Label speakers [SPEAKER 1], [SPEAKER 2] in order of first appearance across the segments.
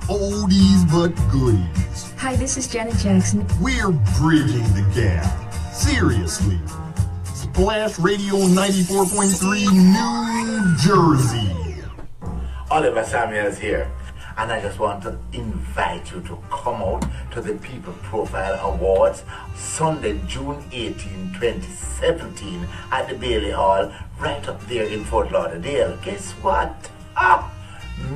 [SPEAKER 1] Oldies but goodies.
[SPEAKER 2] Hi, this is Janet Jackson.
[SPEAKER 1] We're bridging the gap. Seriously. Splash Radio 94.3 New Jersey.
[SPEAKER 3] Oliver Samuels here, and I just want to invite you to come out to the People Profile Awards Sunday, June 18, 2017 at the Bailey Hall right up there in Fort Lauderdale. Guess what?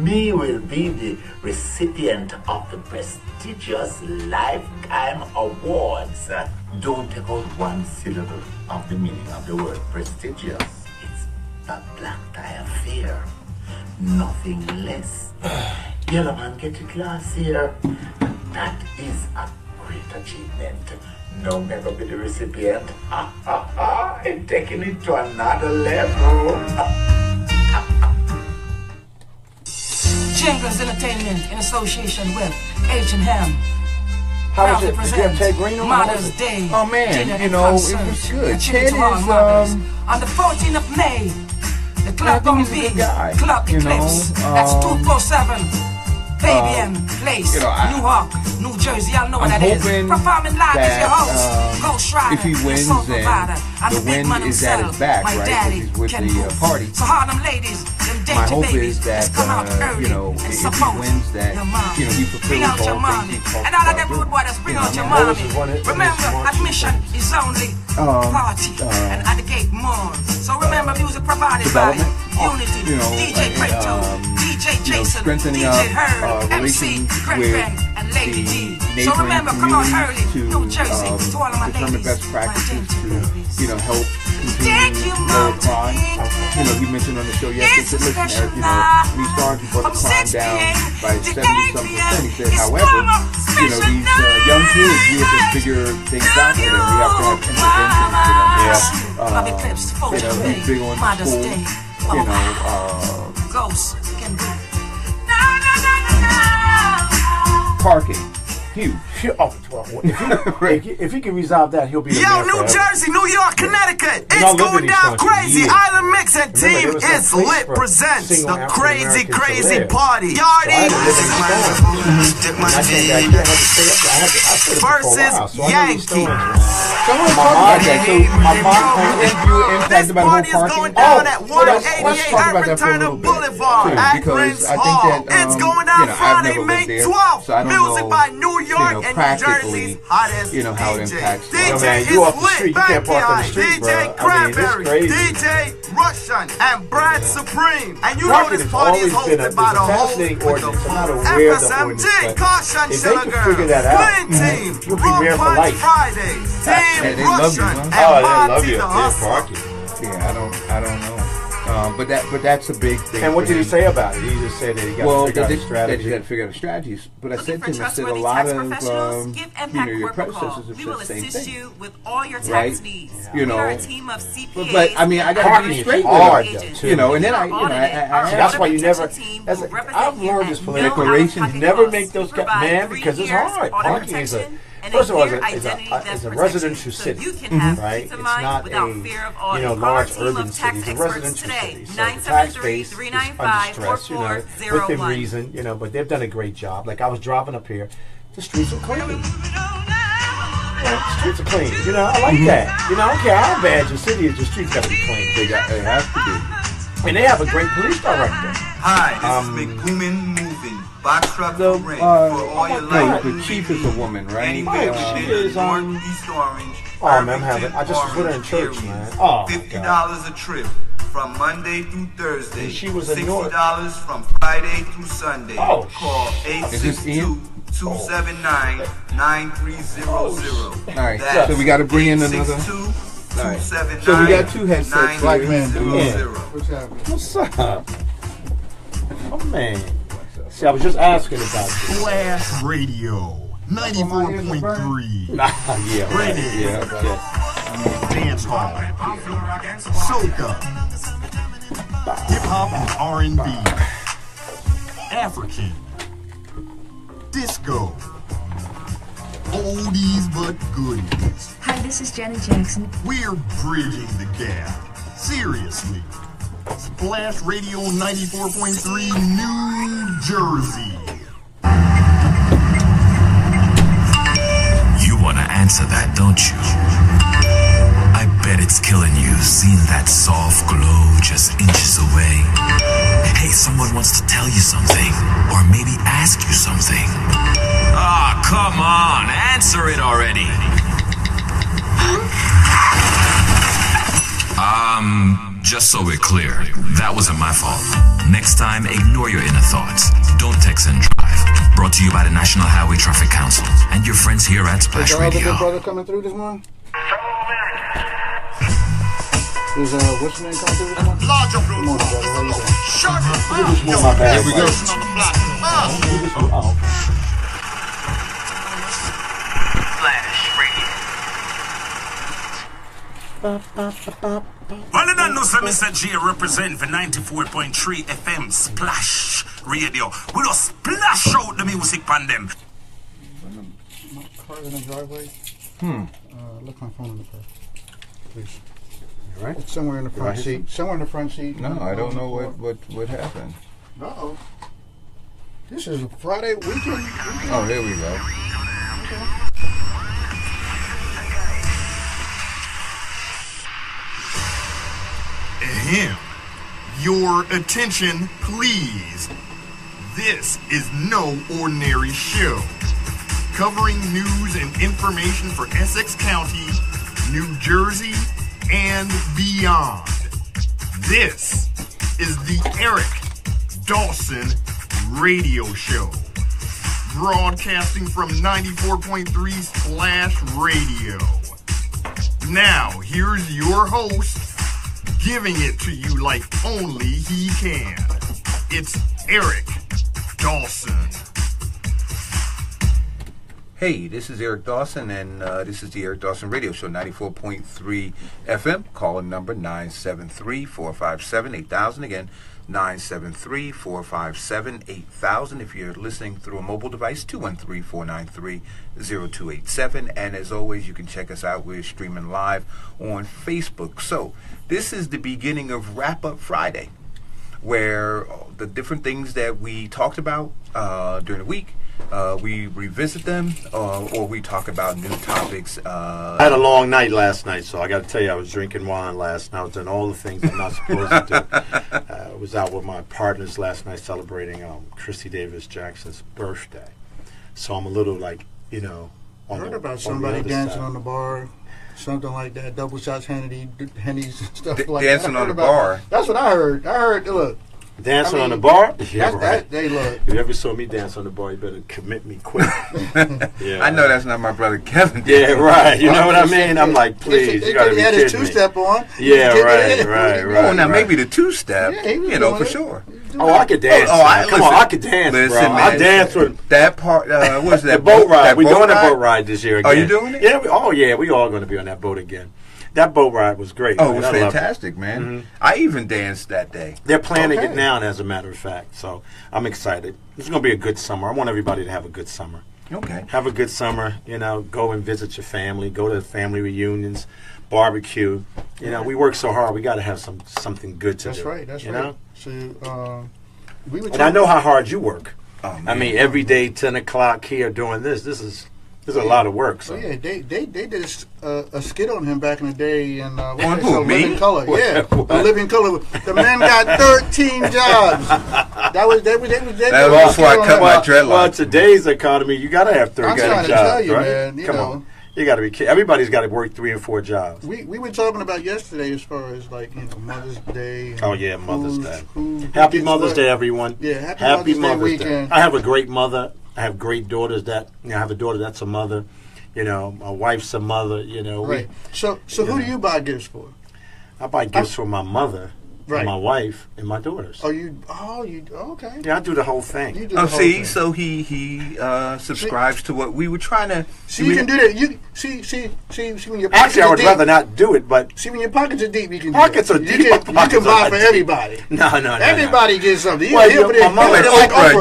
[SPEAKER 3] Me will be the recipient of the prestigious Lifetime Awards. Don't take out one syllable of the meaning of the word prestigious. It's a black tie affair. Nothing less. Yellow man, get your glass here. That is a great achievement. No, never be the recipient. I'm taking it to another level.
[SPEAKER 4] Jenkins Entertainment in association with H&M.
[SPEAKER 5] How was it? Did you have Ted Green on?
[SPEAKER 4] Mother's Day.
[SPEAKER 5] Oh man, you know, it was good. Ted is,
[SPEAKER 4] on the 14th of May, the club gonna be Club Eclipse. That's 247 Fabian Place, Newark, New Jersey. Y'all know what that is. Performing live as your host, Ghost Rider,
[SPEAKER 5] if he wins, then the win is at his back, right? Because he's with the party.
[SPEAKER 4] So Harlem ladies,
[SPEAKER 5] my hope is that, you know, if he wins, that, you know, he fulfills all things he talked
[SPEAKER 4] and all of
[SPEAKER 5] about
[SPEAKER 4] them rude boys, bring out your mommy. Remember, admission is only party and at the gate more. So remember, music provided by Unity, DJ Preto, DJ Jason, DJ Heard, MC Griffin, and Lady D. So remember, come on early, New Jersey, to all of my ladies.
[SPEAKER 5] Best practices to, you know, help continue glorify. You know, he mentioned on the show yesterday, listen, Eric, you know, these stars brought the crime down by 70-something%. He said, however, you know, these young kids, we have to figure things out for them. We have to have interventions for them. You know, he's big on school, you know, parking. Huge.
[SPEAKER 6] If he can resolve that, he'll be the
[SPEAKER 7] Yo, New Jersey, New York, Connecticut. It's going down crazy. Island Mix and Team is lit presents the crazy party. Yardy versus Yankee. This party is going down at 188 Irving Turner Boulevard at Prince Hall. It's going down Friday, May 12th. Music by New York and New Jersey's hottest DJ. DJ
[SPEAKER 6] you off the street, you can't park on the street,
[SPEAKER 7] DJ Cranberry, DJ Russian, and Brad Supreme. And you know this party is hosted by the host with the FSMG, Caution Sugar, Flynn Team, Rum Punch Friday, Team Russian, and Monty the Hustler.
[SPEAKER 5] Yeah, I don't know. But that's a big thing.
[SPEAKER 6] And what did he say about it? He just said that he got to figure out a strategy.
[SPEAKER 5] You got to figure out a strategy. But I said to him, I said a lot of your predecessors have said the same thing.
[SPEAKER 8] You with all your tax needs.
[SPEAKER 5] You know,
[SPEAKER 8] we are a team of CPAs.
[SPEAKER 5] But I mean, I got to be straight with him. You know, and then
[SPEAKER 6] that's why you never. I've learned this political declarations. Never make those because it's hard. Parking is a. First of all, it's a residential city, right? It's not a large urban city. It's a residential city. So the tax base is under stress, within reason, but they've done a great job. Like I was driving up here, the streets are clean. The streets are clean. I like that. I don't care how bad your city is, the streets got to be clean. They have to be. And they have a great police director.
[SPEAKER 9] Hi, this is McBoomin Moving. Box truck for rent for all your life.
[SPEAKER 5] The chief is a woman, right?
[SPEAKER 9] She is Northeast Orange.
[SPEAKER 6] Oh man, I just was with her in church, man. Oh,
[SPEAKER 9] $50 a trip from Monday through Thursday.
[SPEAKER 6] And she was in North.
[SPEAKER 9] $60 from Friday through Sunday.
[SPEAKER 6] Oh,
[SPEAKER 9] call 862-279-9300.
[SPEAKER 5] All right, so we got to bring in another. All right. So we got two headsets.
[SPEAKER 6] Black man, what's up? Oh man. See, I was just asking about this.
[SPEAKER 1] Blast Radio 94.3. Dance hall, soca, hip hop and R&B, African, disco, oldies but goodies.
[SPEAKER 2] Hi, this is Janet Jackson.
[SPEAKER 1] We're bridging the gap. Seriously. Splash Radio 94.3 New Jersey.
[SPEAKER 10] don't you? I bet it's killing you, seeing that soft glow just inches away. Hey, someone wants to tell you something, or maybe ask you something. Ah, come on, answer it already. Just so we're clear, that wasn't my fault. Next time, ignore your inner thoughts. Don't text and drive. Brought to you by the National Highway Traffic Council and your friends here at Splash Radio.
[SPEAKER 5] Is the brother coming through this morning? Is what's your name coming through this morning?
[SPEAKER 7] Larger
[SPEAKER 5] Come on, brother. How you doing?
[SPEAKER 7] Shut it
[SPEAKER 5] You just moved my bag.
[SPEAKER 7] Here we go.
[SPEAKER 4] Flash Radio.
[SPEAKER 11] Well, I don't know, so Mr. J represent for 94.3 FM Splash Radio. We don't splash out the music on them.
[SPEAKER 5] My car in the driveway. Look my phone in the car, please.
[SPEAKER 6] You right?
[SPEAKER 5] It's somewhere in the front seat. Somewhere in the front seat.
[SPEAKER 12] No, I don't know what happened.
[SPEAKER 5] Uh-oh. This is a Friday weekend.
[SPEAKER 12] Oh, here we go.
[SPEAKER 1] Ahem. Your attention, please. This is no ordinary show. Covering news and information for Essex County, New Jersey, and beyond. This is the Eric Dawson Radio Show. Broadcasting from 94.3 Splash Radio. Now, here's your host, giving it to you like only he can. It's Eric Dawson.
[SPEAKER 12] Hey, this is Eric Dawson, and this is the Eric Dawson Radio Show, 94.3 FM. Calling number 973-457-8000. Again, 973-457-8000. If you're listening through a mobile device, 213-493-0287. And as always, you can check us out. We're streaming live on Facebook. So this is the beginning of Wrap-Up Friday, where the different things that we talked about during the week, we revisit them, or we talk about new topics.
[SPEAKER 6] I had a long night last night, so I got to tell you, I was drinking wine last night. I was doing all the things I'm not supposed to do. I was out with my partners last night celebrating Christy Davis Jackson's birthday. So I'm a little like, you know,
[SPEAKER 5] I heard about somebody dancing on the bar, something like that, double shots, Henny's and stuff like that.
[SPEAKER 12] Dancing on the bar.
[SPEAKER 5] That's what I heard. Look.
[SPEAKER 6] Dancing on the bar? Yeah, right.
[SPEAKER 5] They look.
[SPEAKER 6] If you ever saw me dance on the bar, you better commit me quick.
[SPEAKER 12] Yeah, I know that's not my brother Kevin.
[SPEAKER 6] Yeah, right. You know what I mean? I'm like, please, you got to be kidding me. He had his two-step on. Yeah, right.
[SPEAKER 12] Oh, now maybe the two-step, you know, for sure.
[SPEAKER 6] Oh, I could dance. Come on, I could dance, bro. I dance with
[SPEAKER 12] that part. What's that?
[SPEAKER 6] The boat ride. We're doing a boat ride this year again.
[SPEAKER 12] Are you doing it?
[SPEAKER 6] Yeah. We all going to be on that boat again. That boat ride was great.
[SPEAKER 12] Oh, it was fantastic, man. Mm-hmm. I even danced that day.
[SPEAKER 6] They're planning it now, as a matter of fact. So I'm excited. This is going to be a good summer. I want everybody to have a good summer.
[SPEAKER 12] Okay.
[SPEAKER 6] Have a good summer. You know, go and visit your family. Go to family reunions, barbecue. You know, we work so hard. We got to have something good to do.
[SPEAKER 5] That's right. That's right.
[SPEAKER 6] Know?
[SPEAKER 5] So,
[SPEAKER 6] and I know how hard you work.
[SPEAKER 12] Oh,
[SPEAKER 6] I mean, every day, 10 o'clock here doing this. This is a lot of work. So.
[SPEAKER 5] Oh, yeah, they did a skit on him back in the day, and
[SPEAKER 12] on who, me?
[SPEAKER 5] Living Color. Yeah, Living Color. The man got 13 jobs. That was before
[SPEAKER 12] I cut my dreadlocks.
[SPEAKER 6] Well, today's economy, you got to have 13 jobs.
[SPEAKER 5] I'm trying to tell you,
[SPEAKER 6] right?
[SPEAKER 5] man.
[SPEAKER 6] Come on. You got to be kidding. Everybody's got to work 3 and 4 jobs.
[SPEAKER 5] We were talking about yesterday as far as like Mother's Day.
[SPEAKER 6] Oh yeah, Mother's Day. Happy Mother's Day, everyone.
[SPEAKER 5] Yeah, happy Mother's Day weekend.
[SPEAKER 6] I have a great mother. I have great daughters that I have a daughter that's a mother. You know, my wife's a mother. You know,
[SPEAKER 5] right. So who do you buy gifts for?
[SPEAKER 6] I buy gifts for my mother. Right. My wife and my daughters.
[SPEAKER 5] Okay.
[SPEAKER 6] Yeah, I do the whole thing.
[SPEAKER 5] You do the whole thing.
[SPEAKER 12] So he subscribes to what we were trying to.
[SPEAKER 5] See, you can do that. You see when your pockets
[SPEAKER 6] actually, I would rather not do it, but
[SPEAKER 5] see when your pockets are deep, you can.
[SPEAKER 6] Pockets are deep.
[SPEAKER 5] You can buy for everybody.
[SPEAKER 6] No.
[SPEAKER 5] Everybody gets something.
[SPEAKER 6] My mother,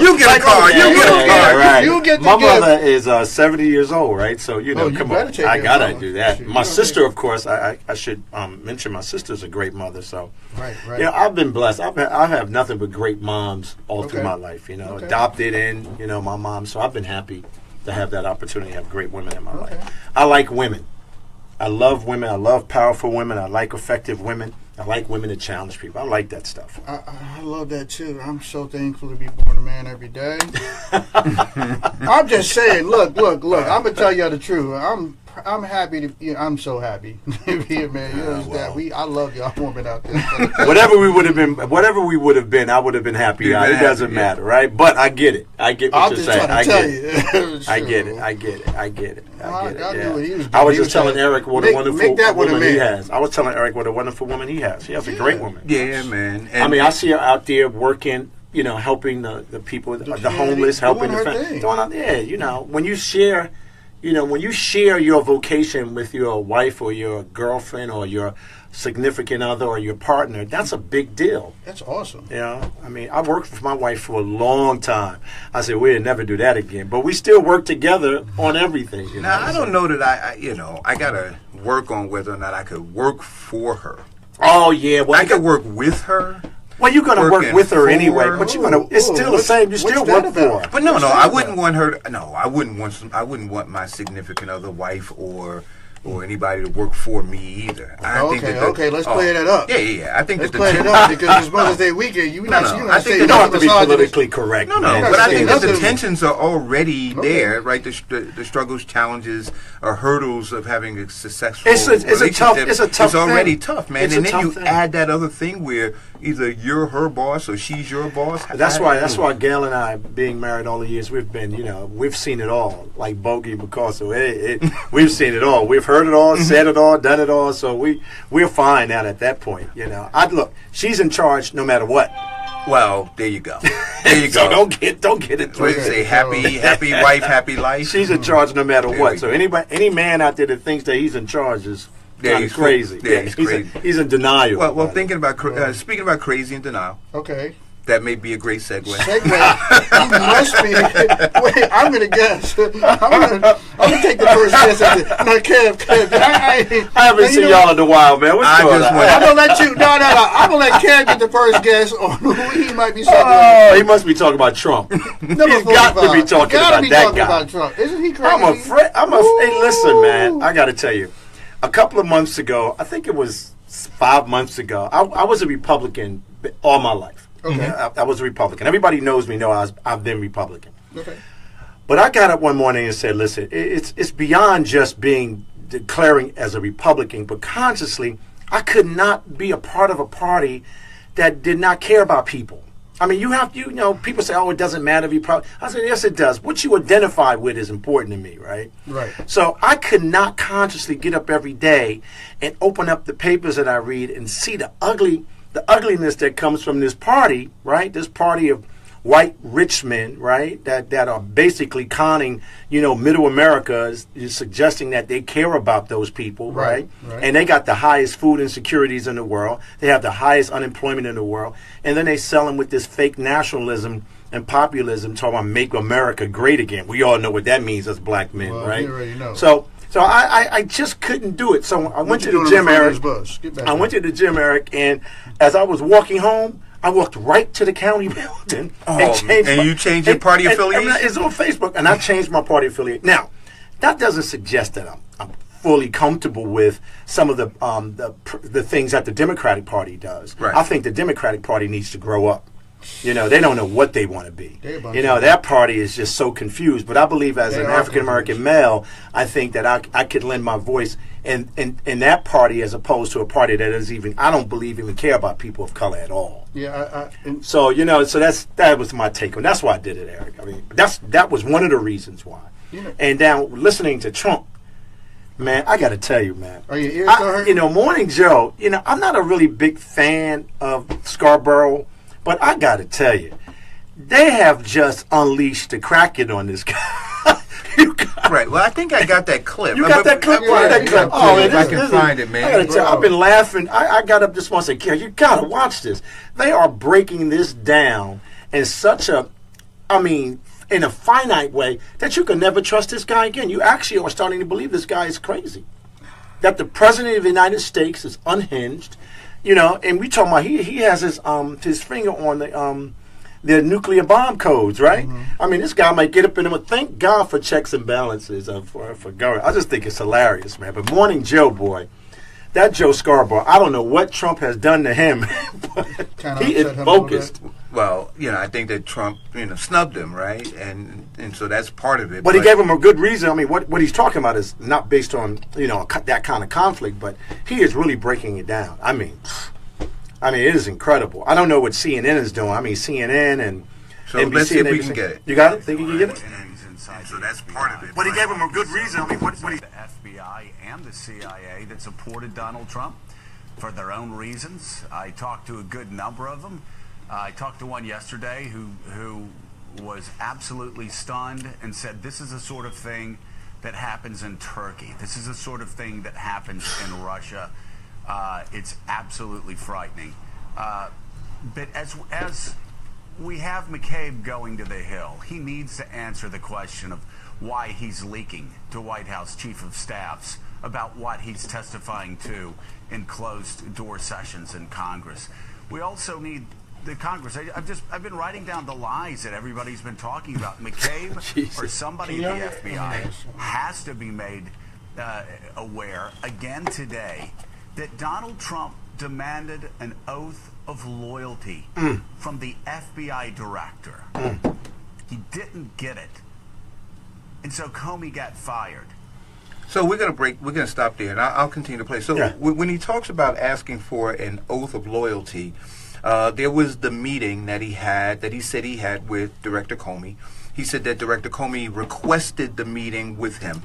[SPEAKER 12] you get a car.
[SPEAKER 6] Right.
[SPEAKER 5] You get.
[SPEAKER 6] My mother is 70 years old, right? So you know, come on, I gotta do that. My sister, of course, I should mention my sister's a great mother. So
[SPEAKER 5] right.
[SPEAKER 6] Yeah, I've been blessed. I have nothing but great moms all through my life. You know, adopted in, you know, my mom. So I've been happy to have that opportunity to have great women in my life. I like women. I love women. I love powerful women. I like effective women. I like women to challenge people. I like that stuff.
[SPEAKER 13] I love that too. I'm so thankful to be born a man every day. I'm just saying. Look. I'm gonna tell y'all the truth. I'm happy to. I'm so happy to be a man. I love y'all women out there.
[SPEAKER 6] whatever we would have been, I would have been happy. It doesn't matter, right? But I get it. I get what you're saying. I get it. I get it. I was just telling Eric what a wonderful woman he has. I was telling Eric what a wonderful woman he has. He has a great woman.
[SPEAKER 12] Yeah, man.
[SPEAKER 6] I mean, I see her out there working. Helping the people, the homeless, helping the family. When you share. When you share your vocation with your wife or your girlfriend or your significant other or your partner, that's a big deal.
[SPEAKER 13] That's awesome.
[SPEAKER 6] I mean, I worked with my wife for a long time. I said, we'll never do that again. But we still work together on everything.
[SPEAKER 12] Now, I don't know that I got to work on whether or not I could work for her.
[SPEAKER 6] Oh, yeah. Well,
[SPEAKER 12] I could work with her.
[SPEAKER 6] Well, you're going to work with her anyway, but it's still the same. You still work for her.
[SPEAKER 12] But no, I wouldn't want her. I wouldn't want my significant other, wife, or anybody to work for me either.
[SPEAKER 13] Okay, let's clear that up.
[SPEAKER 12] Yeah. I think
[SPEAKER 13] let's clear it up because it's Mother's Day weekend. You don't have
[SPEAKER 6] to be politically correct.
[SPEAKER 12] No, but I think that the tensions are already there, right? The struggles, challenges, or hurdles of having a successful relationship.
[SPEAKER 6] It's a tough.
[SPEAKER 12] It's already tough, man. And then you add that other thing where either you're her boss or she's your boss.
[SPEAKER 6] That's why Gail and I, being married all the years we've been, we've seen it all. Like Bogey Picasso, we've seen it all. We've heard it all, said it all, done it all. So we're fine now at that point. Look, she's in charge no matter what.
[SPEAKER 12] Well, there you go. There you
[SPEAKER 6] so
[SPEAKER 12] go.
[SPEAKER 6] Don't get it twisted.
[SPEAKER 12] Say happy wife, happy life.
[SPEAKER 6] She's in charge no matter what. So any man out there that thinks that he's in charge is he's crazy.
[SPEAKER 12] Yeah, he's crazy.
[SPEAKER 6] He's in denial.
[SPEAKER 12] Well, thinking about speaking about crazy and denial.
[SPEAKER 13] Okay.
[SPEAKER 12] That may be a great segue.
[SPEAKER 13] You must be. Wait, I'm gonna guess. I'm gonna take the first guess at it. No, Kev.
[SPEAKER 6] I haven't seen y'all in a while, man. What's going on?
[SPEAKER 13] I'm gonna let you. No. I'm gonna let Kev get the first guess on who he might be saying.
[SPEAKER 6] Oh, he must be talking about Trump. He's got to be talking about that guy.
[SPEAKER 13] About Trump. Isn't he crazy?
[SPEAKER 6] I'm afraid. Hey, listen, man. I got to tell you. A couple of months ago, I think it was 5 months ago, I was a Republican all my life.
[SPEAKER 13] Okay.
[SPEAKER 6] I was a Republican. Everybody knows me. I've been Republican.
[SPEAKER 13] Okay.
[SPEAKER 6] But I got up one morning and said, listen, it's beyond just declaring as a Republican, but consciously, I could not be a part of a party that did not care about people. I mean, people say, oh, it doesn't matter if you I said, yes, it does. What you identify with is important to me, right?
[SPEAKER 13] Right.
[SPEAKER 6] So I could not consciously get up every day and open up the papers that I read and see the ugliness that comes from this party, right? This party of white rich men, right? That are basically conning, middle America, is suggesting that they care about those people, right? And they got the highest food insecurities in the world. They have the highest unemployment in the world. And then they sell them with this fake nationalism and populism, talking about make America great again. We all know what that means as black men, right?
[SPEAKER 13] You already know.
[SPEAKER 6] So I just couldn't do it. So I went to the gym, Eric. I went to the gym, Eric, and as I was walking home, I walked right to the county building
[SPEAKER 12] you changed your party affiliation?
[SPEAKER 6] It's on Facebook, and I changed my party affiliate. Now, that doesn't suggest that I'm fully comfortable with some of the things that the Democratic Party does.
[SPEAKER 12] Right.
[SPEAKER 6] I think the Democratic Party needs to grow up. They don't know what they want to be. That party is just so confused. But I believe as an African-American male, I think that I could lend my voice in that party as opposed to a party that is I don't believe even care about people of color at all.
[SPEAKER 13] Yeah.
[SPEAKER 6] So that was my take on. That's why I did it, Eric. I mean, that was one of the reasons why. And now listening to Trump, man, I got to tell you, man.
[SPEAKER 13] Are your ears still hurting?
[SPEAKER 6] Morning Joe. I'm not a really big fan of Scarborough. But I got to tell you, they have just unleashed the Kraken on this guy.
[SPEAKER 12] Right. Well, I think I got that clip.
[SPEAKER 6] You got that clip?
[SPEAKER 12] I can find it, man.
[SPEAKER 6] I gotta tell you, I've been laughing. I got up this morning and said, you got to watch this. They are breaking this down in in a finite way that you can never trust this guy again. You actually are starting to believe this guy is crazy. That the President of the United States is unhinged. And we talking about he has his finger on their nuclear bomb codes, right? I mean, this guy might get up in them. Thank God for checks and balances for government. I just think it's hilarious, man. But Morning Joe, boy, that Joe Scarborough, I don't know what Trump has done to him, but he is focused.
[SPEAKER 12] Well, I think that Trump, snubbed him, right? And so that's part of it.
[SPEAKER 6] But he gave him a good reason. I mean, what he's talking about is not based on, that kind of conflict, but he is really breaking it down. I mean, it is incredible. I don't know what CNN is doing. I mean, CNN and
[SPEAKER 12] so
[SPEAKER 6] NBC,
[SPEAKER 12] let's see if we can get it.
[SPEAKER 6] You got it? Think you can get it?
[SPEAKER 12] So that's part of it.
[SPEAKER 1] But he gave him a good reason. I mean, what he...
[SPEAKER 14] The FBI and the CIA that supported Donald Trump for their own reasons. I talked to a good number of them. I talked to one yesterday who was absolutely stunned and said, this is the sort of thing that happens in Turkey. This is the sort of thing that happens in Russia. It's absolutely frightening. But as we have McCabe going to the Hill, he needs to answer the question of why he's leaking to White House chief of staffs about what he's testifying to in closed door sessions in Congress. We also need the Congress. I've been writing down the lies that everybody's been talking about. McCabe or somebody at the FBI has to be made aware again today that Donald Trump demanded an oath of loyalty from the FBI director. He didn't get it. And so Comey got fired.
[SPEAKER 12] So we're going to break. We're going to stop there, and I'll continue to play. So when he talks about asking for an oath of loyalty, there was the meeting that he said he had with Director Comey. He said that Director Comey requested the meeting with him,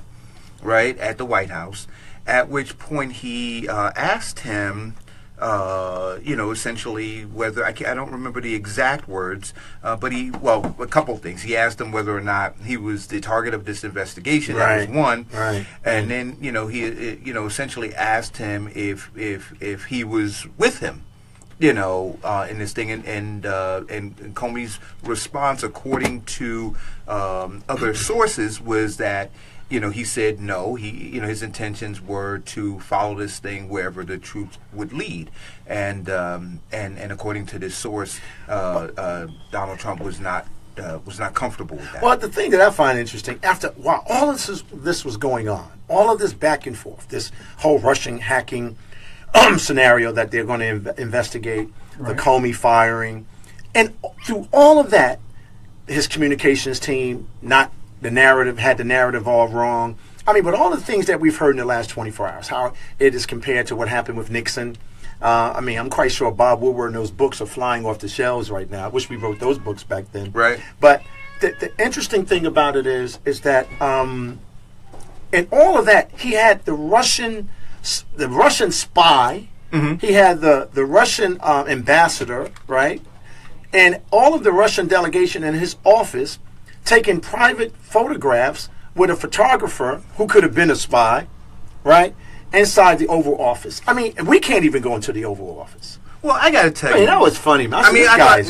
[SPEAKER 12] right, at the White House, at which point he asked him, essentially whether, I don't remember the exact words, but a couple of things. He asked him whether or not he was the target of this investigation. That was one.
[SPEAKER 6] Right.
[SPEAKER 12] And then, he essentially asked him if he was with him, in this thing. And Comey's response, according to other sources, was that, he said no. His intentions were to follow this thing wherever the troops would lead, and according to this source, Donald Trump was not comfortable with that.
[SPEAKER 6] Well, the thing that I find interesting, while all of this was going on, all of this back and forth, this whole Russian hacking scenario that they're going to investigate, the Comey firing, and through all of that, his communications team had the narrative all wrong. I mean, but all the things that we've heard in the last 24 hours, how it is compared to what happened with Nixon. I'm quite sure Bob Woodward and those books are flying off the shelves right now. I wish we wrote those books back then.
[SPEAKER 12] Right.
[SPEAKER 6] But the interesting thing about it is that in all of that, he had the Russian spy. Mm-hmm. He had the Russian ambassador, right? And all of the Russian delegation in his office taking private photographs with a photographer who could have been a spy, right, inside the Oval Office. I mean, we can't even go into the Oval Office.
[SPEAKER 12] Well, I got to tell you.
[SPEAKER 6] That was funny, man.
[SPEAKER 12] I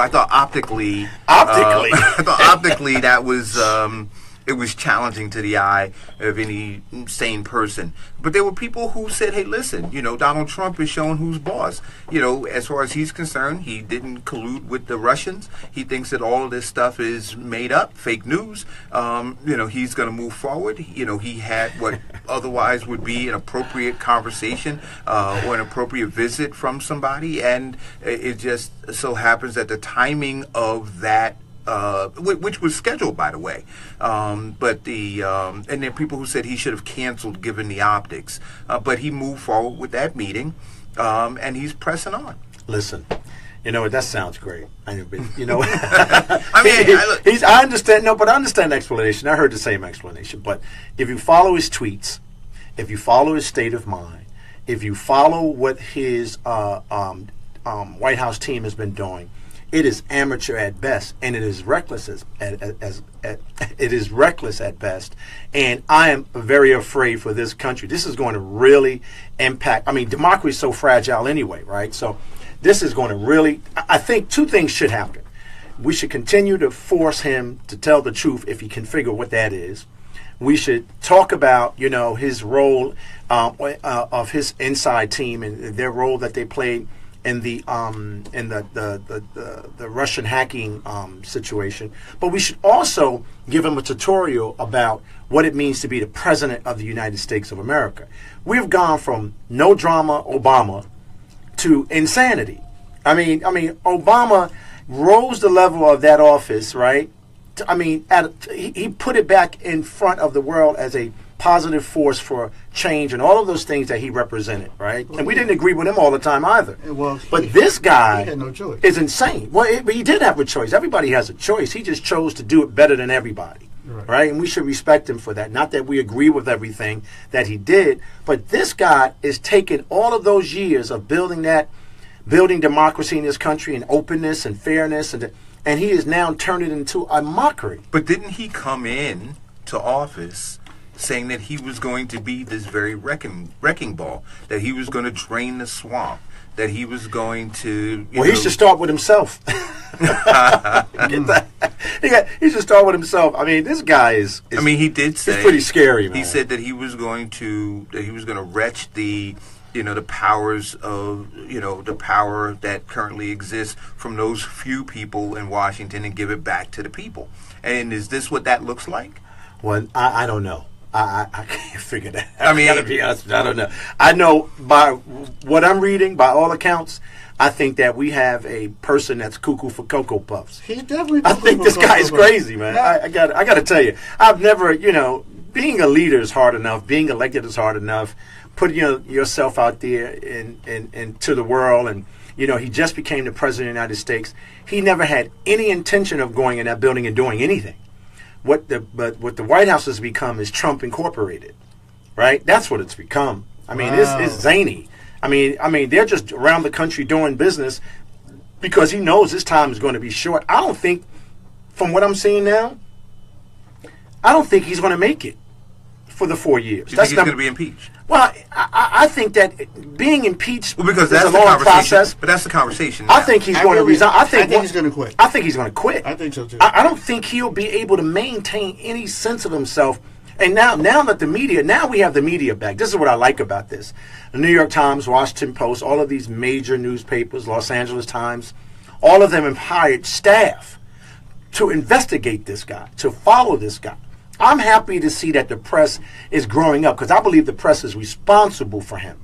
[SPEAKER 12] thought optically that was... it was challenging to the eye of any sane person. But there were people who said, hey, listen, Donald Trump is showing who's boss. As far as he's concerned, he didn't collude with the Russians. He thinks that all of this stuff is made up, fake news. He's going to move forward. He had what otherwise would be an appropriate conversation or an appropriate visit from somebody. And it just so happens that the timing of that, which was scheduled, by the way, and there are people who said he should have canceled given the optics, but he moved forward with that meeting, and he's pressing on.
[SPEAKER 6] Listen, that sounds great. I mean,
[SPEAKER 12] I
[SPEAKER 6] understand. No, but I understand the explanation. I heard the same explanation. But if you follow his tweets, if you follow his state of mind, if you follow what his White House team has been doing, it is amateur at best, and it is reckless at best. And I am very afraid for this country. This is going to really impact. I mean, democracy is so fragile anyway, right? So this is going to really. I think two things should happen. We should continue to force him to tell the truth if he can figure what that is. We should talk about, his role of his inside team and their role that they played the Russian hacking situation, but we should also give him a tutorial about what it means to be the president of the United States of America. We've gone from no drama Obama to insanity. I mean, Obama rose the level of that office, right? He put it back in front of the world as a positive force for change and all of those things that he represented, right? And we didn't agree with him all the time either. But this guy
[SPEAKER 13] had no choice.
[SPEAKER 6] Is insane. Well, but he did have a choice. Everybody has a choice. He just chose to do it better than everybody, right? And we should respect him for that. Not that we agree with everything that he did, but this guy is taking all of those years of building democracy in this country and openness and fairness, and he is now turned it into a mockery.
[SPEAKER 12] But didn't he come in to office saying that he was going to be this very wrecking ball, that he was going to drain the swamp, that he was going to...
[SPEAKER 6] He should start with himself. Get that? He should start with himself. I mean, this guy is
[SPEAKER 12] he did say...
[SPEAKER 6] It's pretty scary, man.
[SPEAKER 12] He said that he was going to wrench the powers of, the power that currently exists from those few people in Washington and give it back to the people. And is this what that looks like?
[SPEAKER 6] Well, I don't know. I can't figure that out. I gotta be honest, I don't know. I know by what I'm reading, by all accounts, I think that we have a person that's cuckoo for Cocoa Puffs.
[SPEAKER 13] He's definitely
[SPEAKER 6] I think this guy is crazy, man. Yeah. I gotta tell you, I've never, being a leader is hard enough. Being elected is hard enough. Putting yourself out there and to the world, and he just became the president of the United States. He never had any intention of going in that building and doing anything. What the White House has become is Trump Incorporated, right? That's what it's become. I mean, it's zany. I mean, they're just around the country doing business because he knows his time is going to be short. I don't think, from what I'm seeing now, I don't think he's going to make it for the 4 years.
[SPEAKER 12] Do you think he's going to be impeached?
[SPEAKER 6] Well, I think that being impeached
[SPEAKER 12] because that's
[SPEAKER 6] is a long process.
[SPEAKER 12] But that's the conversation. Now.
[SPEAKER 6] I think he's going to resign. I think
[SPEAKER 13] he's going to quit.
[SPEAKER 6] I think he's going to quit.
[SPEAKER 13] I think so too.
[SPEAKER 6] I don't think he'll be able to maintain any sense of himself. And now that we have the media back. This is what I like about this. The New York Times, Washington Post, all of these major newspapers, Los Angeles Times, all of them have hired staff to investigate this guy, to follow this guy. I'm happy to see that the press is growing up because I believe the press is responsible for him.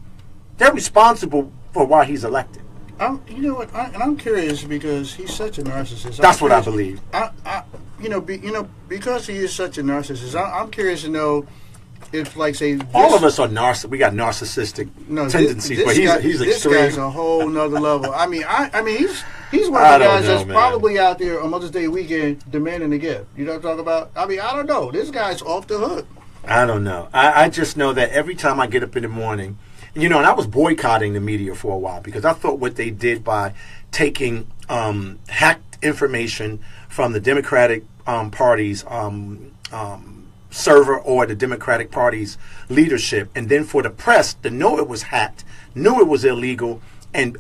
[SPEAKER 6] They're responsible for why he's elected.
[SPEAKER 13] You know what? I'm curious because he's such a narcissist.
[SPEAKER 6] That's what I believe.
[SPEAKER 13] Because he is such a narcissist, I'm curious to know if, like, say,
[SPEAKER 6] all of us are we got narcissistic tendencies, but he's extreme.
[SPEAKER 13] This guy's a whole nother level. I mean, he's one of the guys that's probably out there on Mother's Day weekend demanding a gift. You know what I'm talking about? I mean, I don't know. This guy's off the hook.
[SPEAKER 6] I don't know. I just know that every time I get up in the morning, and I was boycotting the media for a while because I thought what they did by taking hacked information from the Democratic Party's server or the Democratic Party's leadership, and then for the press to know it was hacked, knew it was illegal, and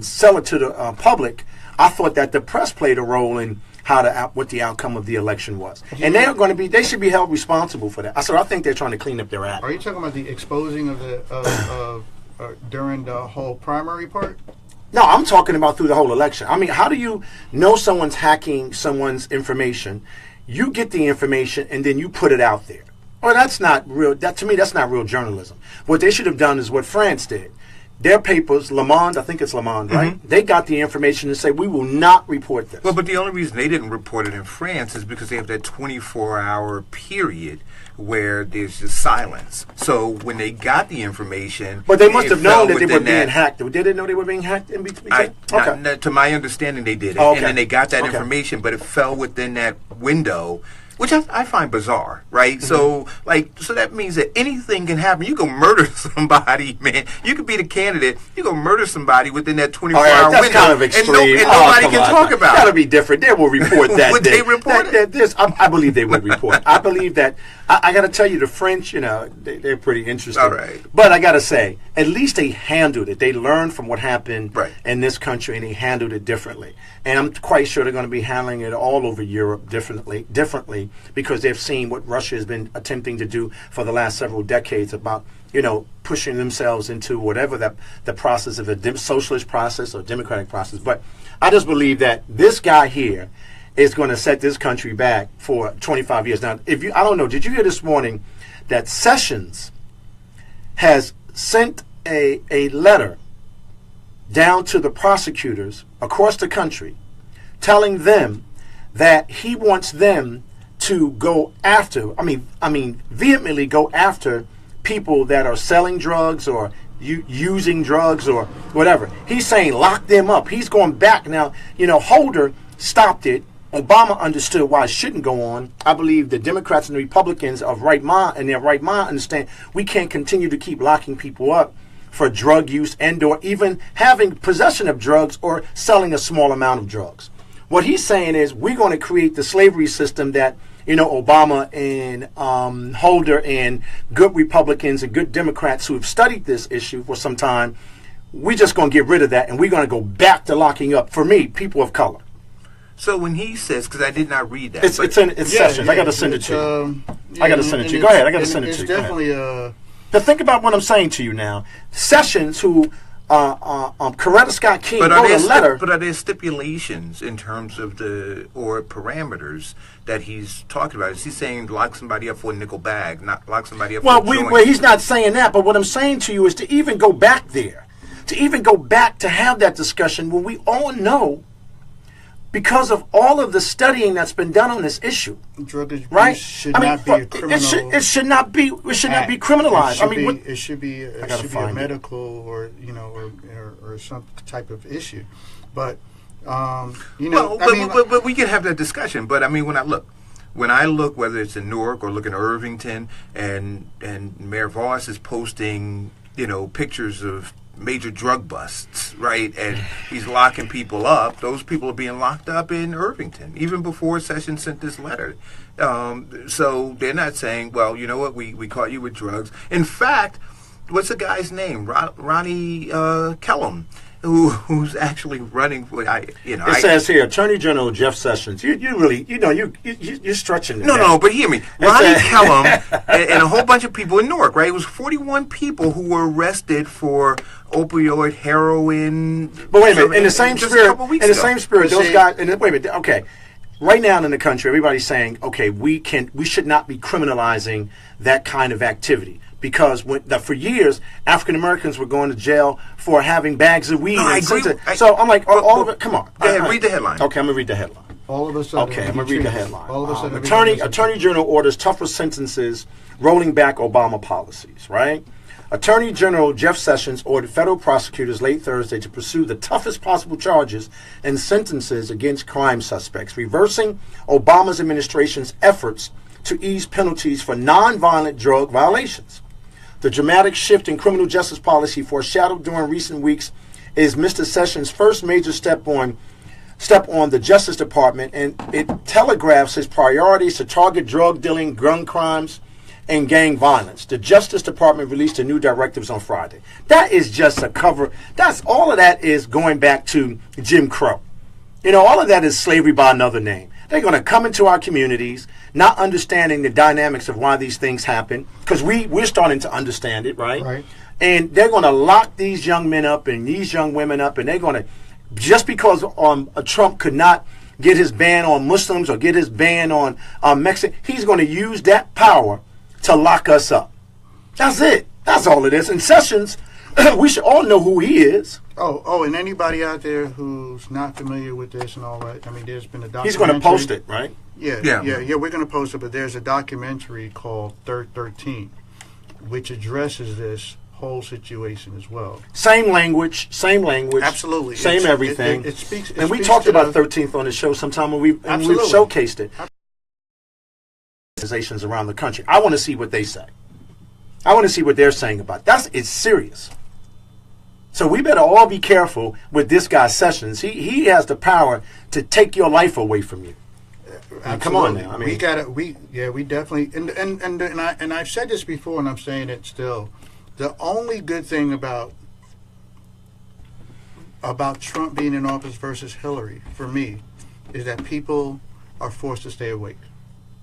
[SPEAKER 6] sell it to the public. I thought that the press played a role in what the outcome of the election was, and they should be held responsible for that. So I think they're trying to clean up their act.
[SPEAKER 13] Are you talking about the exposing of the during the whole primary part?
[SPEAKER 6] No, I'm talking about through the whole election. I mean, how do you know someone's hacking someone's information? You get the information and then you put it out there. Well, that's not real. To me, that's not real journalism. What they should have done is what France did. Their papers, Le Monde, I think it's Le Monde, right? Mm-hmm. They got the information and say, we will not report this.
[SPEAKER 12] Well, but the only reason they didn't report it in France is because they have that 24-hour period where there's just silence. So when they got the information...
[SPEAKER 6] But they must have known that they were being hacked. Did they know they were being hacked in between?
[SPEAKER 12] To my understanding, they did it.
[SPEAKER 6] Oh, okay.
[SPEAKER 12] And then they got that information, but it fell within that window, which I find bizarre, right? Mm-hmm. So that means that anything can happen. You can murder somebody, man. You could be the candidate. You can murder somebody within that 24-hour
[SPEAKER 6] that's
[SPEAKER 12] window.
[SPEAKER 6] Kind of extreme.
[SPEAKER 12] And nobody can talk about it.
[SPEAKER 6] That'll be different. They will report that.
[SPEAKER 12] Would they report it?
[SPEAKER 6] I believe they would report. I believe that I got to tell you, the French, they're pretty interesting.
[SPEAKER 12] All right.
[SPEAKER 6] But I got to say, at least they handled it. They learned from what happened in this country, and they handled it differently. And I'm quite sure they're going to be handling it all over Europe differently, because they've seen what Russia has been attempting to do for the last several decades about, pushing themselves into whatever the process of a socialist process or democratic process. But I just believe that this guy here is going to set this country back for 25 years. Now, I don't know, did you hear this morning that Sessions has sent a letter down to the prosecutors across the country telling them that he wants them to go after, vehemently go after people that are selling drugs or using drugs or whatever. He's saying lock them up. He's going back now. Holder stopped it. Obama understood why it shouldn't go on. I believe the Democrats and the Republicans of right mind and their right mind understand we can't continue to keep locking people up for drug use and or even having possession of drugs or selling a small amount of drugs. What he's saying is we're going to create the slavery system that Obama and Holder and good Republicans and good Democrats who have studied this issue for some time, we're just going to get rid of that and we're going to go back to locking up, for me, people of color.
[SPEAKER 12] So when he says, because I did not read that.
[SPEAKER 6] It's Sessions. I got to send it to you. I got to send it to you. Go ahead. I got to send it to you.
[SPEAKER 13] It's definitely
[SPEAKER 6] But think about what I'm saying to you now. Sessions, who Coretta Scott King wrote a letter.
[SPEAKER 12] But are there stipulations in terms of or parameters that he's talking about? Is he saying lock somebody up for a nickel bag, not lock somebody up for a joint?
[SPEAKER 6] Well, he's not saying that. But what I'm saying to you is to even go back there, to have that discussion when we all know, because of all of the studying that's been done on this issue,
[SPEAKER 13] drug abuse should not be a criminal.
[SPEAKER 6] It should not be. It should not be criminalized.
[SPEAKER 13] It should be a medical or some type of issue. But but
[SPEAKER 12] we can have that discussion. But when I look, whether it's in Newark or look in Irvington, and Mayor Voss is posting pictures of major drug busts, right? And he's locking people up. Those people are being locked up in Irvington, even before Sessions sent this letter. So they're not saying, well, you know what, we caught you with drugs. In fact, what's the guy's name? Ronnie Kellum, who's actually running for,
[SPEAKER 6] It says here, Attorney General Jeff Sessions. You're stretching it.
[SPEAKER 12] No, but hear me. Ronnie Kellum and a whole bunch of people in Newark, right? It was 41 people who were arrested for opioid, heroin.
[SPEAKER 6] But wait a minute, in the same spirit, those guys, wait a minute, okay. Right now in the country, everybody's saying, okay, we should not be criminalizing that kind of activity. Because for years, African Americans were going to jail for having bags of weed.
[SPEAKER 12] No, I agree.
[SPEAKER 6] So I'm like, all of it. Come on.
[SPEAKER 12] Go ahead, read the headline.
[SPEAKER 6] Okay, I'm gonna read the headline.
[SPEAKER 13] All of a sudden.
[SPEAKER 6] Okay, I'm gonna read the headline.
[SPEAKER 13] All of a sudden,
[SPEAKER 6] Attorney General orders tougher sentences, rolling back Obama policies. Right. Attorney General Jeff Sessions ordered federal prosecutors late Thursday to pursue the toughest possible charges and sentences against crime suspects, reversing Obama's administration's efforts to ease penalties for nonviolent drug violations. The dramatic shift in criminal justice policy foreshadowed during recent weeks is Mr. Sessions' first major step on the Justice Department, and it telegraphs his priorities to target drug dealing, gun crimes, and gang violence. The Justice Department released the new directives on Friday. That is just a cover. All of that is going back to Jim Crow. All of that is slavery by another name. They're going to come into our communities, not understanding the dynamics of why these things happen, because we're starting to understand it, right?
[SPEAKER 13] Right.
[SPEAKER 6] And they're going to lock these young men up and these young women up, and they're going to, just because Trump could not get his ban on Muslims or get his ban on Mexican, he's going to use that power to lock us up. That's it. That's all it is. And Sessions, we should all know who he is.
[SPEAKER 13] Oh, and anybody out there who's not familiar with this and all that, there's been a documentary.
[SPEAKER 6] He's going to post it, right?
[SPEAKER 13] Yeah, we're going to post it, but there's a documentary called Third 13, which addresses this whole situation as well. Same language.
[SPEAKER 6] Absolutely. Same everything.
[SPEAKER 13] It speaks.
[SPEAKER 6] And we talked about 13th on the show sometime when we've showcased it. Organizations around the country. I want to see what they say. I want to see what they're saying about it. It's serious. So we better all be careful with this guy Sessions. He has the power to take your life away from you. Come on now. I mean,
[SPEAKER 13] we definitely, and I've said this before, and I'm saying it still. The only good thing about Trump being in office versus Hillary, for me, is that people are forced to stay awake.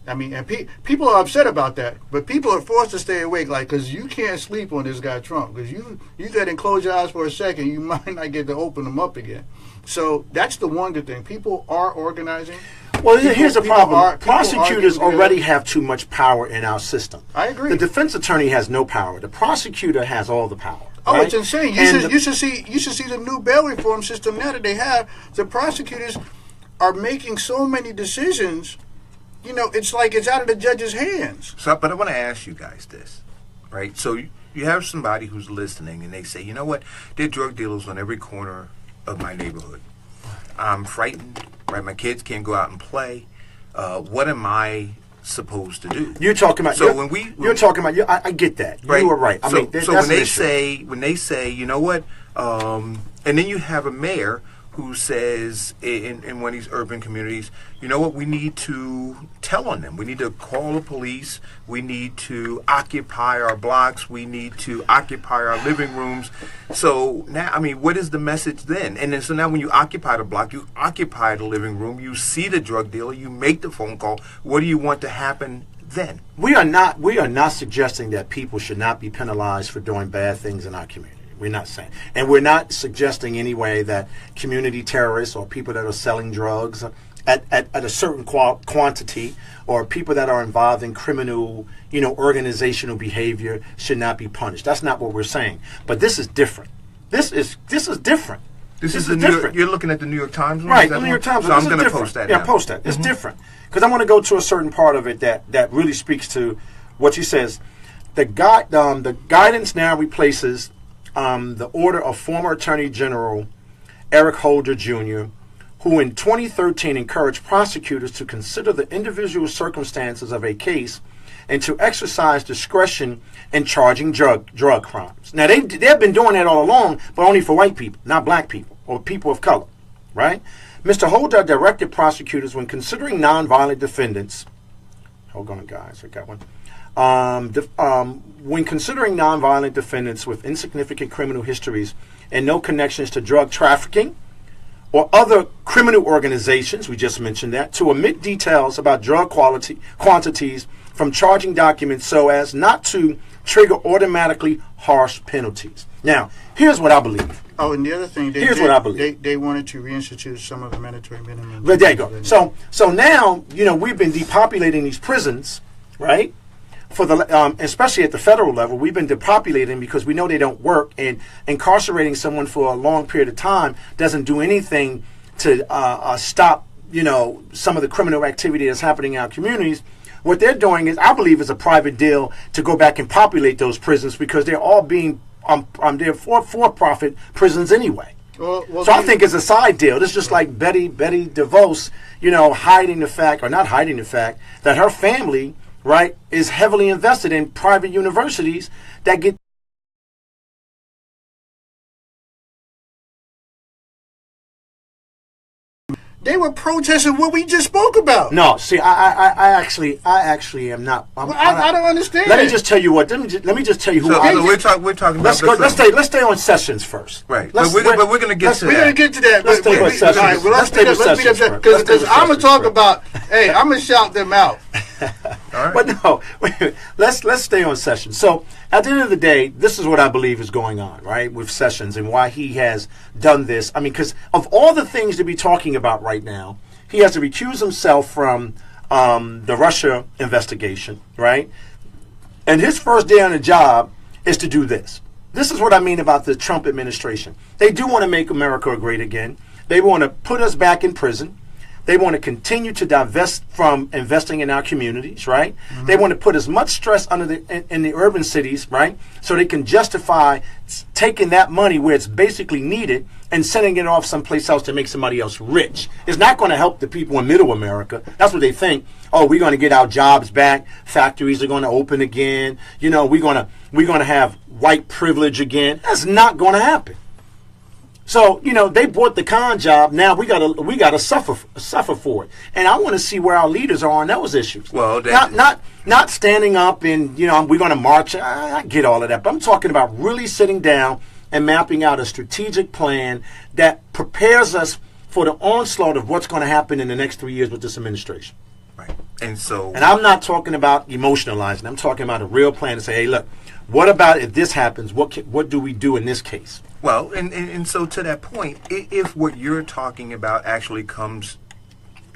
[SPEAKER 13] I mean, and people are upset about that, but people are forced to stay awake, like, because you can't sleep on this guy Trump, because you got to close your eyes for a second, you might not get to open them up again. So that's the one good thing. People are organizing.
[SPEAKER 6] Well, here's the problem. Prosecutors already have too much power in our system.
[SPEAKER 13] I agree.
[SPEAKER 6] The defense attorney has no power. The prosecutor has all the power.
[SPEAKER 13] Oh,
[SPEAKER 6] right?
[SPEAKER 13] It's insane. You should see the new bail reform system now that they have. The prosecutors are making so many decisions. You know, it's like it's out of the judge's hands.
[SPEAKER 12] So, but I want to ask you guys this, right? So you have somebody who's listening, and they say, you know what? There are drug dealers on every corner of my neighborhood. I'm frightened, right? My kids can't go out and play. What am I supposed to do?
[SPEAKER 6] You're talking about.
[SPEAKER 12] So
[SPEAKER 6] I get that.
[SPEAKER 12] Right?
[SPEAKER 6] You are right. I mean,
[SPEAKER 12] so when they say, you know what? And then you have a mayor who says in one of these urban communities, you know what, we need to tell on them. We need to call the police. We need to occupy our blocks. We need to occupy our living rooms. So now, I mean, what is the message then? And then so now when you occupy the block, you occupy the living room, you see the drug dealer, you make the phone call. What do you want to happen then?
[SPEAKER 6] We are not suggesting that people should not be penalized for doing bad things in our community. We're not saying. And we're not suggesting anyway that community terrorists or people that are selling drugs at a certain quantity or people that are involved in criminal, organizational behavior should not be punished. That's not what we're saying. But this is different. This is different.
[SPEAKER 12] This is different. You're looking at the New York Times one?
[SPEAKER 6] Right, the New York Times.
[SPEAKER 12] So I'm going to post that.
[SPEAKER 6] Yeah, post that. It's different. Because I want to go to a certain part of it that really speaks to what she says. The guidance now replaces the order of former Attorney General Eric Holder Jr., who in 2013 encouraged prosecutors to consider the individual circumstances of a case and to exercise discretion in charging drug crimes. Now, they've been doing that all along, but only for white people, not black people or people of color, right? Mr. Holder directed prosecutors when considering nonviolent defendants. Hold on, guys, I got one. When considering nonviolent defendants with insignificant criminal histories and no connections to drug trafficking or other criminal organizations, we just mentioned that, to omit details about drug quantities from charging documents so as not to trigger automatically harsh penalties. Now, here's what I believe.
[SPEAKER 13] Oh, and the other thing,
[SPEAKER 6] what I believe.
[SPEAKER 13] They wanted to reinstitute some of the mandatory minimum.
[SPEAKER 6] But there you go. So now, we've been depopulating these prisons, right? For the especially at the federal level, we've been depopulating because we know they don't work, and incarcerating someone for a long period of time doesn't do anything to stop some of the criminal activity that's happening in our communities. What they're doing is, I believe, is a private deal to go back and populate those prisons because they're all being they're for-profit prisons anyway.
[SPEAKER 13] Well,
[SPEAKER 6] so I think it's a side deal. It's just like Betty DeVos, hiding the fact, or not hiding the fact, that her family, right, is heavily invested in private universities that get
[SPEAKER 13] They were protesting what we just spoke about.
[SPEAKER 6] No, see, I actually am not.
[SPEAKER 13] I don't understand.
[SPEAKER 6] Let me just tell you what. Let me just tell you who.
[SPEAKER 12] We're talking about.
[SPEAKER 6] Let's stay on Sessions first.
[SPEAKER 12] Right, but we're going to get to that.
[SPEAKER 13] We're going to get to that.
[SPEAKER 6] Let's stay on Sessions.
[SPEAKER 13] Let's stay with Sessions because I'm going to talk about. Hey, I'm going to shout them out.
[SPEAKER 6] All right. But no, let's stay on Sessions. So at the end of the day, this is what I believe is going on, right, with Sessions and why he has done this. I mean, because of all the things to be talking about right now, he has to recuse himself from the Russia investigation, right? And his first day on the job is to do this. This is what I mean about the Trump administration. They do want to make America great again. They want to put us back in prison. They want to continue to divest from investing in our communities, right? Mm-hmm. They want to put as much stress in the urban cities, right? So they can justify taking that money where it's basically needed and sending it off someplace else to make somebody else rich. It's not going to help the people in middle America. That's what they think. Oh, we're going to get our jobs back. Factories are going to open again. We're going to have white privilege again. That's not going to happen. So, they bought the con job. Now we gotta suffer for it. And I want to see where our leaders are on those issues.
[SPEAKER 12] Well,
[SPEAKER 6] not standing up and we're going to march. I get all of that, but I'm talking about really sitting down and mapping out a strategic plan that prepares us for the onslaught of what's going to happen in the next 3 years with this administration.
[SPEAKER 12] Right. And
[SPEAKER 6] I'm not talking about emotionalizing. I'm talking about a real plan to say, hey, look, what about if this happens? What do we do in this case?
[SPEAKER 12] Well, and so to that point, if what you're talking about actually comes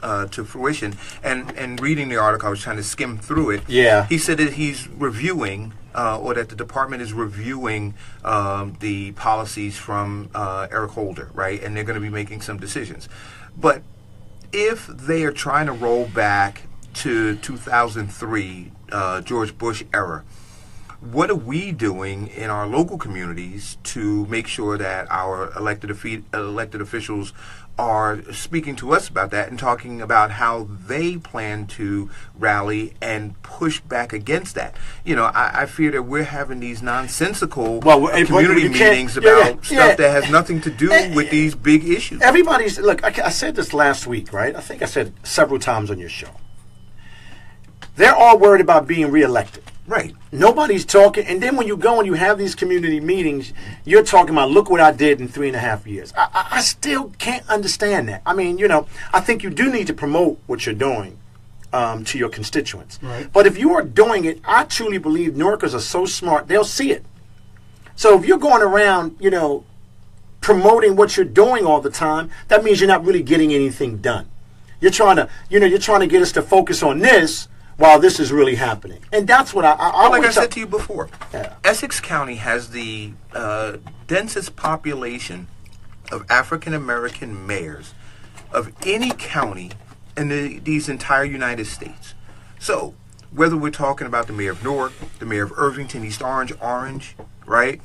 [SPEAKER 12] to fruition, and reading the article, I was trying to skim through it.
[SPEAKER 6] Yeah.
[SPEAKER 12] He said that he's reviewing, or that the department is reviewing the policies from Eric Holder, right? And they're going to be making some decisions. But if they are trying to roll back to 2003, George Bush era, what are we doing in our local communities to make sure that our elected officials are speaking to us about that and talking about how they plan to rally and push back against that? I fear that we're having these nonsensical community meetings about stuff that has nothing to do with these big issues.
[SPEAKER 6] Look, I said this last week, right? I think I said several times on your show. They're all worried about being reelected.
[SPEAKER 12] Right.
[SPEAKER 6] Nobody's talking. And then when you go and you have these community meetings, you're talking about, look what I did in 3.5 years. I still can't understand that. I mean, I think you do need to promote what you're doing to your constituents.
[SPEAKER 13] Right.
[SPEAKER 6] But if you are doing it, I truly believe New Yorkers are so smart, they'll see it. So if you're going around, promoting what you're doing all the time, that means you're not really getting anything done. You're trying to get us to focus on this while this is really happening. And that's what
[SPEAKER 12] like I said to you before,
[SPEAKER 6] yeah.
[SPEAKER 12] Essex County has the densest population of African American mayors of any county in these entire United States. So whether we're talking about the mayor of Newark, the mayor of Irvington, East Orange, right,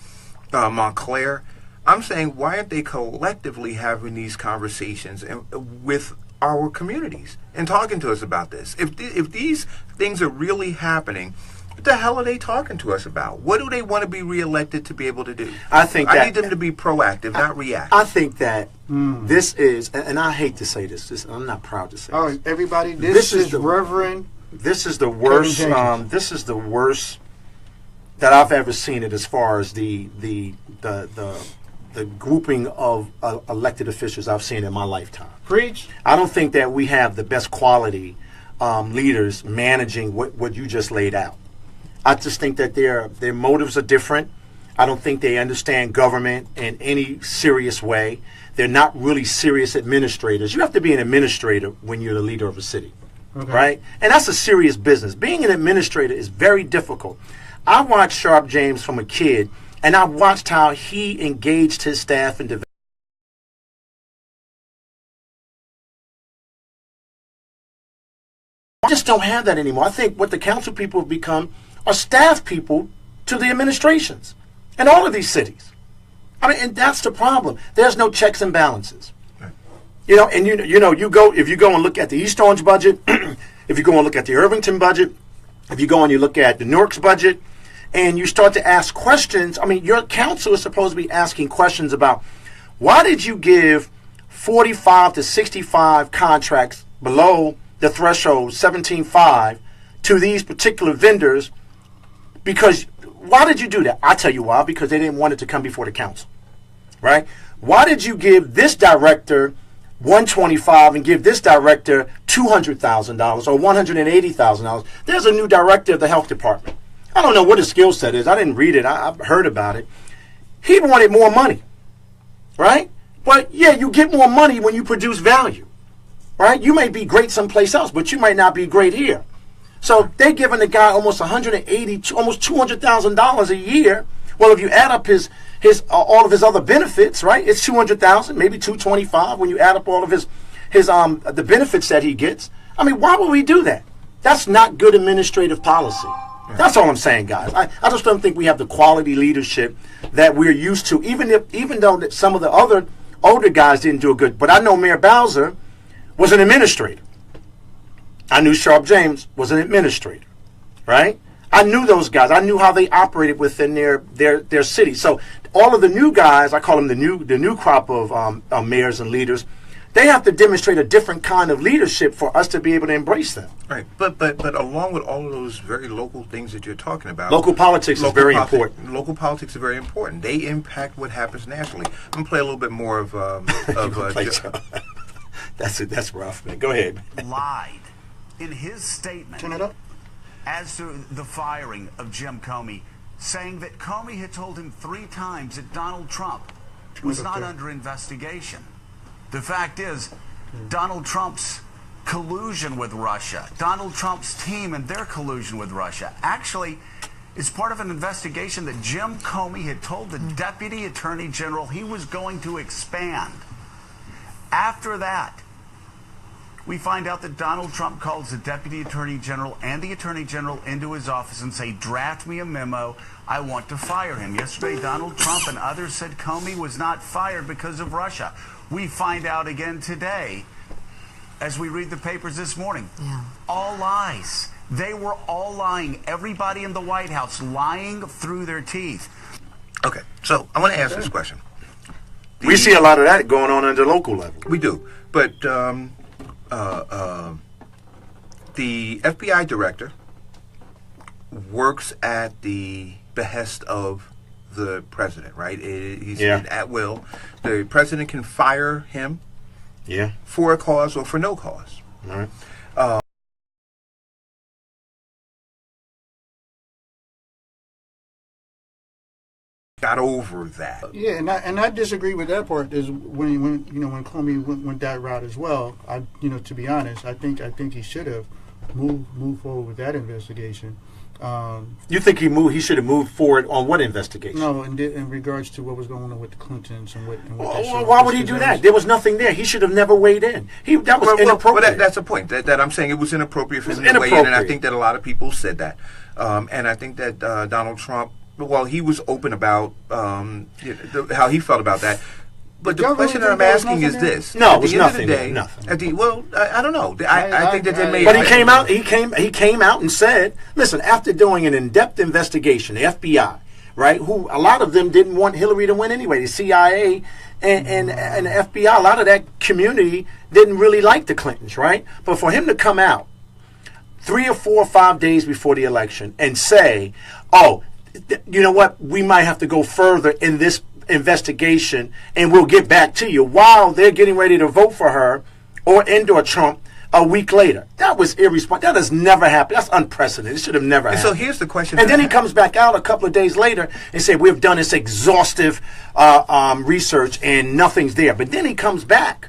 [SPEAKER 12] Montclair, I'm saying, why aren't they collectively having these conversations with our communities and talking to us about this? If these things are really happening, what the hell are they talking to us about? What do they want to be reelected to be able to do?
[SPEAKER 6] I need
[SPEAKER 12] them to be proactive, not reactive.
[SPEAKER 6] I think that this is, and I hate to say this, I'm not proud to say this.
[SPEAKER 13] Oh, everybody, this is Reverend.
[SPEAKER 6] This is the worst. This is the worst that I've ever seen it, as far as the grouping of elected officials I've seen in my lifetime.
[SPEAKER 13] Preach.
[SPEAKER 6] I don't think that we have the best quality leaders managing what you just laid out. I just think that their motives are different. I don't think they understand government in any serious way. They're not really serious administrators. You have to be an administrator when you're the leader of a city, right? And that's a serious business. Being an administrator is very difficult. I watched Sharp James from a kid, and I watched how he engaged his staff and developed. I just don't have that anymore. I think what the council people have become are staff people to the administrations in all of these cities. I mean, and that's the problem. There's no checks and balances. You know, and you go, if you go and look at the East Orange budget, if you go and look at the Irvington budget, if you go and you look at the Newark's budget, and you start to ask questions. I mean, your council is supposed to be asking questions about, why did you give 45 to 65 contracts below the threshold 17.5 to these particular vendors? Because why did you do that? I tell you why. Because they didn't want it to come before the council, right? Why did you give this director $125 and give this director $200,000 or $180,000? There's a new director of the health department. I don't know what his skill set is. I didn't read it. I've heard about it. He wanted more money, right? But yeah, you get more money when you produce value, right? You may be great someplace else, but you might not be great here. So they're giving the guy almost $180,000, almost $200,000 a year. Well, if you add up his all of his other benefits, right? It's $200,000, maybe $225 when you add up all of his the benefits that he gets. I mean, why would we do that? That's not good administrative policy. That's all I'm saying, guys. I just don't think we have the quality leadership that we're used to, even though that some of the other older guys didn't do a good. But I know Mayor Bowser was an administrator. I knew Sharp James was an administrator, right? I knew those guys. I knew how they operated within their city. So all of the new guys, I call them the new crop of mayors and leaders, they have to demonstrate a different kind of leadership for us to be able to embrace them.
[SPEAKER 12] Right, but along with all of those very local things that you're talking about,
[SPEAKER 6] local politics is very important.
[SPEAKER 12] Local politics are very important. They impact what happens nationally. I'm gonna play a little bit more of
[SPEAKER 6] That's rough, man. Go ahead.
[SPEAKER 14] Lied in his statement.
[SPEAKER 13] Turn it up.
[SPEAKER 14] As to the firing of Jim Comey, saying that Comey had told him 3 times that Donald Trump was not under investigation. The fact is, Donald Trump's collusion with Russia, Donald Trump's team and their collusion with Russia, actually is part of an investigation that Jim Comey had told the Deputy Attorney General he was going to expand. After that, we find out that Donald Trump calls the Deputy Attorney General and the Attorney General into his office and say, draft me a memo, I want to fire him. Yesterday, Donald Trump and others said Comey was not fired because of Russia. We find out again today, as we read the papers this morning, all lies. They were all lying. Everybody in the White House lying through their teeth.
[SPEAKER 12] Okay, so I want to ask this question.
[SPEAKER 6] We see a lot of that going on at the local level.
[SPEAKER 12] We do, but the FBI director works at the behest of the president, right? He's at will. The president can fire him for a cause or for no cause.
[SPEAKER 6] All right.
[SPEAKER 12] Got over that.
[SPEAKER 13] Yeah, and I disagree with that part. Is when Comey went that route as well. To be honest, I think he should have moved forward with that investigation.
[SPEAKER 6] You think he should have moved forward on what investigation?
[SPEAKER 13] No, in regards to what was going on with the Clintons and what.
[SPEAKER 6] Why would he do that? There was nothing there. He should have never weighed in. That was inappropriate.
[SPEAKER 12] Well, that's the point that I'm saying. It was inappropriate for him to weigh in, and I think that a lot of people said that. And I think that Donald Trump, well, he was open about how he felt about that. But the question that I'm asking is this:
[SPEAKER 6] no, it was nothing. Nothing.
[SPEAKER 12] I don't know. I think that they made.
[SPEAKER 6] But he came out. He came out and said, "Listen, after doing an in-depth investigation, the FBI, right? Who a lot of them didn't want Hillary to win anyway. The CIA and the FBI, a lot of that community didn't really like the Clintons, right? But for him to come out 3 or 4 or 5 days before the election and say, "Oh, you know what? We might have to go further in this investigation and we'll get back to you," while they're getting ready to vote for her or endorse Trump a week later. That was irresponsible. That has never happened. That's unprecedented. It should have never happened.
[SPEAKER 12] So here's the question.
[SPEAKER 6] And then he comes back out a couple of days later and says, "We've done this exhaustive research and nothing's there." But then he comes back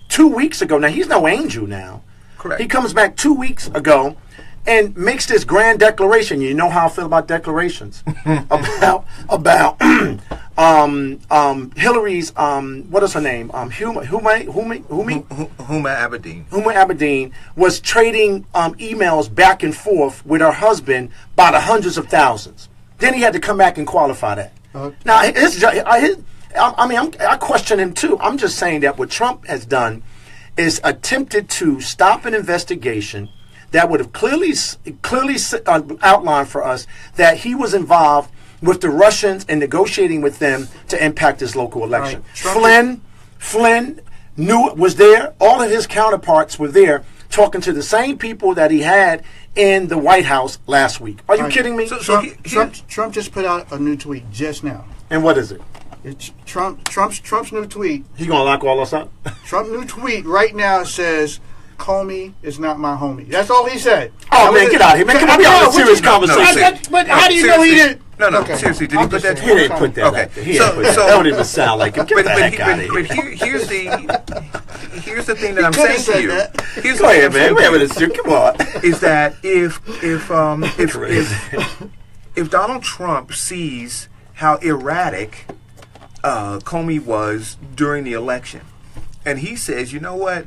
[SPEAKER 6] 2 weeks ago. Now, he's no angel now.
[SPEAKER 12] Correct.
[SPEAKER 6] He comes back 2 weeks ago and makes this grand declaration. You know how I feel about declarations. about Hillary's what is her name? Huma
[SPEAKER 12] Abedin.
[SPEAKER 6] Huma Abedin was trading emails back and forth with her husband by the hundreds of thousands. Then he had to come back and qualify that. Now, I question him too. I'm just saying that what Trump has done is attempted to stop an investigation that would have clearly outlined for us that he was involved with the Russians and negotiating with them to impact his local election. Right. Flynn was there. All of his counterparts were there talking to the same people that he had in the White House last week. Are you kidding me?
[SPEAKER 13] Trump just put out a new tweet just now.
[SPEAKER 6] And what is it?
[SPEAKER 13] It's Trump's new tweet.
[SPEAKER 6] He gonna lock all us up?
[SPEAKER 13] Trump's new tweet right now says, "Comey is not my homie." That's all he said.
[SPEAKER 6] Oh, man, get out of here, man. Come on, we have a serious conversation.
[SPEAKER 13] But how do you know he didn't?
[SPEAKER 12] No, seriously, did he put that?
[SPEAKER 6] He didn't put that. Okay, so that don't even sound like him. Get the heck out of here.
[SPEAKER 12] But here's the thing that I'm saying to you.
[SPEAKER 6] Go ahead, man. Come on.
[SPEAKER 12] Is that if Donald Trump sees how erratic Comey was during the election, and he says, "You know what?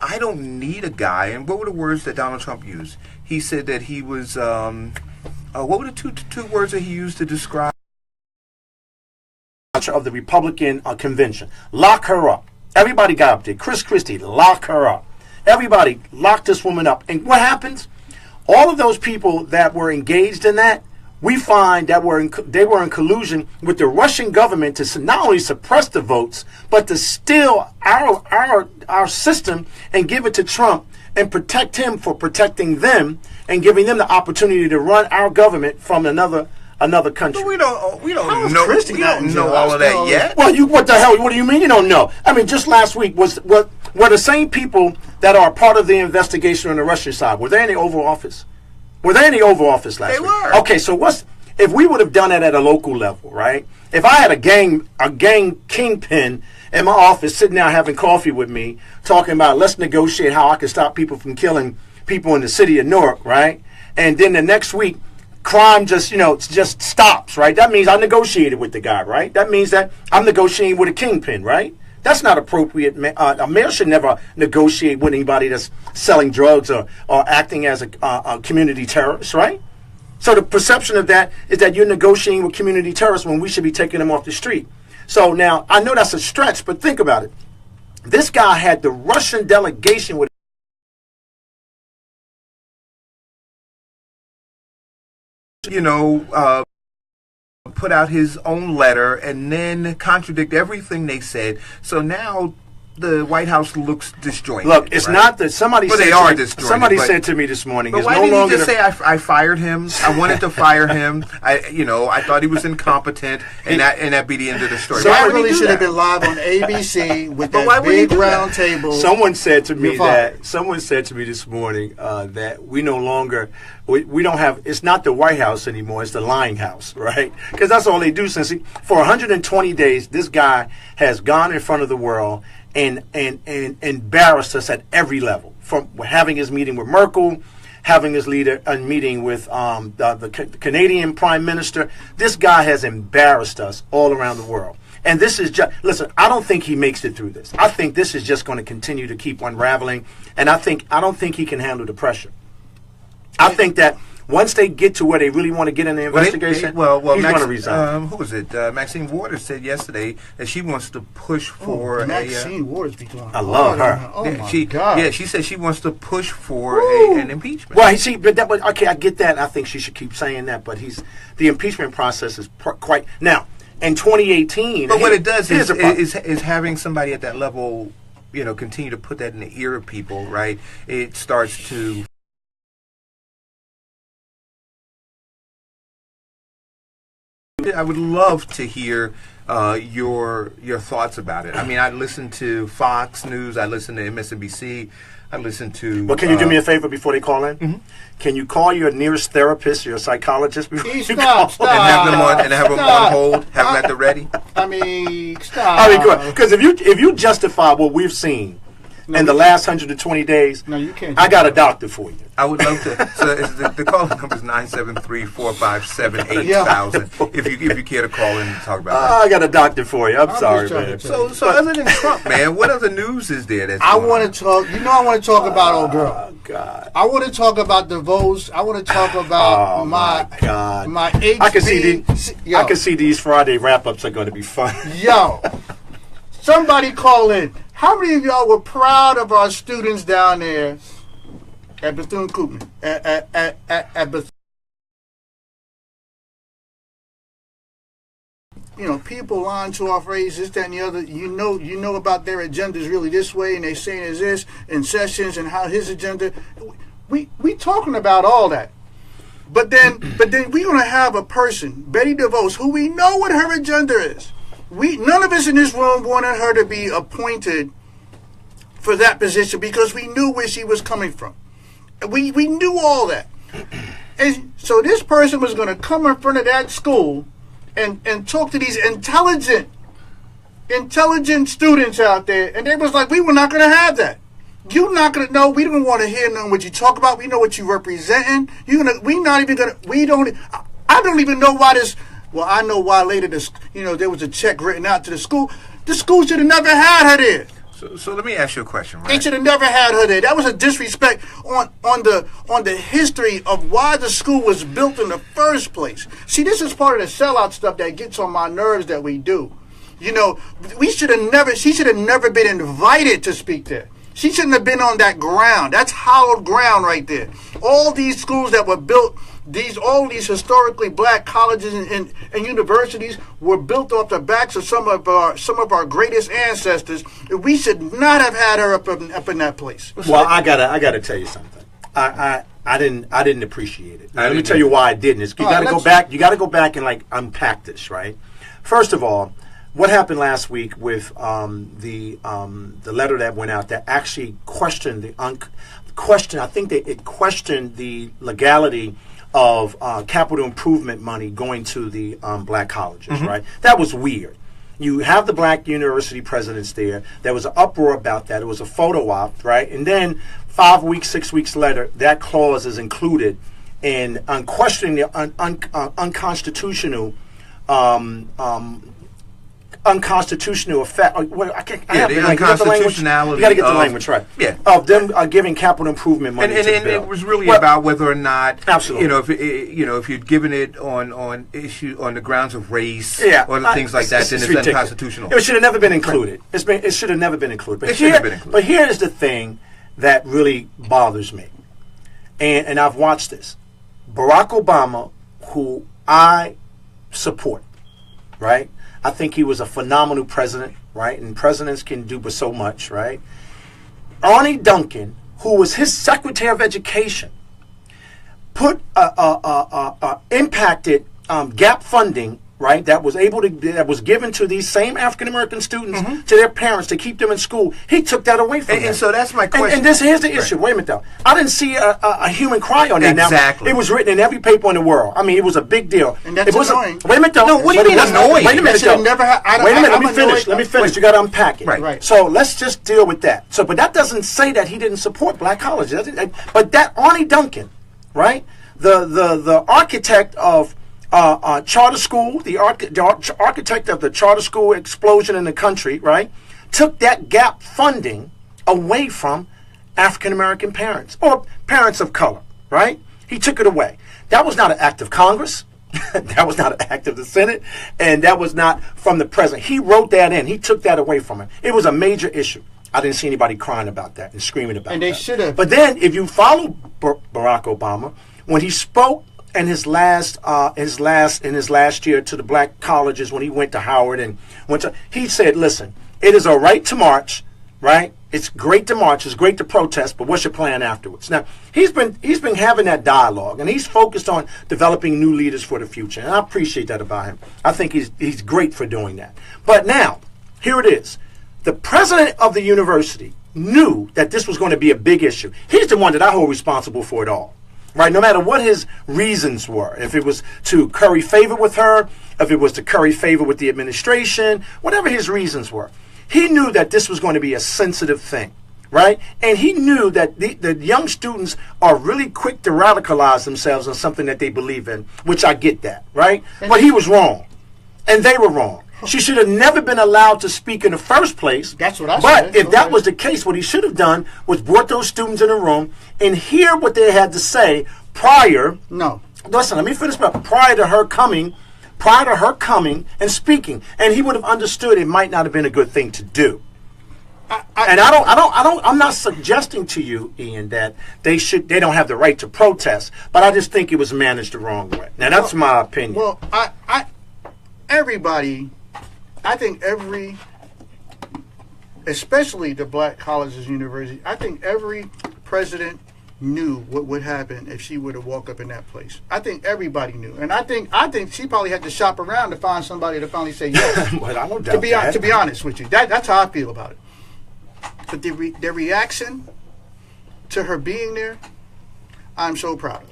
[SPEAKER 12] I don't need a guy." And what were the words that Donald Trump used? He said that he was. What were the two words that he used to describe
[SPEAKER 6] of the Republican convention? Lock her up. Everybody got up there. Chris Christie, lock her up. Everybody locked this woman up. And what happens? All of those people that were engaged in that we find that they were in collusion with the Russian government to not only suppress the votes, but to steal our system and give it to Trump and protect him for protecting them and giving them the opportunity to run our government from another country.
[SPEAKER 12] But we don't know all of that yet.
[SPEAKER 6] Well, what the hell? What do you mean you don't know? I mean, just last week were the same people that are part of the investigation on the Russian side. Were they in the Oval Office? Were there any Oval Office last week? They were. Okay, so if we would have done it at a local level, right? If I had a gang kingpin in my office sitting there having coffee with me, talking about let's negotiate how I can stop people from killing people in the city of Newark, right? And then the next week, crime just stops, right? That means I negotiated with the guy, right? That means that I'm negotiating with a kingpin, right? That's not appropriate. A mayor should never negotiate with anybody that's selling drugs or acting as a community terrorist, right? So the perception of that is that you're negotiating with community terrorists when we should be taking them off the street. So now, I know that's a stretch, but think about it. This guy had the Russian delegation with
[SPEAKER 12] put out his own letter and then contradict everything they said. So now the White House looks disjointed.
[SPEAKER 6] Look, it's not that somebody.
[SPEAKER 12] But they are disjointed.
[SPEAKER 6] Somebody said to me this morning.
[SPEAKER 12] But why didn't you just say I fired him? I wanted to fire him. I thought he was incompetent, and that be the end of the story.
[SPEAKER 13] So I really should have been live on ABC with that big round table.
[SPEAKER 6] Someone said to me this morning that we no longer. We don't have. It's not the White House anymore. It's the lying house, right? Because that's all they do. Since for 120 days, this guy has gone in front of the world and embarrassed us at every level. From having his meeting with Merkel, having his meeting with the Canadian Prime Minister. This guy has embarrassed us all around the world. And this is just, listen, I don't think he makes it through this. I think this is just going to continue to keep unraveling. And I don't think he can handle the pressure. I think that once they get to where they really want to get in the investigation, he's going to resign.
[SPEAKER 12] Who was it? Maxine Waters said yesterday that she wants to push for
[SPEAKER 13] Maxine Waters be going.
[SPEAKER 6] I love her.
[SPEAKER 13] Oh my God!
[SPEAKER 12] Yeah, she said she wants to push for an impeachment.
[SPEAKER 6] Well, okay, I get that. I think she should keep saying that. But the impeachment process is quite now in 2018.
[SPEAKER 12] But what it does is having somebody at that level, continue to put that in the ear of people, right? It starts to. I would love to hear your thoughts about it. I mean, I listen to Fox News, I listen to MSNBC, I listen to.
[SPEAKER 6] Well, can you do me a favor before they call in? Mm-hmm. Can you call your nearest therapist, your psychologist, before you call?
[SPEAKER 12] And have them on hold, have them at the ready.
[SPEAKER 13] I mean, stop.
[SPEAKER 6] I mean, good. Because if you justify what we've seen in the last 120 days,
[SPEAKER 13] no, you can't.
[SPEAKER 6] I got a doctor for you.
[SPEAKER 12] I would love to. So the call number is 973-457-8000. If you care to call in and talk about that.
[SPEAKER 6] I got a doctor for you. I'm sorry, man.
[SPEAKER 12] So other than Trump, man, what other news is there?
[SPEAKER 13] I want to talk. I want to talk about old girl.
[SPEAKER 6] Oh God.
[SPEAKER 13] I want to talk about the votes. I want to talk about my HB.
[SPEAKER 6] I can see these Friday wrap-ups are going to be fun.
[SPEAKER 13] Yo, somebody call in. How many of y'all were proud of our students down there at Bethune-Cookman? At Bethune? People lying to our face, this, that, and the other. You know about their agendas really this way, and they saying is this, and Sessions and how his agenda. We talking about all that, but then we're gonna have a person, Betty DeVos, who we know what her agenda is. None of us in this room wanted her to be appointed for that position because we knew where she was coming from. We knew all that. And so this person was going to come in front of that school and talk to these intelligent students out there. And they was like, we were not going to have that. You're not going to know. We don't want to hear none what you talk about. We know what you're representing. I don't even know why this. Well, I know why later there was a check written out to the school. The school should have never had her there.
[SPEAKER 12] So let me ask you a question, right?
[SPEAKER 13] They should have never had her there. That was a disrespect on the history of why the school was built in the first place. See, this is part of the sellout stuff that gets on my nerves that we do. She should have never been invited to speak there. She shouldn't have been on that ground. That's hallowed ground right there. All these schools that were built all these historically black colleges and universities were built off the backs of some of our greatest ancestors. We should not have had her up in that place.
[SPEAKER 6] Well, I gotta tell you something. I didn't appreciate it. Now, let me tell you why I didn't. You got to go back. You got to go back and like unpack this, right? First of all, what happened last week with the letter that went out that actually questioned it questioned the legality of capital improvement money going to the black colleges, right? That was weird. You have the black university presidents there. There was an uproar about that. It was a photo op, right? And then 5 weeks, 6 weeks later, that clause is included in questioning the unconstitutional effect.
[SPEAKER 12] The unconstitutionality.
[SPEAKER 6] You got to get the language right.
[SPEAKER 12] Yeah.
[SPEAKER 6] Of them giving capital improvement money
[SPEAKER 12] and
[SPEAKER 6] to the bill.
[SPEAKER 12] It was really about whether or not,
[SPEAKER 6] absolutely,
[SPEAKER 12] if you'd given it on the grounds of race, or things like that, then it's unconstitutional.
[SPEAKER 6] It should have never been included. It should have never been included. But here's the thing that really bothers me, and I've watched this. Barack Obama, who I support, right? I think he was a phenomenal president, right? And presidents can do but so much, right? Arnie Duncan, who was his Secretary of Education, impacted gap funding, right? That was given to these same African American students to their parents to keep them in school. He took that away from them.
[SPEAKER 12] And so that's my question.
[SPEAKER 6] And here's the issue. Wait a minute, though. I didn't see a human cry on that.
[SPEAKER 12] Exactly.
[SPEAKER 6] Now, it was written in every paper in the world. I mean, it was a big deal.
[SPEAKER 13] And that's annoying.
[SPEAKER 6] Wait a minute, though.
[SPEAKER 12] No, what do you mean annoying?
[SPEAKER 6] Wait a minute, though. Wait a minute. Let me finish. You got to unpack it.
[SPEAKER 12] Right.
[SPEAKER 6] So let's just deal with that. So, but that doesn't say that he didn't support black colleges. But that Arnie Duncan, right? The architect of charter school, the architect of the charter school explosion in the country, right, took that gap funding away from African American parents or parents of color, right? He took it away. That was not an act of Congress. That was not an act of the Senate, and that was not from the president. He wrote that in. He took that away from him. It was a major issue. I didn't see anybody crying about that and screaming about that.
[SPEAKER 13] And they should have.
[SPEAKER 6] But then, if you follow Barack Obama, when he spoke in his last year to the black colleges, when he went to Howard and he said, "Listen, it is all right to march, right? It's great to march, it's great to protest, but what's your plan afterwards?" Now, he's been having that dialogue, and he's focused on developing new leaders for the future, and I appreciate that about him. I think he's great for doing that. But now, here it is. The president of the university knew that this was going to be a big issue. He's the one that I hold responsible for it all. Right, no matter what his reasons were, if it was to curry favor with her, if it was to curry favor with the administration, whatever his reasons were, he knew that this was going to be a sensitive thing, right? And he knew that the young students are really quick to radicalize themselves on something that they believe in, which I get that, right? But he was wrong, and they were wrong. She should have never been allowed to speak in the first place.
[SPEAKER 13] That's what I said.
[SPEAKER 6] But if that was the case, what he should have done was brought those students in a room and hear what they had to say prior.
[SPEAKER 13] No.
[SPEAKER 6] Listen, let me finish up. Prior to her coming and speaking, and he would have understood it might not have been a good thing to do. I'm not suggesting to you, Ian, that they don't have the right to protest, but I just think it was managed the wrong way. Now that's my opinion.
[SPEAKER 13] Well, I think especially the black colleges, universities, I think every president knew what would happen if she would have walked up in that place. I think everybody knew, and I think she probably had to shop around to find somebody to finally say yes.
[SPEAKER 6] Well, I don't doubt that.
[SPEAKER 13] To be honest with you, that's how I feel about it. But the reaction to her being there, I'm so proud of,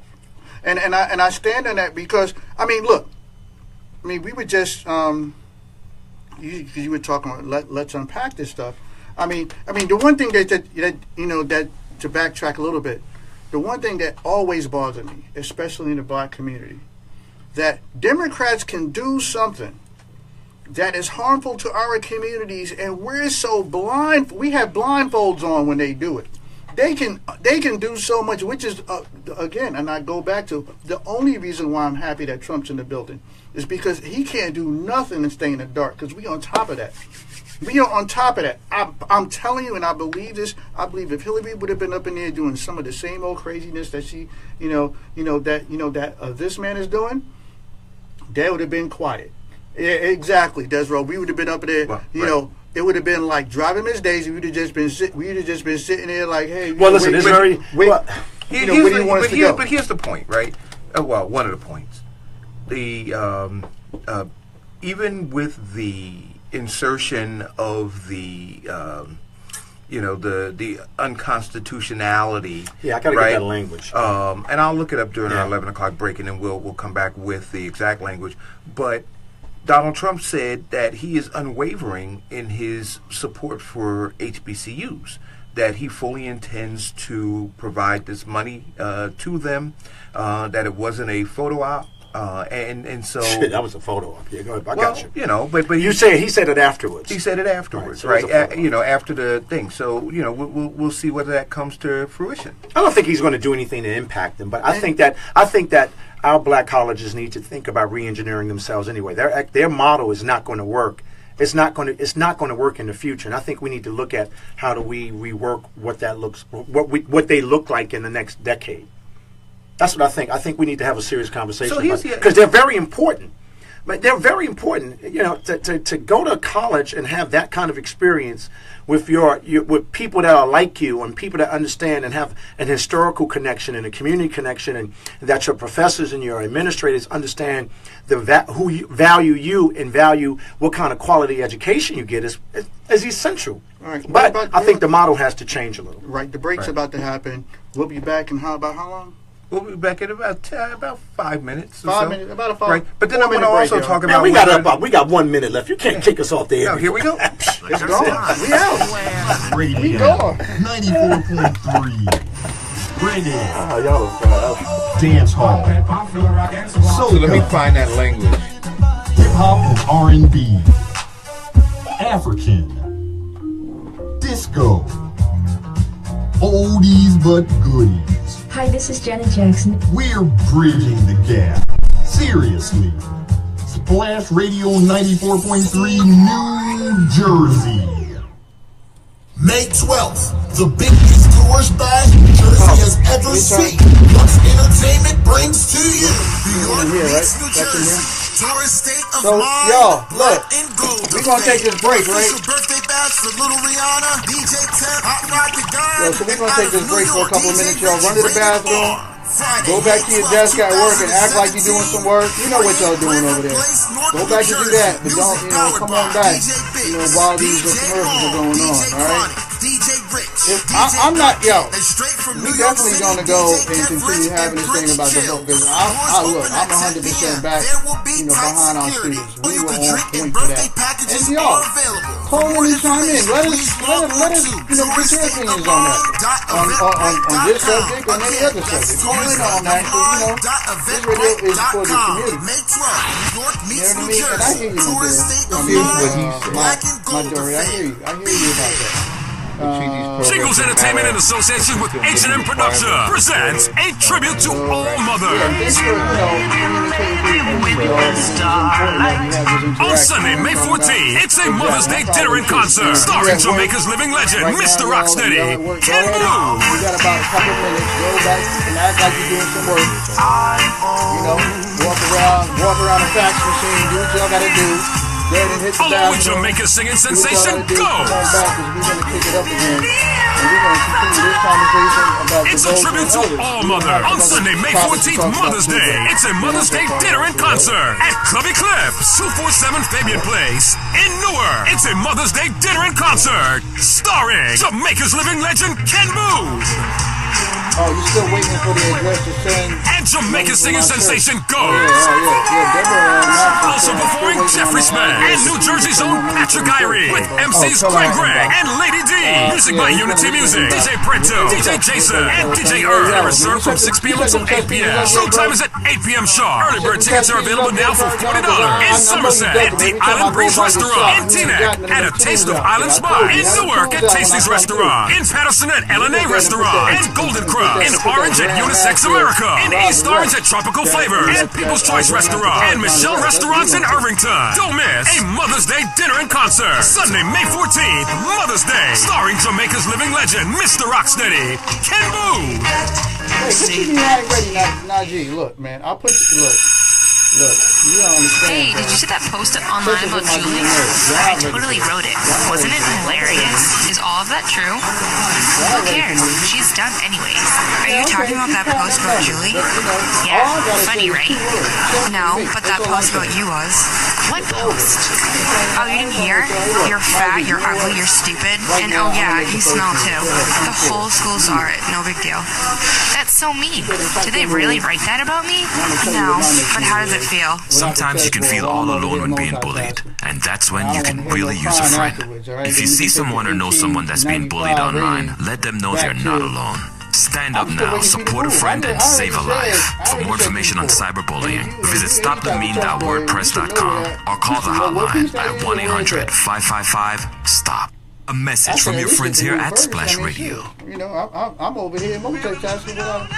[SPEAKER 13] and I stand on that because we were just you were talking about let's unpack this stuff. I mean the one thing that to backtrack a little bit, the one thing that always bothered me, especially in the black community, that Democrats can do something that is harmful to our communities, and we're so blind. We have blindfolds on when they do it. They can do so much, which is again, and I go back to the only reason why I'm happy that Trump's in the building is because he can't do nothing and stay in the dark, because we on top of that. On top of that, I'm telling you, and I believe this. I believe if Hillary would have been up in there doing some of the same old craziness that she, that this man is doing, they would have been quiet. Yeah, exactly, Desro. We would have been up there. Well, it would have been like driving Miss Daisy. We'd have just been sitting there like, hey.
[SPEAKER 6] Well, listen, it's very.
[SPEAKER 13] Where do you want us to go?
[SPEAKER 12] But here's the point, right? Well, one of the points. The even with the insertion of the the unconstitutionality.
[SPEAKER 6] Yeah, I gotta get that language.
[SPEAKER 12] And I'll look it up during our 11 o'clock break, and then we'll come back with the exact language. But Donald Trump said that he is unwavering in his support for HBCUs, that he fully intends to provide this money to them, that it wasn't a photo op. And so
[SPEAKER 6] that was a photo op. Yeah, go ahead. I got you.
[SPEAKER 12] But
[SPEAKER 6] he said it afterwards.
[SPEAKER 12] He said it afterwards,
[SPEAKER 6] right? So
[SPEAKER 12] after the thing. So we'll see whether that comes to fruition.
[SPEAKER 6] I don't think he's going to do anything to impact them, but I think that our black colleges need to think about re-engineering themselves anyway. Their model is not going to work. It's not going to work in the future, and I think we need to look at how do we rework what they look like in the next decade. That's what I think. I think we need to have a serious conversation about it, because they're very important. But they're very important, to go to college and have that kind of experience with with people that are like you and people that understand and have an historical connection and a community connection, and that your professors and your administrators understand who value you and value what kind of quality education you get is essential.
[SPEAKER 13] All right,
[SPEAKER 6] but I think the model has to change a little.
[SPEAKER 13] Right, the break's about to happen. We'll be back in how long?
[SPEAKER 12] We'll be back in about 5 minutes.
[SPEAKER 13] About a 5.
[SPEAKER 12] Right, but then I want to also talk about.
[SPEAKER 6] Man, we got 1 minute left. You can't kick us off the air.
[SPEAKER 12] No, here we go.
[SPEAKER 13] It's gone. We out.
[SPEAKER 1] Radio.
[SPEAKER 13] We gone.
[SPEAKER 1] 94.3. Radio.
[SPEAKER 6] Y'all are
[SPEAKER 1] Dance hall.
[SPEAKER 12] So let me find that language.
[SPEAKER 1] Hip hop and R&B. African. Disco. Oldies but goodies.
[SPEAKER 2] Hi, this is Janet Jackson.
[SPEAKER 1] We're bridging the gap. Seriously. Splash Radio 94.3, New Jersey. May 12th, the biggest tourist bash Jersey has ever seen. Lux Entertainment brings to you New York meets New Jersey. Tourist state of mind.
[SPEAKER 13] Y'all, look, we're going to take this break, right?
[SPEAKER 1] Birthday bash for Little Rihanna, DJ Ted, Hot Rod the Guy.
[SPEAKER 13] So we're going to take this break for a couple minutes, y'all. Run to the bathroom. Go back to your desk at work and act like you're doing some work. You know what y'all doing over there. Go back and do that, but don't, come on back, while these commercials are going on, all right? I'm not, we definitely going to go and continue having this thing about the vote, because I'm 100% back, behind our students. We were on point for that. And y'all, call in and chime in. Let us, get your opinions on that. On this subject or any other subject. Call in on that, because, this radio is for the community. You know what I mean? And I hear you, my Dory. I hear you about that.
[SPEAKER 11] Jingles Entertainment in association with H&M Production presents a tribute to All Mother. On Sunday, May 14th, it's a Mother's Day dinner and concert starring Jamaica's living legend, Mr. Rocksteady, Ken Boo.
[SPEAKER 13] You got about a couple minutes. Go back and act like you're doing some work. Walk around the fax machine. Do what y'all got to do.
[SPEAKER 11] Along with Jamaica's singing sensation, Go! It's a tribute to All Mother on Sunday, May 14th, Mother's Day. It's a Mother's Day dinner and concert at Clubby Cliff, 247 Fabian Place in Newark. It's a Mother's Day dinner and concert starring Jamaica's living legend, Ken Boo.
[SPEAKER 13] Oh, you're still waiting for the address to send.
[SPEAKER 11] And Jamaica's singing sensation Goes. Also performing Jeffrey Smith and New Jersey's own Patrick Irie with MCs Greg and Lady D. Music by Unity Music, DJ Prento, DJ Jason, and DJ Earl. Hours served from 6 p.m. until 8 p.m. Showtime is at 8 p.m. sharp. Early bird tickets are available now for $40. In Somerset at the Island Breeze Restaurant. In Teaneck at a Taste of Island Spa. In Newark at Tasty's Restaurant. In Patterson at L&A Restaurant. And Golden Cross Restaurant. In Orange at Unisex America. In East Orange at Tropical Flavors. And People's Choice Restaurant. And Michelle Restaurants in Irvington. Don't miss a Mother's Day dinner and concert. Sunday, May 14th, Mother's Day. Starring Jamaica's living legend, Mr. Rocksteady, Ken Boo.
[SPEAKER 13] Hey, get your behind ready, Najee. Look, man, I'll put you, look, you don't understand.
[SPEAKER 15] Hey, did you see that post online about Julie? I totally wrote it. Wasn't it hilarious? Is all of that true? Who cares? She's done anyways. Are you talking about that post about Julie? Yeah, funny, right? No, but that post about you was. What post? Oh, you didn't hear? You're fat, you're ugly, you're stupid, and oh yeah, you smell too. The whole school saw it, no big deal. That's so mean. Did they really write that about me? No, but how does it feel?
[SPEAKER 10] Sometimes you can feel all alone when being bullied, and that's when you can really use a friend. If you see someone or know someone that's being bullied online, let them know they're not alone. Stand up now, support a friend, and save a life. For more information on cyberbullying, visit stopthemean.wordpress.com or call the hotline at 1-800-555-STOP. A message from your friends here at Splash Radio.
[SPEAKER 13] You know, I'm over here multitasking without...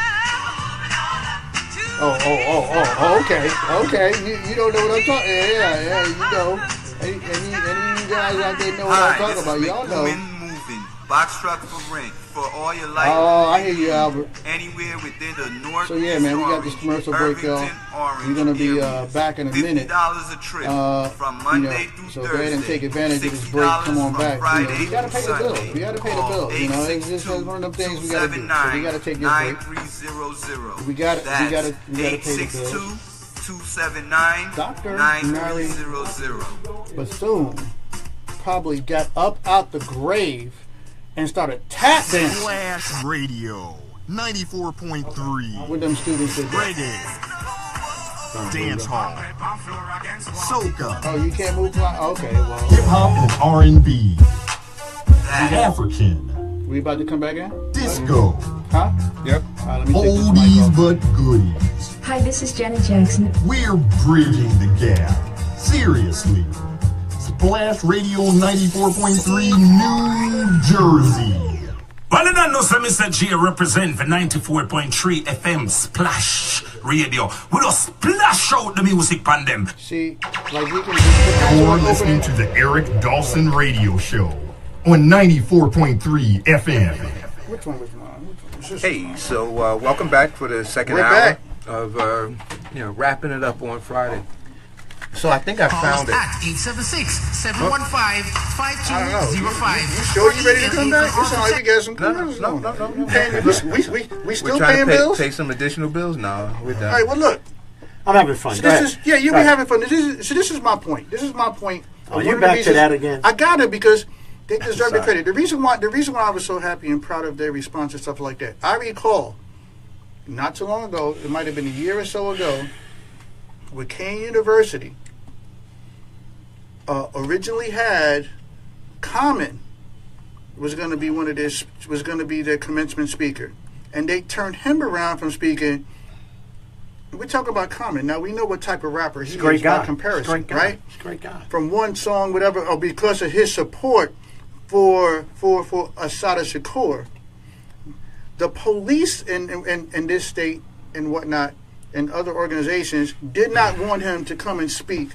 [SPEAKER 13] okay. You don't know what I'm talking... Yeah, you know. Any of you guys out there know what I'm talking about. Y'all know.
[SPEAKER 9] Box truck for rent for all your life.
[SPEAKER 13] Oh, I hear you, Albert.
[SPEAKER 9] Anywhere within the North.
[SPEAKER 13] So yeah, man, we got this commercial break, y'all. We're gonna be back in a minute.
[SPEAKER 9] $50 a trip from Monday through
[SPEAKER 13] so go ahead and take advantage of this break. Come on back. You know, we gotta pay the bill. We gotta pay the bill. You know, it's just one of them things we gotta do. So we gotta take this break. We gotta pay the bill.
[SPEAKER 9] 279
[SPEAKER 13] Dr.
[SPEAKER 9] 9300.
[SPEAKER 13] Bethune probably got up out the grave and started tap dancing.
[SPEAKER 1] Splash Radio 94.3.
[SPEAKER 13] With them students did
[SPEAKER 1] reggae, dance hall, soca.
[SPEAKER 13] Oh, you can't move like okay, well.
[SPEAKER 1] Hip hop and R&B. The African.
[SPEAKER 13] We about to come back in?
[SPEAKER 1] Disco.
[SPEAKER 13] Huh?
[SPEAKER 5] Yep.
[SPEAKER 1] Oldies but goodies.
[SPEAKER 2] Hi, this is Janet Jackson.
[SPEAKER 1] We're bridging the gap. Seriously. Splash Radio 94.3 New Jersey.
[SPEAKER 11] Well, I don't know, so Mr. G represent for 94.3 FM Splash Radio. We just splash out the music on them.
[SPEAKER 13] See, like we can
[SPEAKER 1] You're listening to the Eric Dawson Radio Show on 94.3 FM.
[SPEAKER 13] Which one was mine?
[SPEAKER 12] Hey, so welcome back for the second hour of wrapping it up on Friday. So I think I found it.
[SPEAKER 16] At 876-715-5205.
[SPEAKER 13] You sure you ready to come back? It sounds like we got some bills.
[SPEAKER 12] No.
[SPEAKER 13] We still paying bills?
[SPEAKER 12] Pay some additional bills? No, we're done.
[SPEAKER 13] All right, well, look.
[SPEAKER 6] I'm having fun.
[SPEAKER 13] So you'll be having fun. This is my point. This is my point.
[SPEAKER 6] Oh, you're back to that again?
[SPEAKER 13] I got it because they deserve the credit. The reason why I was so happy and proud of their response and stuff like that, I recall not too long ago, it might have been a year or so ago, with Kane University, originally had Common was going to be their commencement speaker, and they turned him around from speaking. We talk about Common. Now we know what type of rapper he is by comparison, right?
[SPEAKER 6] He's a great guy.
[SPEAKER 13] From one song, whatever, or because of his support for Assata Shakur, the police in this state and whatnot and other organizations did not want him to come and speak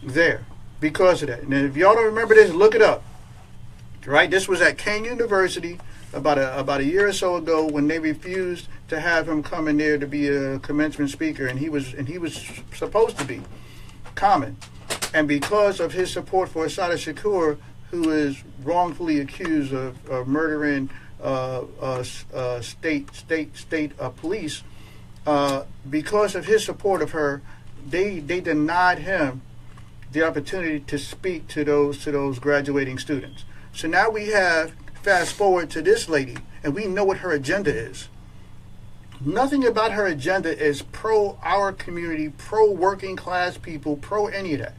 [SPEAKER 13] there because of that. And if y'all don't remember this, look it up. Right? This was at Kane University about a year or so ago when they refused to have him come in there to be a commencement speaker, and he was supposed to be Common. And because of his support for Assata Shakur, who is wrongfully accused of murdering state police, because of his support of her, they denied him the opportunity to speak to those graduating students. So now we have, fast forward to this lady, and we know what her agenda is. Nothing about her agenda is pro our community, pro working class people, pro any of that.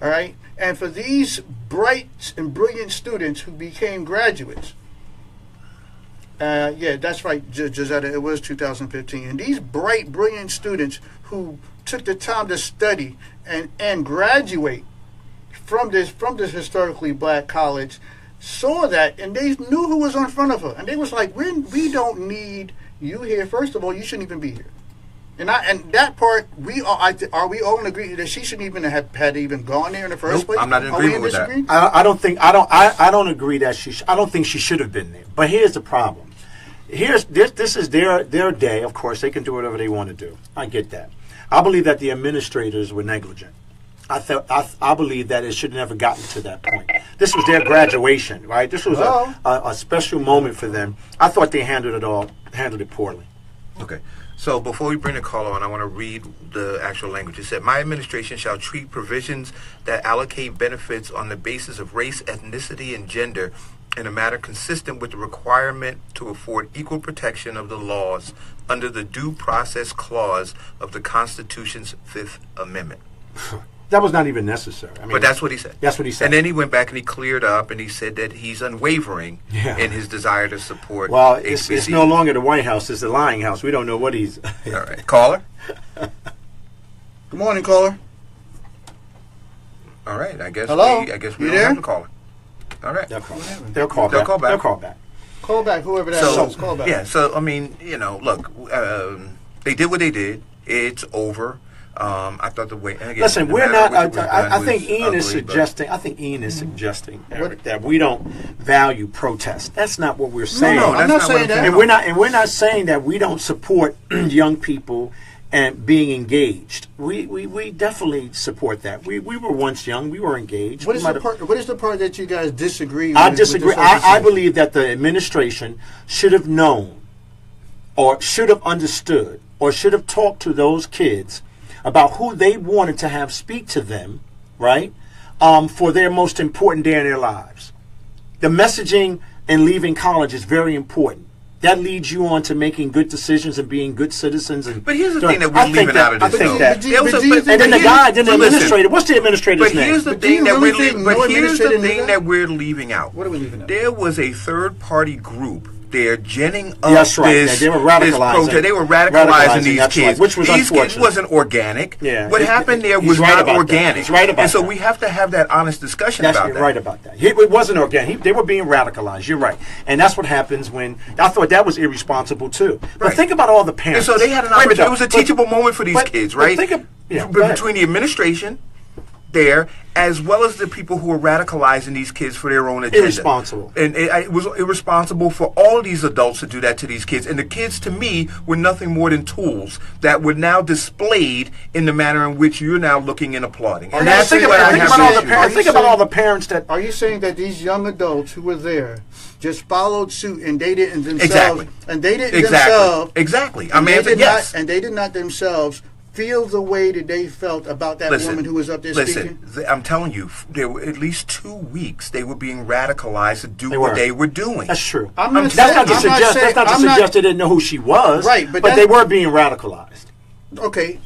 [SPEAKER 13] All right? And for these bright and brilliant students who became graduates, yeah, that's right, Josetta, it was 2015. And these bright, brilliant students who took the time to study and graduate from this historically black college saw that, and they knew who was in front of her, and they was like, we don't need you here. First of all, you shouldn't even be here. And that part, are we all in agreement that she shouldn't even have had even gone there in the first place?
[SPEAKER 6] I'm not in agreement with that.
[SPEAKER 16] I don't agree that I don't think she should have been there. But here's the problem. This is their day. Of course, they can do whatever they want to do. I get that. I believe that the administrators were negligent. I believe that it should have never gotten to that point. This was their graduation, right? This was a special moment for them. I thought they handled it poorly.
[SPEAKER 12] Okay. So before we bring the caller on, I want to read the actual language. It said, my administration shall treat provisions that allocate benefits on the basis of race, ethnicity, and gender in a manner consistent with the requirement to afford equal protection of the laws under the Due Process Clause of the Constitution's Fifth Amendment.
[SPEAKER 16] That was not even necessary. I mean,
[SPEAKER 12] but that's what he said.
[SPEAKER 16] That's what he said.
[SPEAKER 12] And then he went back and he cleared up and he said that he's unwavering in his desire to support.
[SPEAKER 16] Well, it's no longer the White House; it's the lying house. We don't know what he's.
[SPEAKER 12] All right, caller.
[SPEAKER 13] Good morning, caller.
[SPEAKER 12] All right, I guess.
[SPEAKER 13] Hello.
[SPEAKER 12] I guess we don't have a caller. All right,
[SPEAKER 16] they'll call back.
[SPEAKER 12] They'll call back.
[SPEAKER 13] Call back. Whoever that is, call back.
[SPEAKER 12] Yeah. So I mean, look, they did what they did. It's over. I thought the way. Again,
[SPEAKER 16] listen, we're not. I think Ian is suggesting. I think Ian is suggesting, Eric, that we don't value protest. That's not what we're saying.
[SPEAKER 13] No, I'm not saying that.
[SPEAKER 16] And we're not saying that we don't support young people and being engaged. We definitely support that. We were once young. We were engaged.
[SPEAKER 13] What is the part that you guys disagree with?
[SPEAKER 16] I disagree. I believe that the administration should have known, or should have understood, or should have talked to those kids about who they wanted to have speak to them, right, for their most important day in their lives. The messaging in leaving college is very important. That leads you on to making good decisions and being good citizens.
[SPEAKER 12] But here's the thing that we're leaving out of this.
[SPEAKER 16] And then the administrator. What's the administrator's name?
[SPEAKER 12] But here's the thing that we're leaving out.
[SPEAKER 13] What are we leaving out?
[SPEAKER 12] There was a third-party group. They're ginning up
[SPEAKER 16] that's right. They were radicalizing.
[SPEAKER 12] They were radicalizing these kids.
[SPEAKER 16] Right. Which was
[SPEAKER 12] these
[SPEAKER 16] unfortunate.
[SPEAKER 12] kids wasn't organic.
[SPEAKER 16] Yeah.
[SPEAKER 12] What happened there was not organic.
[SPEAKER 16] He's right about
[SPEAKER 12] and so
[SPEAKER 16] that.
[SPEAKER 12] we have to have that honest discussion about that.
[SPEAKER 16] Right about that. It wasn't organic. They were being radicalized. You're right. And that's what happens when, I thought that was irresponsible too. But think about all the parents.
[SPEAKER 12] And so they had an opportunity. It was a teachable moment for these kids, right? Between the administration there, as well as the people who are radicalizing these kids for their own agenda.
[SPEAKER 16] Irresponsible.
[SPEAKER 12] And it was irresponsible for all of these adults to do that to these kids. And the kids, to me, were nothing more than tools that were now displayed in the manner in which you're now looking and applauding. And that's
[SPEAKER 16] think about all the parents that...
[SPEAKER 13] Are you saying that these young adults who were there just followed suit and they didn't themselves...
[SPEAKER 12] Exactly.
[SPEAKER 13] And they didn't themselves...
[SPEAKER 12] Exactly.
[SPEAKER 13] I mean, yes. And they did not themselves feel the way that they felt about that woman who was up there speaking?
[SPEAKER 12] I'm telling you, there were at least 2 weeks they were being radicalized to do what they were doing.
[SPEAKER 16] That's true. That's not to suggest they didn't know who she was,
[SPEAKER 13] right?
[SPEAKER 16] But they were being radicalized.
[SPEAKER 13] Okay.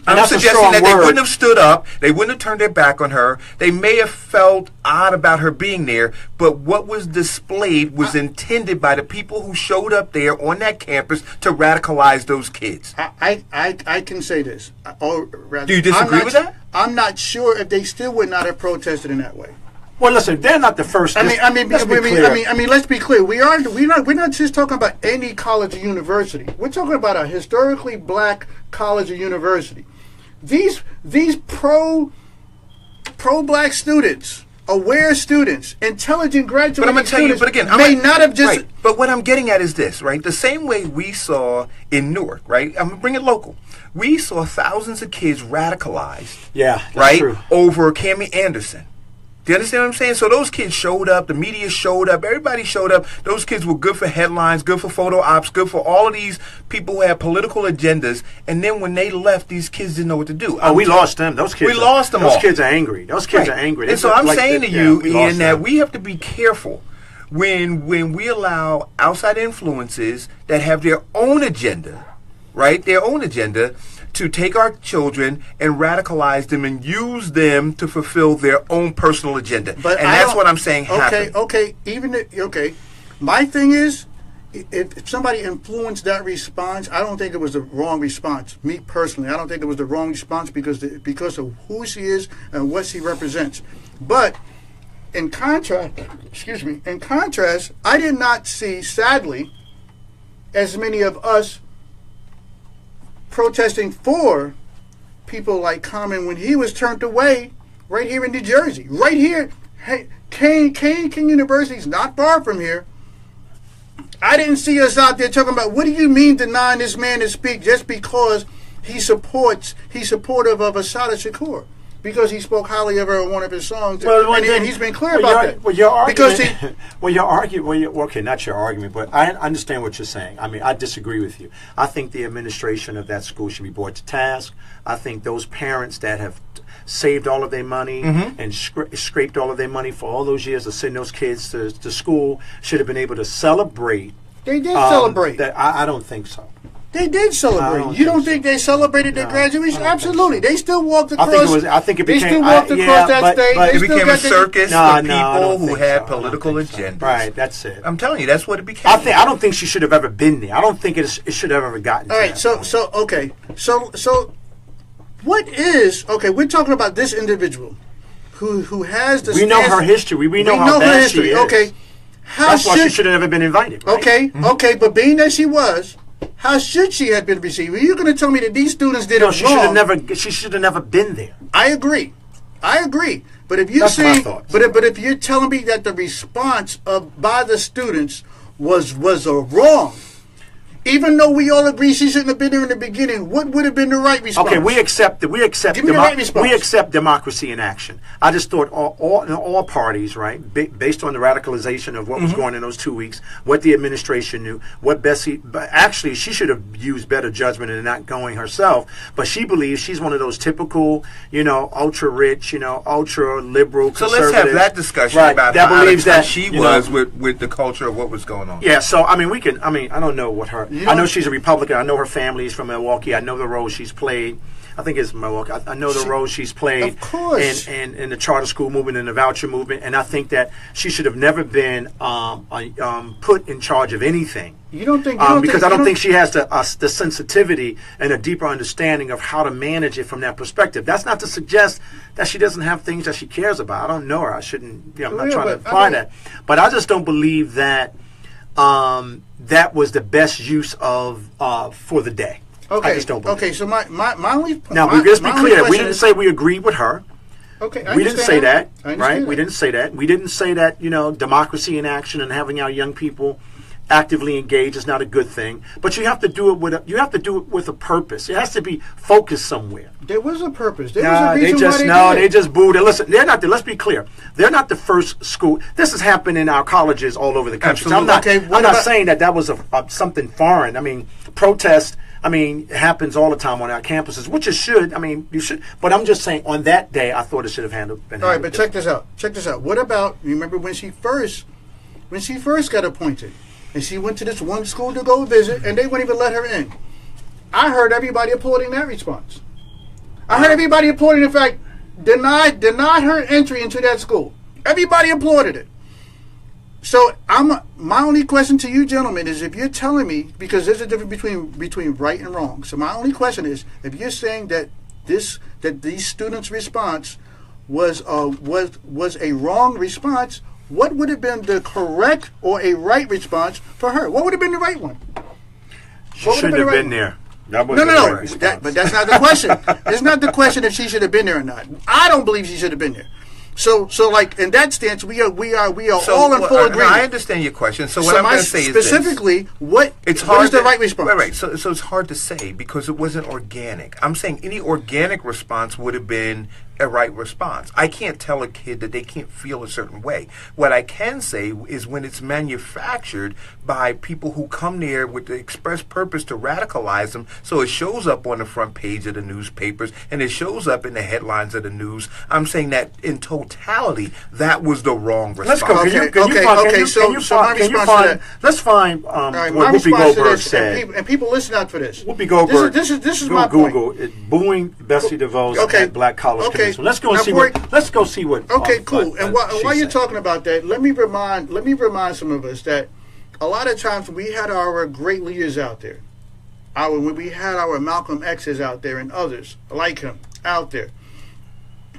[SPEAKER 12] I'm suggesting that they wouldn't have stood up. They wouldn't have turned their back on her. They may have felt odd about her being there, but what was displayed was intended by the people who showed up there on that campus to radicalize those kids.
[SPEAKER 13] I can say this. Do
[SPEAKER 12] you disagree with that?
[SPEAKER 13] I'm not sure if they still would not have protested in that way.
[SPEAKER 16] Well, listen, they're not the first.
[SPEAKER 13] Let's be clear. We're not just talking about any college or university. We're talking about a historically black college or university. These pro-black students, aware students, intelligent graduating students may not have just...
[SPEAKER 12] Right. But what I'm getting at is this, right? The same way we saw in Newark, right? I'm going to bring it local. We saw thousands of kids radicalized, right,
[SPEAKER 16] true.
[SPEAKER 12] over Cammie Anderson. Do you understand what I'm saying? So those kids showed up, the media showed up, everybody showed up. Those kids were good for headlines, good for photo ops, good for all of these people who had political agendas. And then when they left, these kids didn't know what to do.
[SPEAKER 16] We lost them. Those kids.
[SPEAKER 12] We lost them all.
[SPEAKER 16] Those kids are angry. Those kids are angry.
[SPEAKER 12] And so I'm saying to you, Ian, that we have to be careful when we allow outside influences that have their own agenda, right? Their own agenda, to take our children and radicalize them and use them to fulfill their own personal agenda. And that's what I'm saying happened.
[SPEAKER 13] Okay. My thing is, if somebody influenced that response, I don't think it was the wrong response. Me personally, I don't think it was the wrong response because of who she is and what she represents. But in contrast, I did not see, sadly, as many of us protesting for people like Common when he was turned away right here in New Jersey. Right here. Hey, King University is not far from here. I didn't see us out there talking about, what do you mean denying this man to speak just because he's supportive of Assata Shakur? Because he spoke highly of her in one of his songs, and he's been clear about that.
[SPEAKER 16] Well, your argument, okay, not your argument, but I understand what you're saying. I mean, I disagree with you. I think the administration of that school should be brought to task. I think those parents that have saved all of their money and scraped all of their money for all those years to send those kids to school should have been able to celebrate.
[SPEAKER 13] They did celebrate.
[SPEAKER 16] That I don't think so.
[SPEAKER 13] They did celebrate. You don't think they celebrated their graduation? Absolutely. They still walked across.
[SPEAKER 16] I think it became.
[SPEAKER 13] They still walked across that stage.
[SPEAKER 12] It became a circus for people who had political agendas.
[SPEAKER 16] Right. That's it.
[SPEAKER 12] I'm telling you, that's what it became.
[SPEAKER 16] I don't think she should have ever been there. I don't think it should have ever gotten.
[SPEAKER 13] All right. So what is okay? We're talking about this individual who has the.
[SPEAKER 16] We know her history. We know how bad she is.
[SPEAKER 13] Okay.
[SPEAKER 16] That's why she should have never been invited. Right?
[SPEAKER 13] Okay. Okay. But being that she was. How should she have been received? Are you going to tell me that these students did it wrong?
[SPEAKER 16] She should have never been there.
[SPEAKER 13] I agree. But if you're saying, but if you're telling me that the response by the students was wrong, even though we all agree she shouldn't have been there in the beginning, what would have been the right response?
[SPEAKER 16] Okay, we accept democracy in action. I just thought all parties, right, based on the radicalization of what was going on in those 2 weeks, what the administration knew, what Bessie, but actually she should have used better judgment in not going herself. But she believes she's one of those typical, ultra rich, ultra liberal.
[SPEAKER 12] So let's have that discussion about
[SPEAKER 16] that believes that
[SPEAKER 12] she was with the culture of what was going on.
[SPEAKER 16] Yeah. So I don't know what her. I know she's a Republican. I know her family is from Milwaukee. I know the role she's played. I think it's Milwaukee. I know the role she's played
[SPEAKER 13] of course.
[SPEAKER 16] in the charter school movement and the voucher movement. And I think that she should have never been put in charge of anything.
[SPEAKER 13] You don't think?
[SPEAKER 16] Because I don't think she has the sensitivity and a deeper understanding of how to manage it from that perspective. That's not to suggest that she doesn't have things that she cares about. I don't know her. I shouldn't. I'm not trying to imply that. But I just don't believe that. That was the best use of for the day.
[SPEAKER 13] Okay.
[SPEAKER 16] I just don't believe.
[SPEAKER 13] Okay. So my only point.
[SPEAKER 16] Now let's be clear. We didn't say we agreed with her.
[SPEAKER 13] Okay.
[SPEAKER 16] We didn't say that. Right. We didn't say that. We didn't say that. Democracy in action and having our young people actively engaged is not a good thing. But you have to do it with a purpose. It has to be focused somewhere.
[SPEAKER 13] There was a purpose. There was a reason
[SPEAKER 16] they just booed it. Listen, they're not. Let's be clear. They're not the first school. This has happened in our colleges all over the country. So I'm not saying that was something foreign. I mean, protest. It happens all the time on our campuses, which it should. You should. But I'm just saying, on that day, I thought it should have been handled.
[SPEAKER 13] All right, but check this out. What about? Remember when she first got appointed? And she went to this one school to go visit, and they wouldn't even let her in. I heard everybody applauding that response. I heard everybody applauding the fact, denied her entry into that school. Everybody applauded it. So my only question to you gentlemen is, if you're telling me, because there's a difference between right and wrong. So my only question is, if you're saying that these students' response was a wrong response, what would have been the correct or a right response for her? What would have been the right one?
[SPEAKER 16] She shouldn't have been there.
[SPEAKER 13] No. But that's not the question. It's not the question if she should have been there or not. I don't believe she should have been there. So like in that stance, we are all in full agreement.
[SPEAKER 12] I understand your question. So what I'm going to say is
[SPEAKER 13] specifically what is the right response?
[SPEAKER 12] Right. So it's hard to say because it wasn't organic. I'm saying any organic response would have been a right response. I can't tell a kid that they can't feel a certain way. What I can say is when it's manufactured by people who come there with the express purpose to radicalize them, so it shows up on the front page of the newspapers and it shows up in the headlines of the news, I'm saying that in totality, that was the wrong response.
[SPEAKER 16] Let's go. Let's find what Whoopi Goldberg said.
[SPEAKER 13] And people listen out for this.
[SPEAKER 16] Whoopi Goldberg.
[SPEAKER 13] This is my point.
[SPEAKER 16] Google it, booing Bessie DeVos at Black College Commission. Let's go see what.
[SPEAKER 13] Okay, cool. And while you're talking about that, let me remind some of us that a lot of times we had our great leaders out there. When we had our Malcolm X's out there and others like him out there,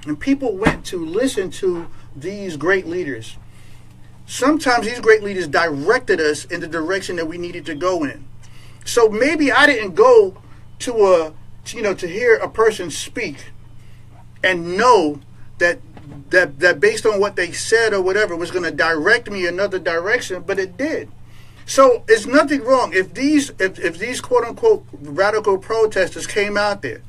[SPEAKER 13] and people went to listen to these great leaders, sometimes these great leaders directed us in the direction that we needed to go in. So maybe I didn't go to hear a person speak and know that based on what they said or whatever was going to direct me another direction, but it did. So it's nothing wrong if these quote unquote radical protesters came out there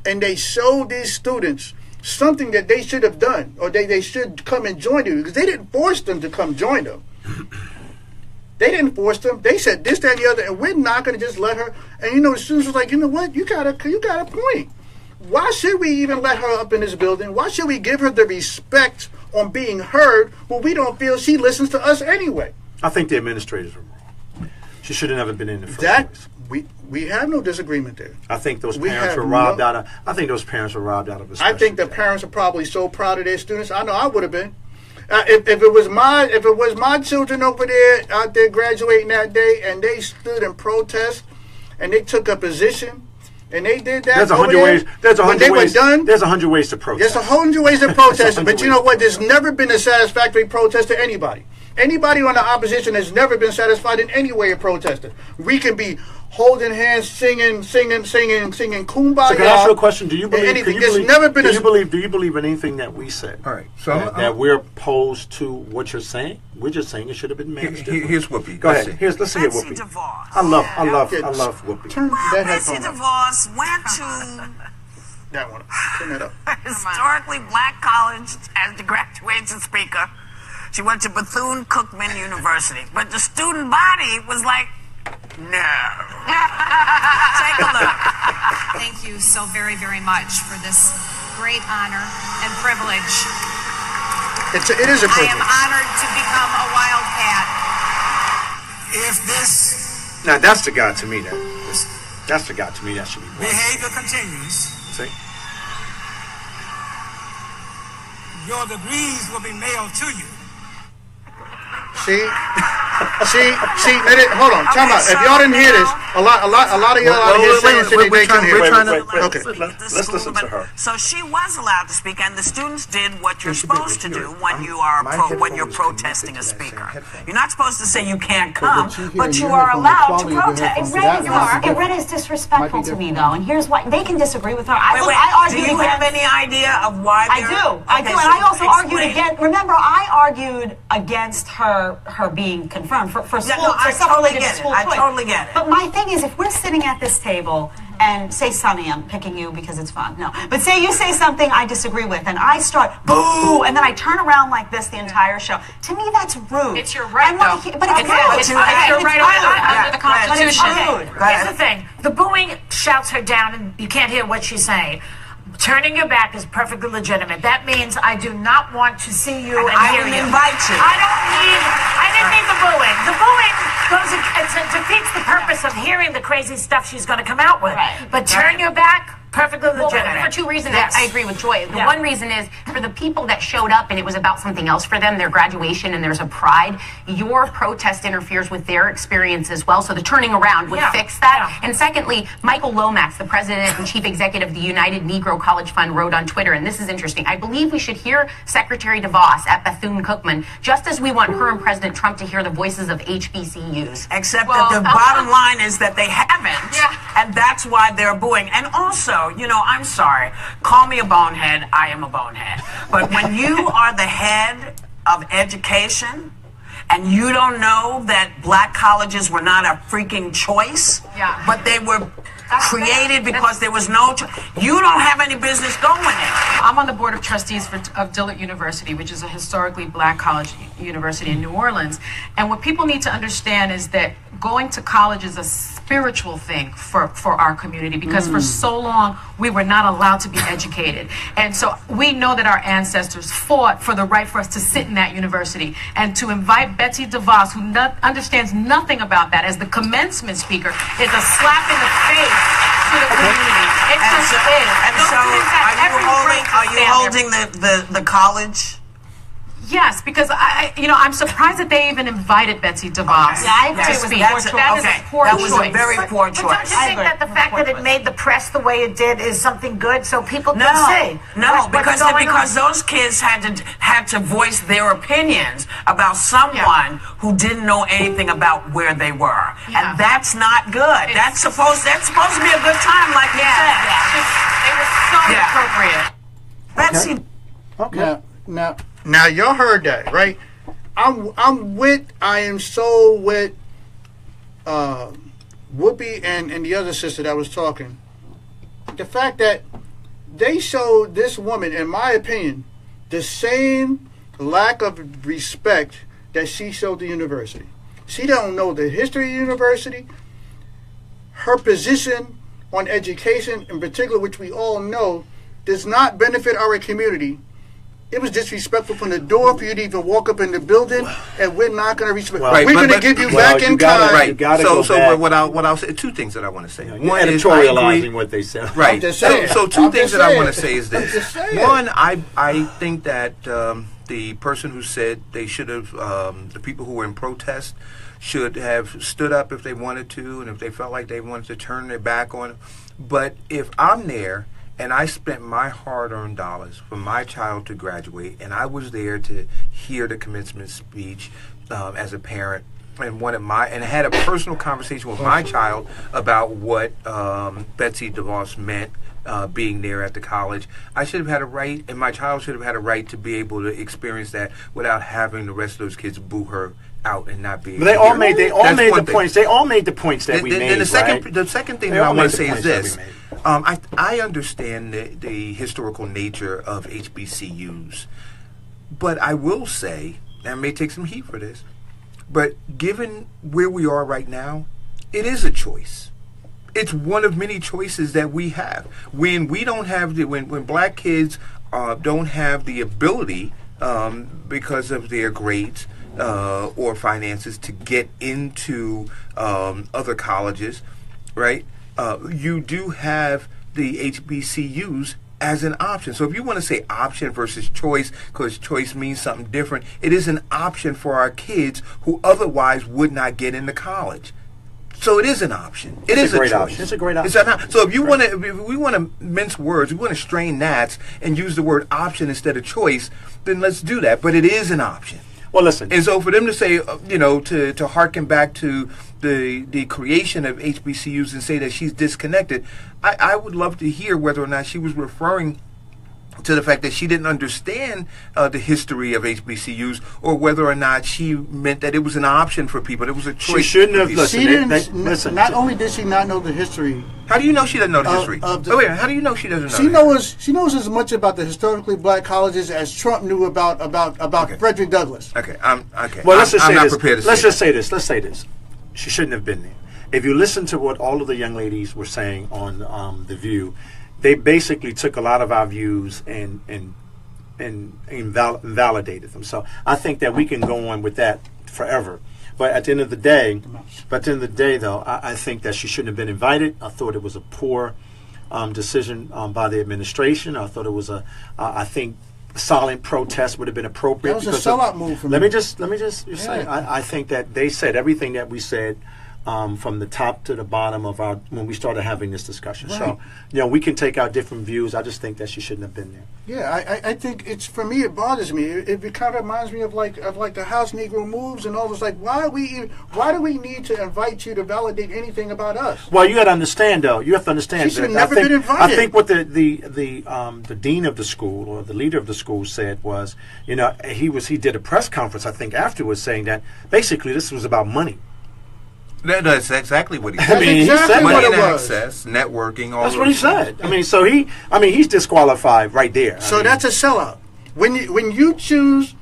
[SPEAKER 13] and they showed these students something that they should have done, or they should come and join you, because they didn't force them to come join them. They didn't force them. They said this, that, and the other, and we're not going to just let her. And the students was like, you know what? You got a point. Why should we even let her up in this building? Why should we give her the respect on being heard when we don't feel she listens to us anyway?
[SPEAKER 16] I think the administrators were wrong. She should have never been in the first place.
[SPEAKER 13] We have no disagreement there.
[SPEAKER 16] I think those parents were robbed out of. I think those parents were robbed out of a special
[SPEAKER 13] I think the parents are probably so proud of their students. I know I would have been. If it was my children over there out there graduating that day, and they stood in protest, and they took a position, and they did that.
[SPEAKER 16] There's 100 ways. There's 100 ways. There's 100 ways to protest.
[SPEAKER 13] There's 100 ways to protest. But you know what? There's never been a satisfactory protest to anybody. Anybody on the opposition has never been satisfied in any way of protesting. We can be holding hands, singing kumbaya.
[SPEAKER 16] So can I ask you a question? Do you believe? Do you believe in anything that we said?
[SPEAKER 12] All right. So
[SPEAKER 16] that we're opposed to what you're saying. We're just saying it should have been managed.
[SPEAKER 12] Here's Whoopi.
[SPEAKER 16] Go ahead. Let's hear Whoopi. I love Whoopi.
[SPEAKER 13] Turn that
[SPEAKER 4] Betsy
[SPEAKER 13] headphone up.
[SPEAKER 4] DeVos went to
[SPEAKER 13] That one. Turn that up.
[SPEAKER 4] historically black college as the graduation speaker. She went to Bethune-Cookman University, but the student body was like, no. Take a look.
[SPEAKER 17] Thank you so very, very much for this great honor and privilege.
[SPEAKER 13] It is a privilege.
[SPEAKER 17] I am honored to become a Wildcat.
[SPEAKER 18] If this
[SPEAKER 16] Now that's the guy to me that's the guy to me that should be born.
[SPEAKER 18] behavior continues,
[SPEAKER 16] See?
[SPEAKER 18] your degrees will be mailed to you.
[SPEAKER 13] See, hold on, time out. If y'all didn't hear this, a lot of y'all out here saying shit they can hear.
[SPEAKER 16] Okay, let's listen to her.
[SPEAKER 4] So she was allowed to speak, and the students did what you're supposed to do when you are when you're protesting a speaker. You're not supposed to say you can't come, but you are allowed to protest.
[SPEAKER 19] It read as disrespectful to me, though, and here's why. They can disagree with her.
[SPEAKER 4] Do you have any idea of why?
[SPEAKER 19] I do, and I also argued against. Remember, I argued against her being confirmed for school.
[SPEAKER 4] I totally get it.
[SPEAKER 19] But my thing is, if we're sitting at this table and say, Sonny, I'm picking you because it's fun. No, but say you say something I disagree with, and I start boo, and then I turn around like this the entire show. To me, that's rude.
[SPEAKER 20] It's your right, though.
[SPEAKER 19] But it's rude.
[SPEAKER 20] It's your right under the Constitution.
[SPEAKER 19] Here's
[SPEAKER 20] the thing: the booing shouts her down, and you can't hear what she's saying. Turning your back is perfectly legitimate. That means I do not want to see you and hear you.
[SPEAKER 4] I didn't invite you.
[SPEAKER 20] I didn't need the booing. The booing defeats the purpose of hearing the crazy stuff she's going to come out with.
[SPEAKER 19] Right.
[SPEAKER 20] But turn your back, perfectly legitimate.
[SPEAKER 21] For two reasons,
[SPEAKER 20] Yes.
[SPEAKER 21] I agree with Joy. The one reason is for the people that showed up and it was about something else for them, their graduation, and there's a pride, your protest interferes with their experience as well. So the turning around would fix that. And secondly, Michael Lomax, the president and chief executive of the United Negro College Fund, wrote on Twitter, and this is interesting, I believe we should hear Secretary DeVos at Bethune-Cookman, just as we want her and President Trump to hear the voices of HBCUs.
[SPEAKER 4] Except that the bottom line is that they haven't, and that's why they're booing. And also, I'm sorry, call me a bonehead, I am a bonehead. But when you are the head of education, and you don't know that black colleges were not a freaking choice, but they were created because there was no you don't have any business going there.
[SPEAKER 20] I'm on the board of trustees of Dillard University, which is a historically black college university in New Orleans. And what people need to understand is that going to college is a spiritual thing for our community, because for so long we were not allowed to be educated. And so we know that our ancestors fought for the right for us to sit in that university. And to invite Betsy DeVos, who understands nothing about that, as the commencement speaker is a slap in the face to the community. It just is.
[SPEAKER 4] And so are you holding the college?
[SPEAKER 20] Yes, because I'm surprised that they even invited Betsy DeVos to speak. That is a poor choice.
[SPEAKER 8] That was a very poor choice.
[SPEAKER 3] But don't you think that the fact that it made the press the way it did is something good, so people can say?
[SPEAKER 8] No, because those kids had to voice their opinions about someone who didn't know anything about where they were, and that's not good. That's supposed to be a good time, like you said.
[SPEAKER 20] It was so appropriate.
[SPEAKER 8] Betsy.
[SPEAKER 13] Okay. Now y'all heard that, right? I am so with Whoopi and the other sister that was talking. The fact that they showed this woman, in my opinion, the same lack of respect that she showed the university. She don't know the history of the university, her position on education in particular, which we all know, does not benefit our community. It was disrespectful from the door for you to even walk up in the building, and we're not going to respect. We're going to give you back in time.
[SPEAKER 12] Right. So what I'll say, two things that I want to say. One is
[SPEAKER 16] editorializing what they said.
[SPEAKER 12] Right. So two things that I want to say is this. One, I think that the person who said they should have, the people who were in protest should have stood up if they wanted to, and if they felt like they wanted to turn their back on it. But if I'm there, and I spent my hard-earned dollars for my child to graduate, and I was there to hear the commencement speech as a parent, and had a personal conversation with my child about what Betsy DeVos meant being there at the college. I should have had a right, and my child should have had a right to be able to experience that without having the rest of those kids boo her out and not be.
[SPEAKER 16] But they all made the points. They all made the points that we made.
[SPEAKER 12] Then the second thing that I want to say is this. I understand the historical nature of HBCUs, but I will say, and I may take some heat for this, but given where we are right now, it is a choice. It's one of many choices that we have. When we don't have when black kids don't have the ability because of their grades or finances to get into other colleges, right? You do have the HBCUs as an option. So if you want to say option versus choice, because choice means something different, it is an option for our kids who otherwise would not get into college. So it is an option. It is a great option.
[SPEAKER 16] It's a great option.
[SPEAKER 12] So if we want to mince words, we want to strain gnats and use the word option instead of choice, then let's do that. But it is an option.
[SPEAKER 16] Well, listen.
[SPEAKER 12] And so for them to say, to harken back to the creation of HBCUs and say that she's disconnected, I would love to hear whether or not she was referring to the fact that she didn't understand the history of HBCUs, or whether or not she meant that it was an option for people. It was a choice.
[SPEAKER 16] She shouldn't have
[SPEAKER 13] listened. Not only did she not know the history.
[SPEAKER 12] How do you know she doesn't know the history? How do you know she doesn't
[SPEAKER 13] know? She knows as much about the historically black colleges as Trump knew about Frederick Douglass.
[SPEAKER 12] Okay, okay.
[SPEAKER 16] Well, let's just say
[SPEAKER 12] not
[SPEAKER 16] this.
[SPEAKER 12] Prepared to
[SPEAKER 16] let's
[SPEAKER 12] say
[SPEAKER 16] just say this. Let's say this. She shouldn't have been there. If you listen to what all of the young ladies were saying on The View, they basically took a lot of our views and validated them. So I think that we can go on with that forever. But at the end of the day, though, I think that she shouldn't have been invited. I thought it was a poor decision by the administration. I thought it was I think silent protest would have been appropriate.
[SPEAKER 13] That was a sellout move for me.
[SPEAKER 16] Let me just say, I think that they said everything that we said. From the top to the bottom of when we started having this discussion. Right. So, we can take out different views. I just think that she shouldn't have been there.
[SPEAKER 13] Yeah, I think for me, it bothers me. It kind of reminds me of like the House Negro moves and all this. Like, why do we need to invite you to validate anything about us?
[SPEAKER 16] Well, you got to understand, though. You have to understand.
[SPEAKER 13] She should have never been invited.
[SPEAKER 16] I think what the dean of the school or the leader of the school said was, he did a press conference, I think, afterwards, saying that basically this was about money.
[SPEAKER 12] That's exactly what he said.
[SPEAKER 16] He said
[SPEAKER 12] money and access, networking, all
[SPEAKER 16] that's what he said. He's disqualified right there.
[SPEAKER 13] So that's a sellout. When you choose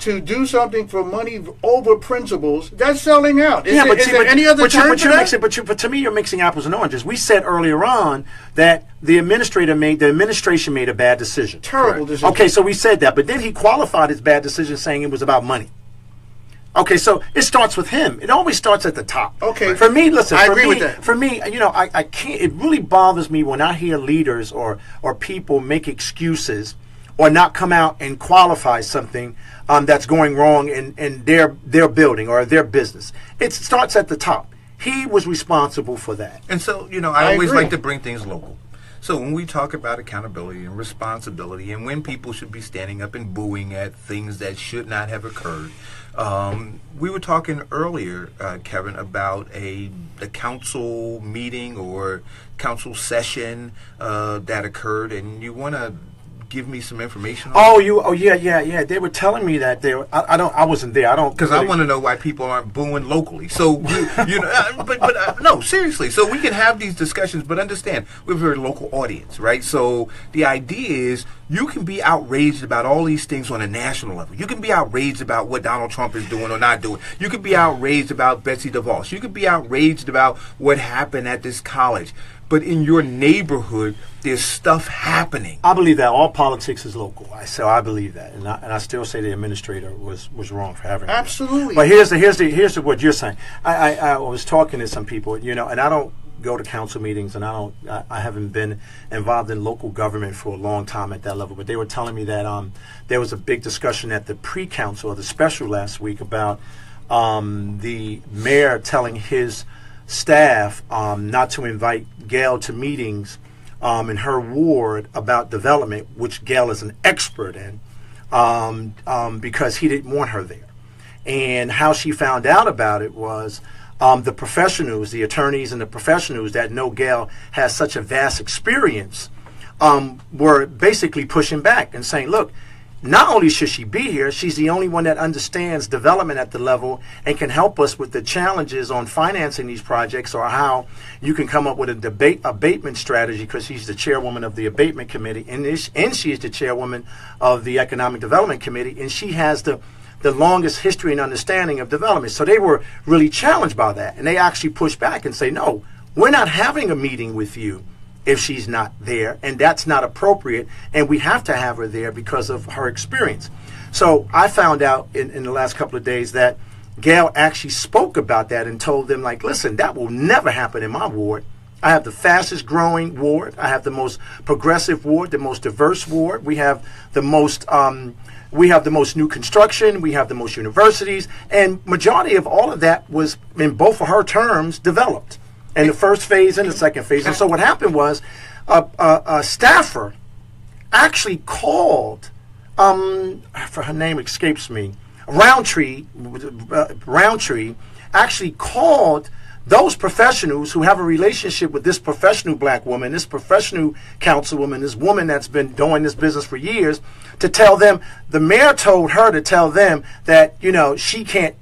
[SPEAKER 13] to do something for money over principles, that's selling out. Is there any other term for that?
[SPEAKER 16] But to me, you're mixing apples and oranges. We said earlier on that the administration made a bad decision.
[SPEAKER 13] Terrible decision.
[SPEAKER 16] Okay, so we said that, but then he qualified his bad decision saying it was about money. Okay, so it starts with him. It always starts at the top.
[SPEAKER 13] Okay.
[SPEAKER 16] For me, listen.
[SPEAKER 13] I agree with that.
[SPEAKER 16] For me, I can't. It really bothers me when I hear leaders or people make excuses or not come out and qualify something that's going wrong in their building or their business. It starts at the top. He was responsible for that.
[SPEAKER 12] And so, I always like to bring things local. So when we talk about accountability and responsibility and when people should be standing up and booing at things that should not have occurred, we were talking earlier, Kevin, about a council meeting or council session that occurred, and you want to give me some information on
[SPEAKER 16] yeah. They were telling me that I wasn't there.
[SPEAKER 12] Because I want to know why people aren't booing locally. So but no, seriously. So we can have these discussions, but understand we have a very local audience, right? So the idea is you can be outraged about all these things on a national level. You can be outraged about what Donald Trump is doing or not doing. You can be outraged about Betsy DeVos. You can be outraged about what happened at this college. But in your neighborhood, there's stuff happening.
[SPEAKER 16] I believe that all politics is local. So I believe that, and I still say the administrator was wrong for having
[SPEAKER 13] absolutely.
[SPEAKER 16] But here's what you're saying. I was talking to some people, and I don't go to council meetings, and I haven't been involved in local government for a long time at that level. But they were telling me that there was a big discussion at the pre-council or the special last week about the mayor telling his staff not to invite Gail to meetings in her ward about development, which Gail is an expert in, because he didn't want her there. And how she found out about it was the professionals, the attorneys and the professionals that know Gail has such a vast experience were basically pushing back and saying, look, not only should she be here, she's the only one that understands development at the level and can help us with the challenges on financing these projects, or how you can come up with a abatement strategy, because she's the chairwoman of the abatement committee, and she is the chairwoman of the economic development committee, and she has the longest history and understanding of development. So they were really challenged by that, and they actually pushed back and say, no, we're not having a meeting with you if she's not there, and that's not appropriate, and we have to have her there because of her experience. So I found out in the last couple of days that Gail actually spoke about that and told them, like, listen, that will never happen in my ward. I have the fastest growing ward. I have the most progressive ward, the most diverse ward. We have the most new construction. We have the most universities, and majority of all of that was, in both of her terms, developed. And the first phase and the second phase. And so what happened was a staffer actually called, for her name escapes me, Roundtree actually called those professionals who have a relationship with this professional black woman, this professional councilwoman, this woman that's been doing this business for years, to tell them, the mayor told her to tell them that, she can't,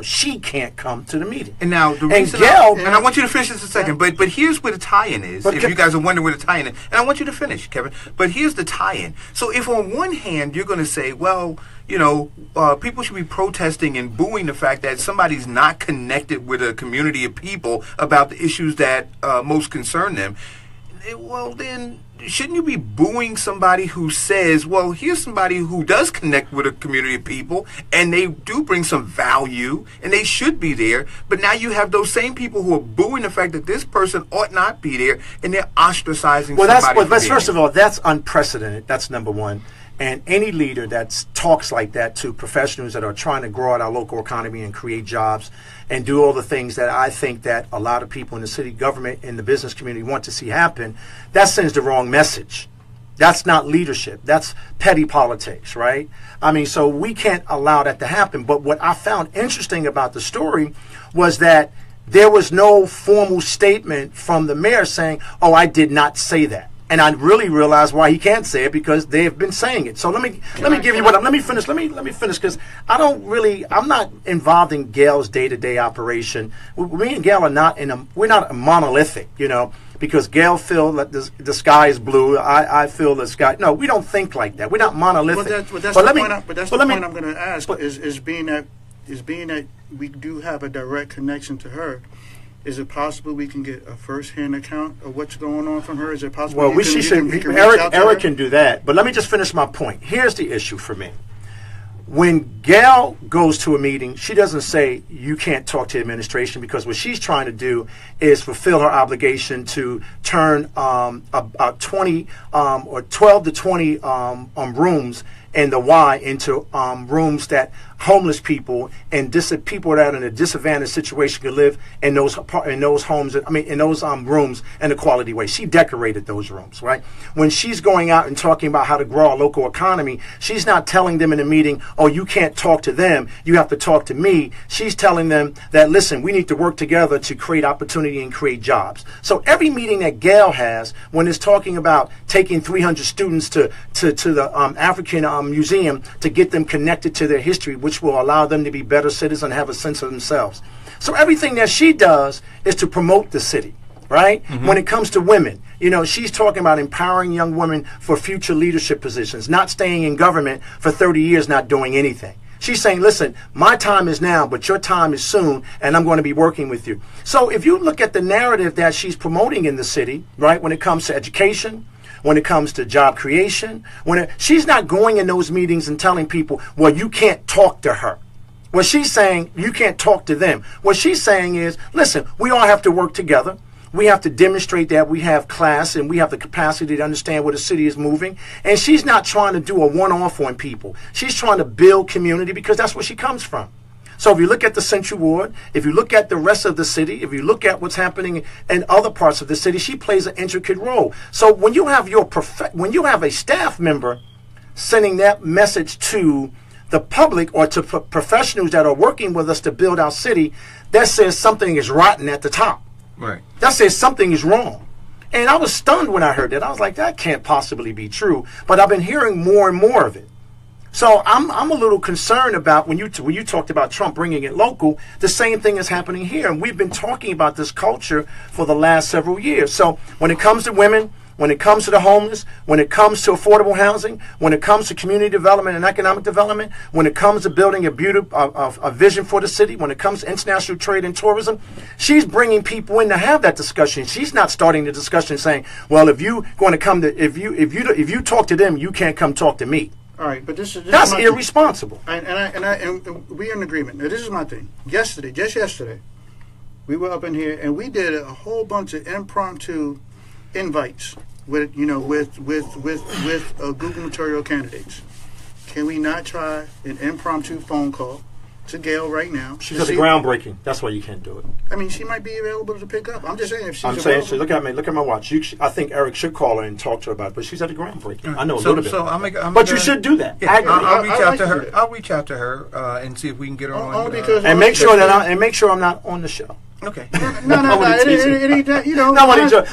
[SPEAKER 16] she can't come to the meeting.
[SPEAKER 12] And now the reason, and I want you to finish this in a second, but here's where the tie-in is. If you guys are wondering where the tie-in is, and I want you to finish, Kevin. But here's the tie-in. So if on one hand you're going to say, well, people should be protesting and booing the fact that somebody's not connected with a community of people about the issues that most concern them, well then, shouldn't you be booing somebody who says, well, here's somebody who does connect with a community of people, and they do bring some value, and they should be there, but now you have those same people who are booing the fact that this person ought not be there, and they're ostracizing somebody.
[SPEAKER 16] But first of all, that's unprecedented. That's number one. And any leader that talks like that to professionals that are trying to grow out our local economy and create jobs and do all the things that I think that a lot of people in the city government and the business community want to see happen, that sends the wrong message. That's not leadership. That's petty politics, right? I mean, so we can't allow that to happen. But what I found interesting about the story was that there was no formal statement from the mayor saying, oh, I did not say that. And I really realized why he can't say it, because they have been saying it. So let me finish because I'm not involved in Gail's day-to-day operation. Me and Gail are we're not monolithic, because Gail feels that the sky is blue. I feel the sky. No, we don't think like that. We're not monolithic.
[SPEAKER 13] But that's the point I'm going to ask. Is being that we do have a direct connection to her. Is it possible we can get a first-hand account of what's going on from her? Is it possible?
[SPEAKER 16] Well, Eric can do that. But let me just finish my point. Here's the issue for me. When Gail goes to a meeting, she doesn't say you can't talk to administration, because what she's trying to do is fulfill her obligation to turn 20 or 12 to 20 rooms in the Y into rooms that homeless people and people that are in a disadvantaged situation can live in those homes. In those rooms in a quality way. She decorated those rooms, right? When she's going out and talking about how to grow our local economy, she's not telling them in a meeting, "Oh, you can't talk to them. You have to talk to me." She's telling them that, listen, we need to work together to create opportunity and create jobs. So every meeting that Gail has, when it's talking about taking 300 students to the African Museum to get them connected to their history, which will allow them to be better citizens and have a sense of themselves. So everything that she does is to promote the city, right? When it comes to women, she's talking about empowering young women for future leadership positions, not staying in government for 30 years not doing anything. She's saying, listen, my time is now, but your time is soon, and I'm going to be working with you. So if you look at the narrative that she's promoting in the city, right, when it comes to education, when it comes to job creation, she's not going in those meetings and telling people, well, you can't talk to her. What she's saying, you can't talk to them. What she's saying is, listen, we all have to work together. We have to demonstrate that we have class and we have the capacity to understand where the city is moving. And she's not trying to do a one-off on people. She's trying to build community, because that's where she comes from. So if you look at the Central Ward, if you look at the rest of the city, if you look at what's happening in other parts of the city, she plays an intricate role. So when you have a staff member sending that message to the public or to professionals that are working with us to build our city, that says something is rotten at the top.
[SPEAKER 12] Right.
[SPEAKER 16] That says something is wrong. And I was stunned when I heard that. I was like, that can't possibly be true. But I've been hearing more and more of it. So I'm a little concerned about when you talked about Trump bringing it local, the same thing is happening here. And we've been talking about this culture for the last several years. So when it comes to women, when it comes to the homeless, when it comes to affordable housing, when it comes to community development and economic development, when it comes to building a vision for the city, when it comes to international trade and tourism, she's bringing people in to have that discussion. She's not starting the discussion saying, well, if you talk to them, you can't come talk to me.
[SPEAKER 13] All right, but
[SPEAKER 16] that's irresponsible.
[SPEAKER 13] And we're in agreement. Now, this is my thing. Just yesterday, we were up in here and we did a whole bunch of impromptu invites with gubernatorial candidates. Can we not try an impromptu phone call to Gail right now?
[SPEAKER 16] She's at the groundbreaking. That's why you can't do it.
[SPEAKER 13] I mean, she might be available to pick up. I'm just saying if she's
[SPEAKER 16] available. So look at my watch. I think Eric should call her and talk to her about it, but she's at the groundbreaking. I know a little bit. But you should do that.
[SPEAKER 12] Yeah, I'll reach out to her. I'll reach out to her and see if we can get her on.
[SPEAKER 16] And make sure I'm not on the show.
[SPEAKER 12] Okay.
[SPEAKER 13] No. It ain't that,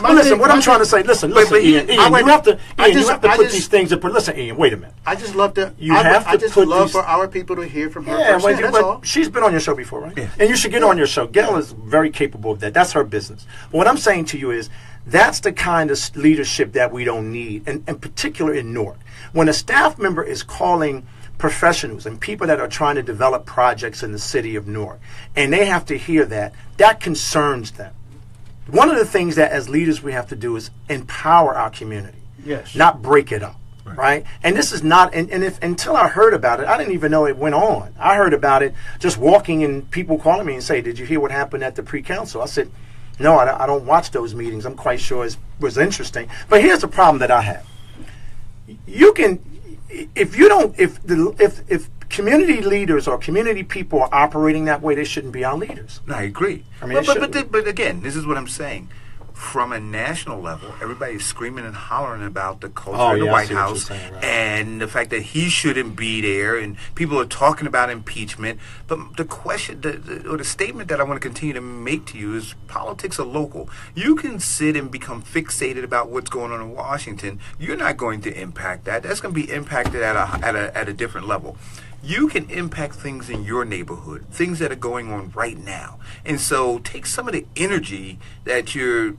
[SPEAKER 16] But listen, what I'm trying to say, listen, Ian, you have to put these things up. Listen, Ian, wait a minute.
[SPEAKER 13] I just love to.
[SPEAKER 16] I just love
[SPEAKER 13] for our people to hear from her.
[SPEAKER 16] Yeah, that's all. She's been on your show before, right? Yeah. And you should get on your show. Gail is very capable of that. That's her business. But what I'm saying to you is, that's the kind of leadership that we don't need, and in particular in Newark. When a staff member is calling professionals and people that are trying to develop projects in the city of Newark, and they have to hear that concerns them. One of the things that as leaders we have to do is empower our community, not break it up, right? And this is not, until I heard about it, I didn't even know it went on. I heard about it just walking and people calling me and say, did you hear what happened at the pre-council? I said, no, I don't watch those meetings. I'm quite sure it was interesting. But here's the problem that I have. You can, if community leaders or community people are operating that way, they shouldn't be our leaders.
[SPEAKER 12] I agree.
[SPEAKER 16] I mean,
[SPEAKER 12] but again, this is what I'm saying. From a national level, everybody's screaming and hollering about the culture of the White House and the fact that he shouldn't be there, and people are talking about impeachment. But the question, or the statement that I want to continue to make to you is, politics are local. You can sit and become fixated about what's going on in Washington. You're not going to impact that. That's going to be impacted at a different level. You can impact things in your neighborhood, things that are going on right now. And so take some of the energy that you're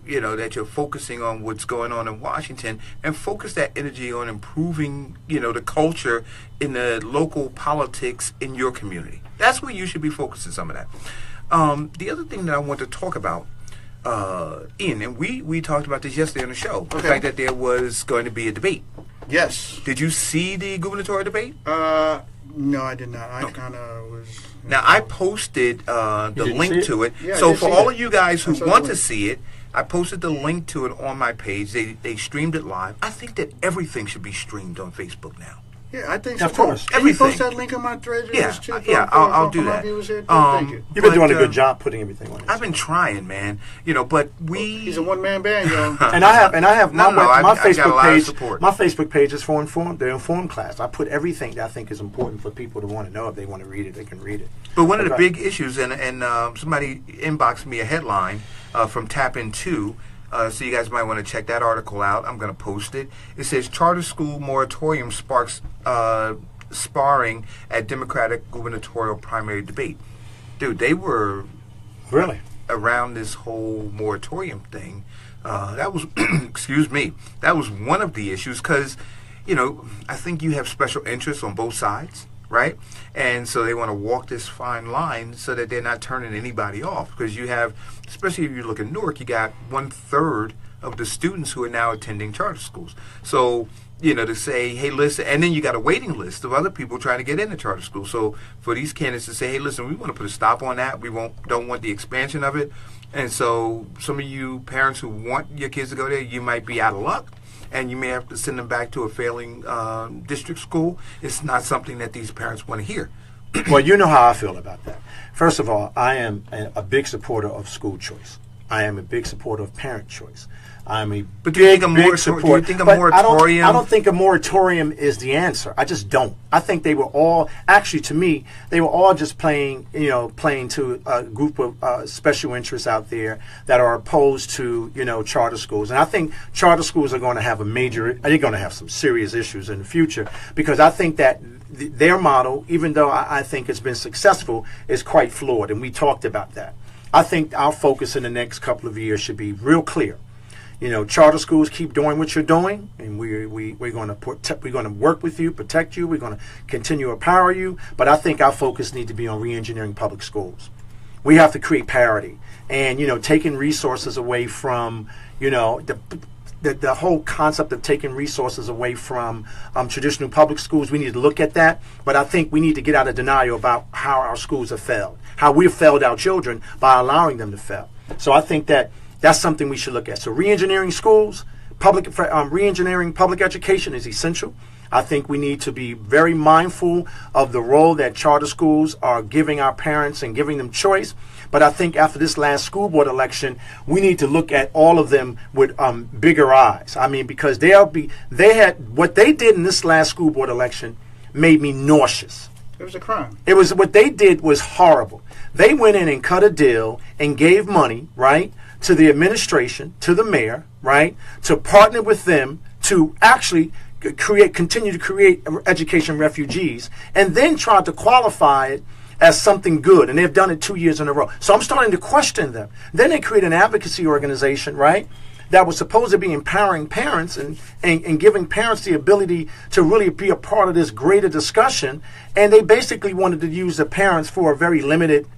[SPEAKER 12] focusing on what's going on in Washington and focus that energy on improving, the culture in the local politics in your community. That's where you should be focusing some of that. The other thing that I want to talk about, Ian, and we talked about this yesterday on the show, the fact that there was going to be a debate.
[SPEAKER 13] Yes.
[SPEAKER 12] Did you see the gubernatorial debate?
[SPEAKER 13] No, I did not. I kind of was.
[SPEAKER 12] Now, I posted the link to it.
[SPEAKER 13] Yeah,
[SPEAKER 12] so for all of you guys who want to
[SPEAKER 13] to
[SPEAKER 12] see it, I posted the link to it on my page. They streamed it live. I think that everything should be streamed on Facebook now.
[SPEAKER 13] Yeah, I think so.
[SPEAKER 16] Of course.
[SPEAKER 13] Can you post that link on my thread?
[SPEAKER 12] I'll do that.
[SPEAKER 13] Thank you.
[SPEAKER 16] You've been doing a good job putting everything on.
[SPEAKER 12] I've been trying, man. But
[SPEAKER 13] he's a one-man band, yo.
[SPEAKER 16] and I have my Facebook page.
[SPEAKER 12] Support.
[SPEAKER 16] My Facebook page is for the Informed class. I put everything that I think is important for people to want to know. If they want to read it, they can read it.
[SPEAKER 12] But one of the big issues, and somebody inboxed me a headline from Tap In 2. So you guys might want to check that article out. I'm going to post it. It says charter school moratorium sparks sparring at Democratic gubernatorial primary debate. Dude, they were
[SPEAKER 16] really
[SPEAKER 12] around this whole moratorium thing. That was, excuse me, that was one of the issues because, I think you have special interests on both sides. Right? And so they want to walk this fine line so that they're not turning anybody off. Because you have, especially if you look at Newark, you got 1/3 of the students who are now attending charter schools. So, to say, hey, listen, and then you got a waiting list of other people trying to get into charter school. So for these candidates to say, hey, listen, we want to put a stop on that. We don't want the expansion of it. And so some of you parents who want your kids to go there, you might be out of luck. And you may have to send them back to a failing district school. It's not something that these parents want to hear.
[SPEAKER 16] Well, you know how I feel about that. First of all, I am a big supporter of school choice. I am a big supporter of parent choice. I'm a big supporter.
[SPEAKER 12] Do you think a moratorium?
[SPEAKER 16] I don't think a moratorium is the answer. I just don't. I think they were all, actually to me, they were all just playing to a group of special interests out there that are opposed to, charter schools. And I think charter schools are going to have they're going to have some serious issues in the future because I think that their model, even though I think it's been successful, is quite flawed. And we talked about that. I think our focus in the next couple of years should be real clear. Charter schools keep doing what you're doing, and we're going to work with you, protect you. We're going to continue to empower you. But I think our focus needs to be on re-engineering public schools. We have to create parity, and taking resources away from the whole concept of taking resources away from traditional public schools. We need to look at that. But I think we need to get out of denial about how our schools have failed, how we've failed our children by allowing them to fail. So I think that's something we should look at. So re-engineering schools, re-engineering public education is essential. I think we need to be very mindful of the role that charter schools are giving our parents and giving them choice. But I think after this last school board election, we need to look at all of them with bigger eyes. I mean, because what they did in this last school board election made me nauseous.
[SPEAKER 13] It was a crime.
[SPEAKER 16] It was what they did was horrible. They went in and cut a deal and gave money, right, to the administration, to the mayor, right, to partner with them to actually continue to create education refugees, and then tried to qualify it as something good, and they've done it 2 years in a row. So I'm starting to question them. Then they create an advocacy organization, right, that was supposed to be empowering parents and giving parents the ability to really be a part of this greater discussion, and they basically wanted to use the parents for a very limited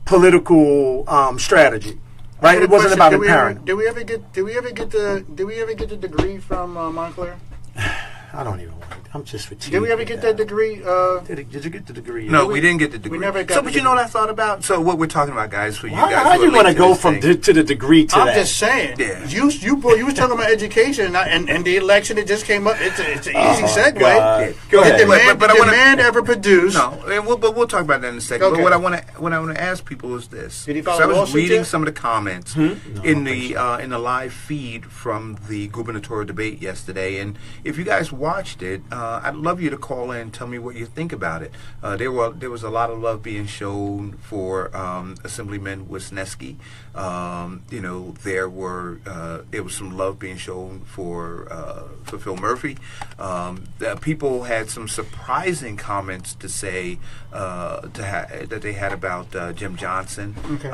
[SPEAKER 16] political strategy. Right, it wasn't about empowering.
[SPEAKER 13] Did we ever get the degree from Montclair?
[SPEAKER 16] I don't even want it. I'm just fatigued.
[SPEAKER 13] Did we ever get that degree?
[SPEAKER 16] Did you get the degree?
[SPEAKER 12] No, we didn't get the degree.
[SPEAKER 13] We never got
[SPEAKER 12] so, but you know what I thought about? So, what we're talking about, guys, for you guys.
[SPEAKER 16] How do you want to go from to the degree to
[SPEAKER 13] I'm
[SPEAKER 16] that?
[SPEAKER 13] I'm just saying.
[SPEAKER 12] Yeah.
[SPEAKER 13] You was talking about education and the election that just came up. It's an easy segue.
[SPEAKER 16] Go ahead.
[SPEAKER 13] Did demand ever produce?
[SPEAKER 12] No, but we'll talk about that in a second.
[SPEAKER 13] Okay.
[SPEAKER 12] But what I want to ask people is this.
[SPEAKER 13] Did he
[SPEAKER 12] so
[SPEAKER 13] file
[SPEAKER 12] I was
[SPEAKER 13] lawsuit
[SPEAKER 12] reading
[SPEAKER 13] yet?
[SPEAKER 12] some of the comments in the live feed from the gubernatorial debate yesterday, and if you guys watched it, I'd love you to call in and tell me what you think about it. There was a lot of love being shown for Assemblyman Wisniewski. There was some love being shown for Phil Murphy. People had some surprising comments to say that they had about Jim Johnson.
[SPEAKER 13] Okay.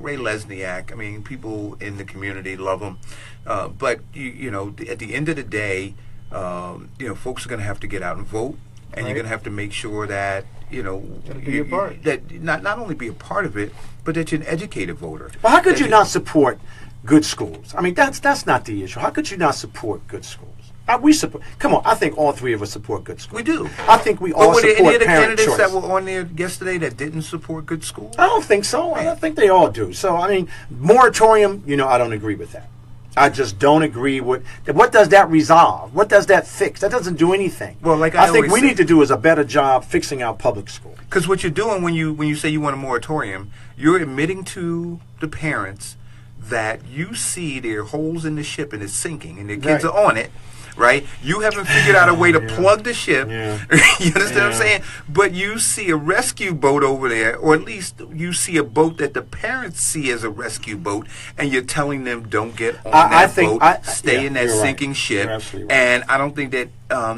[SPEAKER 12] Ray Lesniak. I mean, people in the community love him, but at the end of the day, folks are going to have to get out and vote, and you're going to have to make sure that that not only be a part of it, but that you're an educated voter.
[SPEAKER 16] Well, how could you not support good schools? I mean, that's not the issue. How could you not support good schools? We support. Come on, I think all three of us support good schools.
[SPEAKER 12] We do.
[SPEAKER 16] I think we all
[SPEAKER 12] were there
[SPEAKER 16] support
[SPEAKER 12] any of the
[SPEAKER 16] parent
[SPEAKER 12] candidates
[SPEAKER 16] choice.
[SPEAKER 12] that were on there yesterday that didn't support good schools?
[SPEAKER 16] I don't think so. I think they all do. So, I mean, moratorium, I don't agree with that. I just don't agree with... What does that resolve? What does that fix? That doesn't do anything.
[SPEAKER 12] Well, like
[SPEAKER 16] I think we need to do is a better job fixing our public school.
[SPEAKER 12] Because what you're doing when you say you want a moratorium, you're admitting to the parents that you see there are holes in the ship and it's sinking and their kids are on it. Right? You haven't figured out a way to plug the ship. You understand what I'm saying? But you see a rescue boat over there, or at least you see a boat that the parents see as a rescue boat, and you're telling them don't get on that boat, stay in that sinking ship. Right. And I don't think that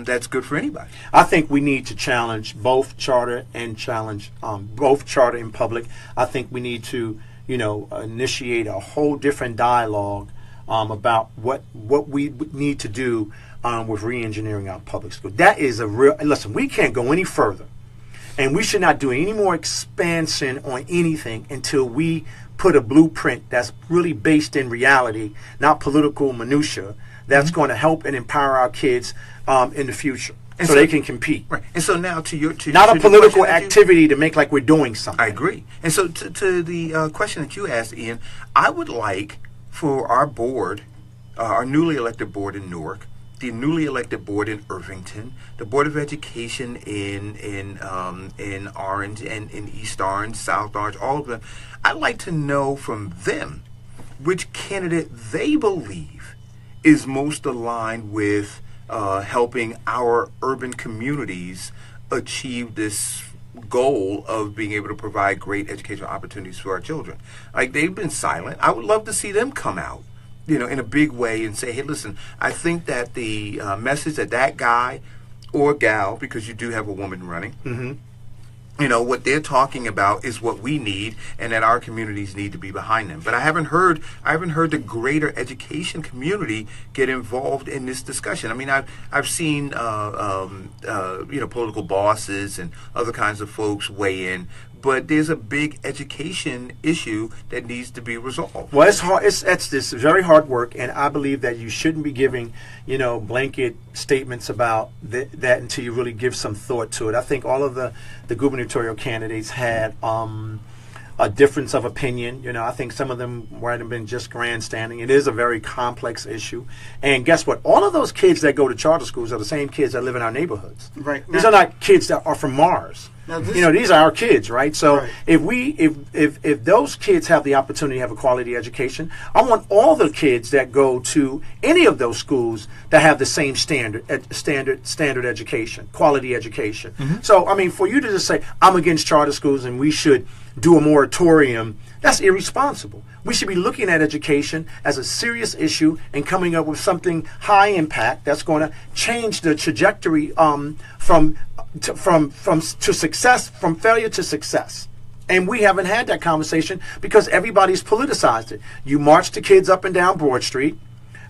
[SPEAKER 12] that's good for anybody.
[SPEAKER 16] I think we need to challenge both charter and both charter and public. I think we need to, initiate a whole different dialogue about what we need to do with re-engineering our public school. That is a real... Listen, we can't go any further, and we should not do any more expansion on anything until we put a blueprint that's really based in reality, not political minutia, that's going to help and empower our kids in the future. And so they can compete.
[SPEAKER 12] Right. And so now
[SPEAKER 16] not a political activity to make like we're doing something.
[SPEAKER 12] I agree. And so to the question that you asked, Ian, I would like for our board, our newly elected board in Newark, the newly elected board in Irvington, the Board of Education in Orange and in East Orange, South Orange, all of them, I'd like to know from them which candidate they believe is most aligned with helping our urban communities achieve this goal of being able to provide great educational opportunities for our children. Like, they've been silent. I would love to see them come out, in a big way and say, hey, listen, I think that the message that guy or gal, because you do have a woman running, what they're talking about is what we need, and that our communities need to be behind them. But I haven't heard the greater education community get involved in this discussion. I mean, I've seen political bosses and other kinds of folks weigh in, but there's a big education issue that needs to be resolved.
[SPEAKER 16] Well, it's hard. It's very hard work, and I believe that you shouldn't be giving, blanket statements about that until you really give some thought to it. I think all of the gubernatorial candidates had a difference of opinion. I think some of them might have been just grandstanding. It is a very complex issue, and guess what? All of those kids that go to charter schools are the same kids that live in our neighborhoods. Right. These are not kids that are from Mars. These are our kids, right? So if those kids have the opportunity to have a quality education, I want all the kids that go to any of those schools to have the same standard education, quality education. So, I mean, for you to just say, I'm against charter schools and we should do a moratorium, that's irresponsible. We should be looking at education as a serious issue and coming up with something high impact that's going to change the trajectory from success, from failure to success. And we haven't had that conversation because everybody's politicized it. You march the kids up and down Broad Street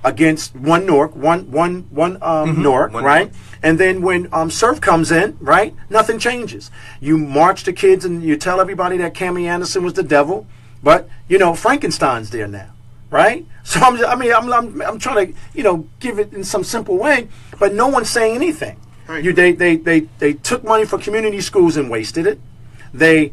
[SPEAKER 16] against one Newark, Newark, right? And then when surf comes in, right, nothing changes. You march the kids and you tell everybody that Cammie Anderson was the devil, but Frankenstein's there now, right? So I'm trying to give it in some simple way, but no one's saying anything. Right. They took money for community schools and wasted it. They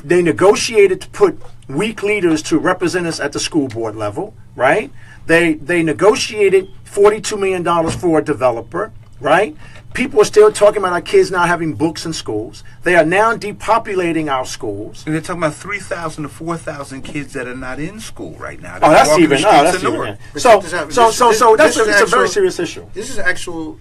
[SPEAKER 16] negotiated to put weak leaders to represent us at the school board level, right? They negotiated $42 million for a developer, right? People are still talking about our kids not having books in schools. They are now depopulating our schools.
[SPEAKER 12] And they're talking about 3,000 to 4,000 kids that are not in school right now.
[SPEAKER 16] Oh, that's even. So that's a very serious issue.
[SPEAKER 13] This is actual.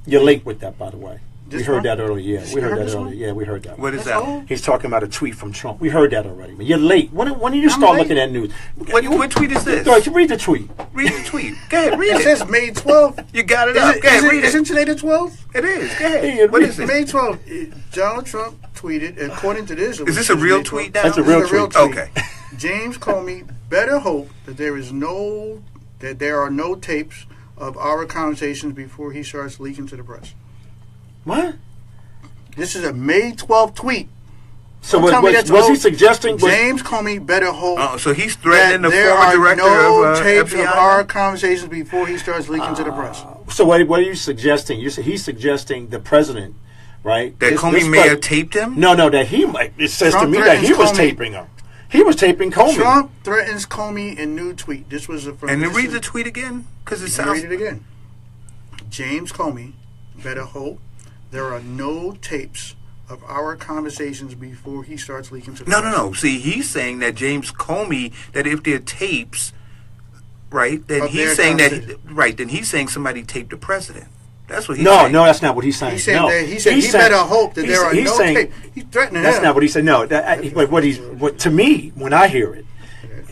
[SPEAKER 16] You're late with that, by the way. We heard that earlier. Yeah, we heard that earlier. Yeah, we heard that.
[SPEAKER 12] What is that?
[SPEAKER 16] He's talking about a tweet from Trump. We heard that already. But you're late. When did you start looking at news?
[SPEAKER 12] What tweet is this?
[SPEAKER 16] Read the tweet.
[SPEAKER 12] Read the tweet. Go ahead, read it.
[SPEAKER 13] It says May 12th.
[SPEAKER 12] You got it up. Go ahead, read it.
[SPEAKER 13] Isn't today the 12th?
[SPEAKER 12] It is. Go ahead. What is it?
[SPEAKER 13] May 12th. Donald Trump tweeted, according to this.
[SPEAKER 12] Is this a real tweet now?
[SPEAKER 16] That's a real tweet.
[SPEAKER 12] Okay.
[SPEAKER 13] James Comey better hope that there are no tapes of our conversations before he starts leaking to the press.
[SPEAKER 16] What?
[SPEAKER 13] This is a May 12th tweet.
[SPEAKER 16] So was he suggesting
[SPEAKER 13] James Comey better hope?
[SPEAKER 12] So he's threatening the
[SPEAKER 13] there
[SPEAKER 12] former
[SPEAKER 13] are
[SPEAKER 12] director
[SPEAKER 13] no
[SPEAKER 12] of
[SPEAKER 13] tapes
[SPEAKER 12] FBI?
[SPEAKER 13] of our conversations before he starts leaking to the press.
[SPEAKER 16] So what are you suggesting? He's suggesting the president, right?
[SPEAKER 12] That Comey may have taped him?
[SPEAKER 16] No, that he might. It says Trump to me that he was taping him. He was taping Comey.
[SPEAKER 13] Trump threatens Comey in new tweet. This was from.
[SPEAKER 12] And then read the tweet again, because it sounds.
[SPEAKER 13] Read it again. James Comey better hope there are no tapes of our conversations before he starts leaking to the press.
[SPEAKER 12] No. See, he's saying that James Comey, that if there are tapes, right, then he's saying then he's saying somebody taped the president. That's what he's saying.
[SPEAKER 16] No, that's not what he's saying.
[SPEAKER 13] He said he better hope that there are no tapes. He's threatening
[SPEAKER 16] That's
[SPEAKER 13] him.
[SPEAKER 16] not what he said. No, what to me, when I hear it,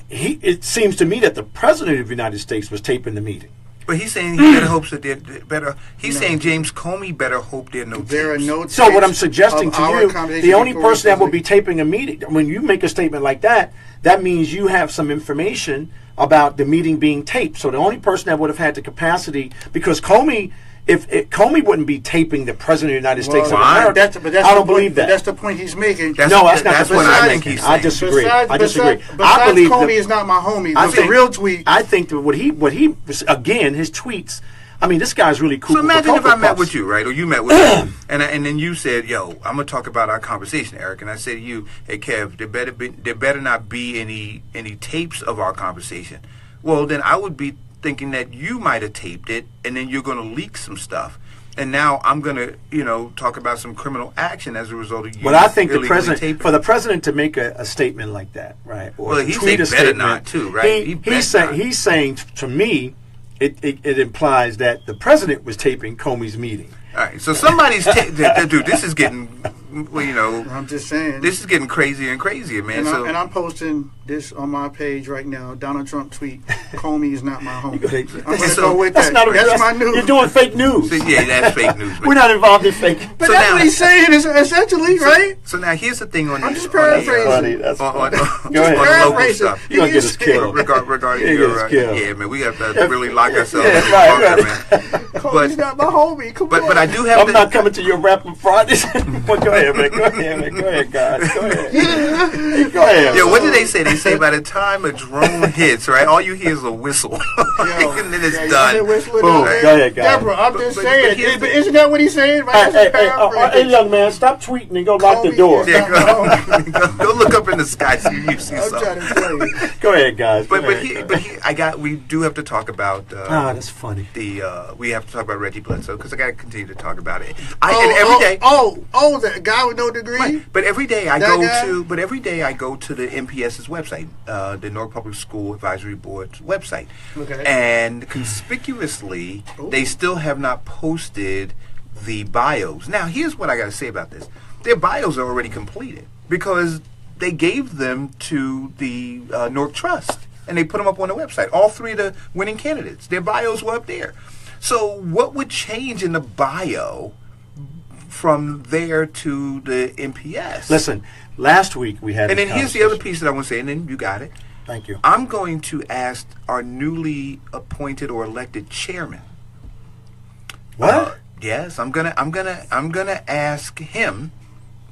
[SPEAKER 16] it seems to me that the president of the United States was taping the meeting.
[SPEAKER 12] But he's saying he better hopes that they're better. He's saying James Comey better hope there are no tapes.
[SPEAKER 13] There are no tapes.
[SPEAKER 16] So what I'm suggesting to you, the only person that will be taping a meeting, when you make a statement like that, that means you have some information about the meeting being taped. So the only person that would have had the capacity, because Comey, if Comey wouldn't be taping the president of the United States of America, I don't believe that.
[SPEAKER 13] That's the point he's making.
[SPEAKER 16] That's what I think he's saying. I disagree.
[SPEAKER 13] Besides
[SPEAKER 16] I believe
[SPEAKER 13] Comey is not my homie. The real tweet.
[SPEAKER 16] I think that what he again, his tweets. I mean, this guy's really cool.
[SPEAKER 12] So imagine if I met with you, right, or you met with me, and then you said, "Yo, I'm gonna talk about our conversation, Eric," and I said to you, "Hey, Kev, there better not be any tapes of our conversation." Well, then I would be thinking that you might have taped it, and then you're going to leak some stuff. And now I'm going to, talk about some criminal action as a result of you.
[SPEAKER 16] But I think the president, for the president to make a statement like that, right? Or
[SPEAKER 12] well, he better not too, right?
[SPEAKER 16] He's saying to me, it implies that the president was taping Comey's meeting.
[SPEAKER 12] All right, so somebody's dude. This is getting,
[SPEAKER 13] I'm just saying.
[SPEAKER 12] This is getting crazier and crazier, man.
[SPEAKER 13] And I'm posting this on my page right now. Donald Trump tweet: "Comey is not my homie." I'm going to go with that. That's my news.
[SPEAKER 16] You're doing fake news.
[SPEAKER 12] Yeah, that's fake news.
[SPEAKER 16] We're not involved in fake.
[SPEAKER 13] But so that's what he's saying, essentially, right?
[SPEAKER 12] So now here's the thing on.
[SPEAKER 13] I'm just paraphrasing.
[SPEAKER 12] Go ahead.
[SPEAKER 13] On local stuff.
[SPEAKER 16] You're gonna get us killed.
[SPEAKER 12] Regarding your, yeah, man, we have to really lock ourselves in the bunker, man.
[SPEAKER 13] Comey's not my homie. Come on.
[SPEAKER 12] But I do have.
[SPEAKER 16] I'm not coming to your WrapUp Fridays. But go ahead, man. Go ahead, guys. Go ahead. Go ahead.
[SPEAKER 12] Yo, what did they say? They say by the time a drone hits, right, all you hear is a whistle, and then it's done.
[SPEAKER 16] Boom. Go ahead, guys.
[SPEAKER 13] Deborah, I'm just saying. Isn't that what he's saying?
[SPEAKER 16] Hey, young man, stop tweeting and go lock the door.
[SPEAKER 12] Yeah, go look up in the sky, see if you see something.
[SPEAKER 16] Go ahead, guys.
[SPEAKER 12] We do have to talk about.
[SPEAKER 16] That's funny.
[SPEAKER 12] We have to talk about Reggie Bledsoe because I got to continue to talk about it.
[SPEAKER 13] That guy with no degree.
[SPEAKER 12] Right. But every day I go to the NPS's website, the Newark Public School Advisory Board's website.
[SPEAKER 13] Okay.
[SPEAKER 12] And conspicuously, they still have not posted the bios. Now, here's what I got to say about this: their bios are already completed because they gave them to the Newark Trust, and they put them up on the website. All three of the winning candidates, their bios were up there. So, what would change in the bio from there to the NPS?
[SPEAKER 16] Listen, last week we had.
[SPEAKER 12] And then here's the other piece that I want to say, and then you got it.
[SPEAKER 16] Thank you.
[SPEAKER 12] I'm going to ask our newly appointed or elected chairman.
[SPEAKER 16] What?
[SPEAKER 12] Yes, I'm gonna ask him,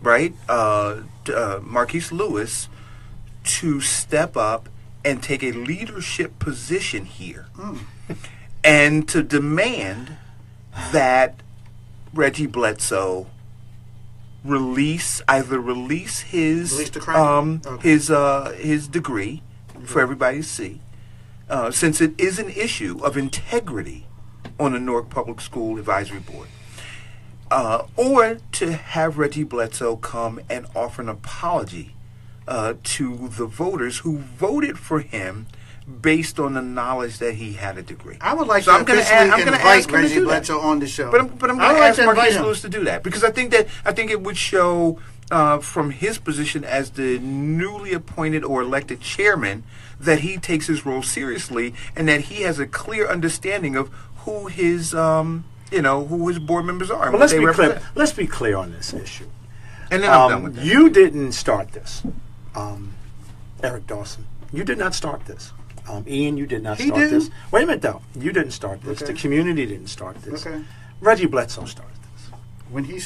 [SPEAKER 12] right, Marquise Lewis, to step up and take a leadership position here, and to demand that Reggie Bledsoe release his his degree for everybody to see, since it is an issue of integrity on the Newark Public School Advisory Board, or to have Reggie Bledsoe come and offer an apology to the voters who voted for him based on the knowledge that he had a degree.
[SPEAKER 13] I would like to invite Reggie Bledsoe on the show.
[SPEAKER 12] But I'm going to ask Marquise Lewis to do that because I think it would show from his position as the newly appointed or elected chairman that he takes his role seriously and that he has a clear understanding of who his who his board members are.
[SPEAKER 16] But let's be clear on this issue.
[SPEAKER 12] And then I'm done with that.
[SPEAKER 16] You didn't start this, Eric Dawson. You did not start this. Ian, you did not start this. Wait a minute, though. You didn't start this.
[SPEAKER 13] Okay.
[SPEAKER 16] The community didn't start this.
[SPEAKER 13] Okay.
[SPEAKER 16] Reggie Bledsoe started this.
[SPEAKER 13] When
[SPEAKER 16] he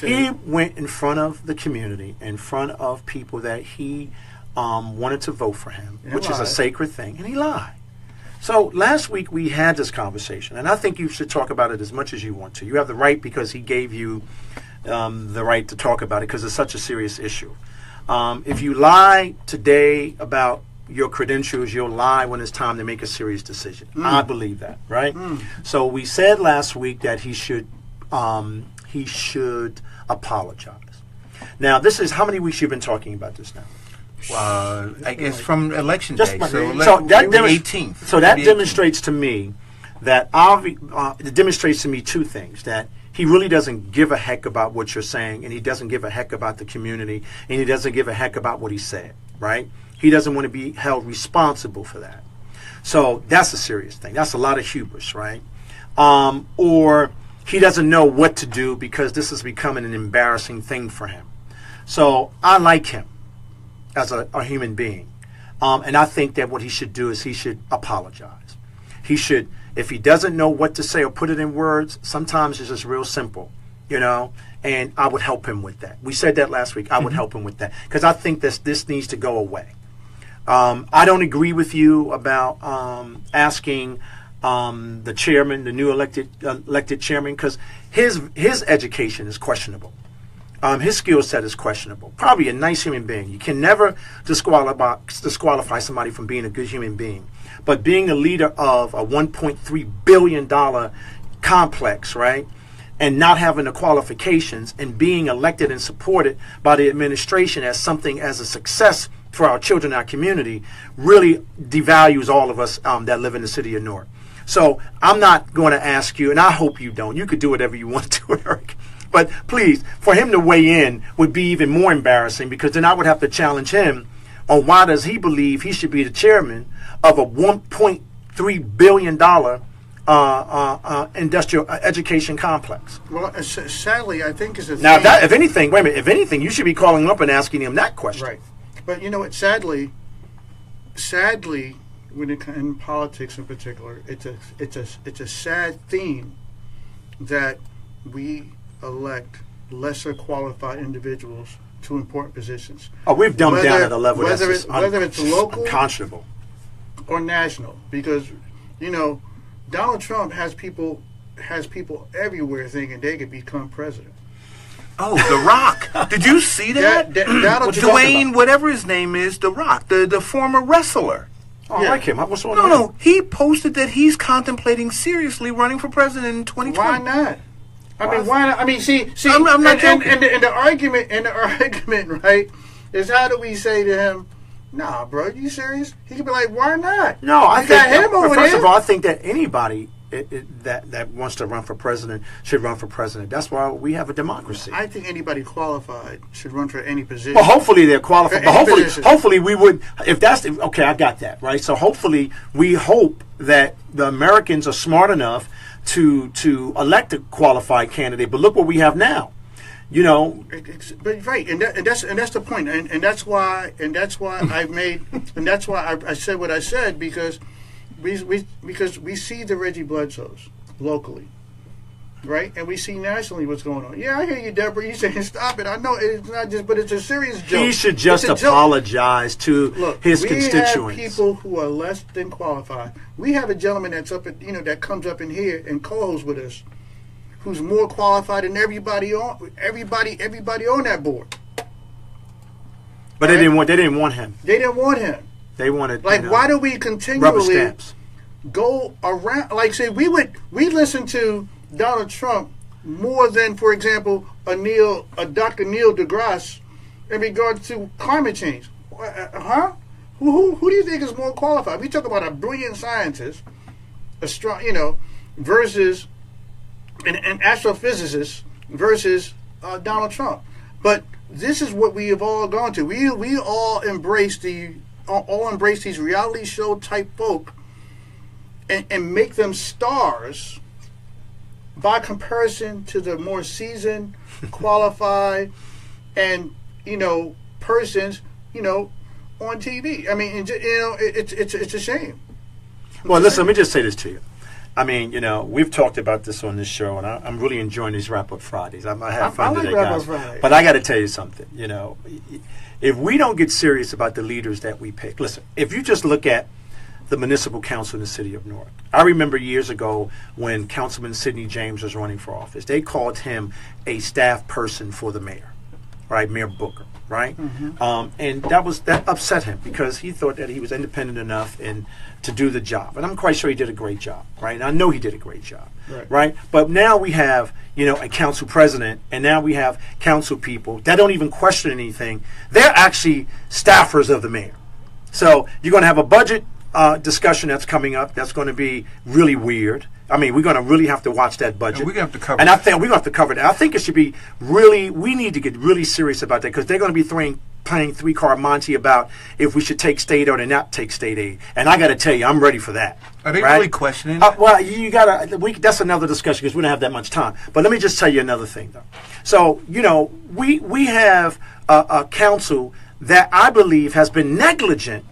[SPEAKER 16] went in front of the community, in front of people that he wanted to vote for him, which is a sacred thing, and he lied. So last week we had this conversation, and I think you should talk about it as much as you want to. You have the right because he gave you the right to talk about it because it's such a serious issue. If you lie today about your credentials, you'll lie when it's time to make a serious decision. I believe that, right? So we said last week that he should apologize. Now, this is how many weeks you've been talking about this now?
[SPEAKER 12] I guess from election
[SPEAKER 16] Just
[SPEAKER 12] day.
[SPEAKER 16] my-
[SPEAKER 12] So
[SPEAKER 16] that
[SPEAKER 12] the
[SPEAKER 16] demonst-
[SPEAKER 12] 18th.
[SPEAKER 16] So that
[SPEAKER 12] 18th.
[SPEAKER 16] demonstrates to me that it demonstrates to me two things: that he really doesn't give a heck about what you're saying, and he doesn't give a heck about the community, and he doesn't give a heck about what he said. Right? He doesn't want to be held responsible for that. So that's a serious thing. That's a lot of hubris, right? Or he doesn't know what to do because this is becoming an embarrassing thing for him. So I like him as a human being. And I think that what he should do is he should apologize. He should, if he doesn't know what to say or put it in words, sometimes it's just real simple, you know, and I would help him with that. We said that last week. I would help him with that because I think this needs to go away. I don't agree with you about asking the chairman, the new elected chairman, because his education is questionable. His skill set is questionable. Probably a nice human being. You can never disqualify somebody from being a good human being. But being a leader of a $1.3 billion complex, right, and not having the qualifications and being elected and supported by the administration as something as a success for our children, our community, really devalues all of us that live in the city of Newark. So I'm not going to ask you, and I hope you don't. You could do whatever you want to do, Eric. But please, for him to weigh in would be even more embarrassing because then I would have to challenge him on why does he believe he should be the chairman of a $1.3 billion industrial education complex.
[SPEAKER 13] Well, sadly, I think is a
[SPEAKER 16] now
[SPEAKER 13] thing.
[SPEAKER 16] that if anything, wait a minute. If anything, you should be calling him up and asking him that question.
[SPEAKER 13] Right. But you know what? Sadly, when it comes in politics in particular, it's a sad theme that we elect lesser qualified individuals to important positions.
[SPEAKER 16] Oh, we've dumbed down at a level
[SPEAKER 13] whether
[SPEAKER 16] that's
[SPEAKER 13] it's local,
[SPEAKER 16] unconscionable,
[SPEAKER 13] or national, because you know Donald Trump has people everywhere thinking they could become president.
[SPEAKER 12] Oh, The Rock! Did you see that? Dwayne, whatever his name is, The Rock, the former wrestler.
[SPEAKER 16] Oh, I like him. What's wrong with
[SPEAKER 12] No,
[SPEAKER 16] him?
[SPEAKER 12] he posted that he's contemplating seriously running for president in 2020.
[SPEAKER 13] Why not? I mean, why not? I mean, see,
[SPEAKER 12] I'm not joking.
[SPEAKER 13] And the argument, right, is how do we say to him, nah, bro, you serious? He could be like, why not?
[SPEAKER 16] No, I
[SPEAKER 13] You
[SPEAKER 16] think,
[SPEAKER 13] got him over
[SPEAKER 16] first
[SPEAKER 13] there.
[SPEAKER 16] of all, I think that anybody that wants to run for president should run for president. That's why we have a democracy.
[SPEAKER 13] I think anybody qualified should run for any position.
[SPEAKER 16] Well, hopefully they're qualified.
[SPEAKER 13] For
[SPEAKER 16] But
[SPEAKER 13] any position.
[SPEAKER 16] hopefully we would, if that's, okay, I got that, right? So hopefully we hope that the Americans are smart enough to elect a qualified candidate. But look what we have now. You know,
[SPEAKER 13] But right, and that's the point, and that's why I made, and that's why I said what I said, because we see the Reggie Bledsoes locally, right, and we see nationally what's going on. Yeah, I hear you, Deborah. You saying stop it. I know it's not just, but it's a serious joke.
[SPEAKER 16] he should just
[SPEAKER 13] It's a joke.
[SPEAKER 16] apologize to his
[SPEAKER 13] we
[SPEAKER 16] constituents.
[SPEAKER 13] have people who are less than qualified. We have a gentleman that's up at, that comes up in here and co-hosts with us, who's more qualified than everybody on that board.
[SPEAKER 16] But they didn't want him.
[SPEAKER 13] They didn't want him.
[SPEAKER 16] They wanted
[SPEAKER 13] why do we
[SPEAKER 16] rubber
[SPEAKER 13] continually
[SPEAKER 16] stamps.
[SPEAKER 13] go around? Like, say we listen to Donald Trump more than, for example, a Dr. Neil deGrasse in regard to climate change. Huh? Who do you think is more qualified? We talk about a brilliant scientist, versus an astrophysicist versus Donald Trump. But this is what we have all gone to. We all embrace these reality show type folk and make them stars by comparison to the more seasoned, qualified, and persons on TV. I mean, it's a shame.
[SPEAKER 16] Well, listen, let me just say this to you. I mean, we've talked about this on this show, and I'm really enjoying these Wrap Up Fridays. I have fun
[SPEAKER 13] like
[SPEAKER 16] today,
[SPEAKER 13] Wrap Up
[SPEAKER 16] guys.
[SPEAKER 13] Fridays.
[SPEAKER 16] But I got to tell you something. If we don't get serious about the leaders that we pick, listen, if you just look at the municipal council in the city of Newark. I remember years ago when Councilman Sidney James was running for office, they called him a staff person for the mayor, right? Mayor Booker, right? And that upset him because he thought that he was independent enough to do the job. And I'm quite sure he did a great job, right? And I know he did a great job, right? But now we have, a council president, and now we have council people that don't even question anything. They're actually staffers of the mayor. So you're going to have a budget discussion that's coming up that's going to be really weird. I mean, we're going to really have to watch that budget.
[SPEAKER 12] And we're going to have to cover
[SPEAKER 16] And I think we're going to have to cover that. I think it should be we need to get really serious about that because they're going to be playing three-card Monte about if we should take state aid or not take state aid. And I got to tell you, I'm ready for that.
[SPEAKER 12] Are they really questioning that?
[SPEAKER 16] Well, you got to. That's another discussion because we don't have that much time. But let me just tell you another thing, though. So, we have a council that I believe has been negligent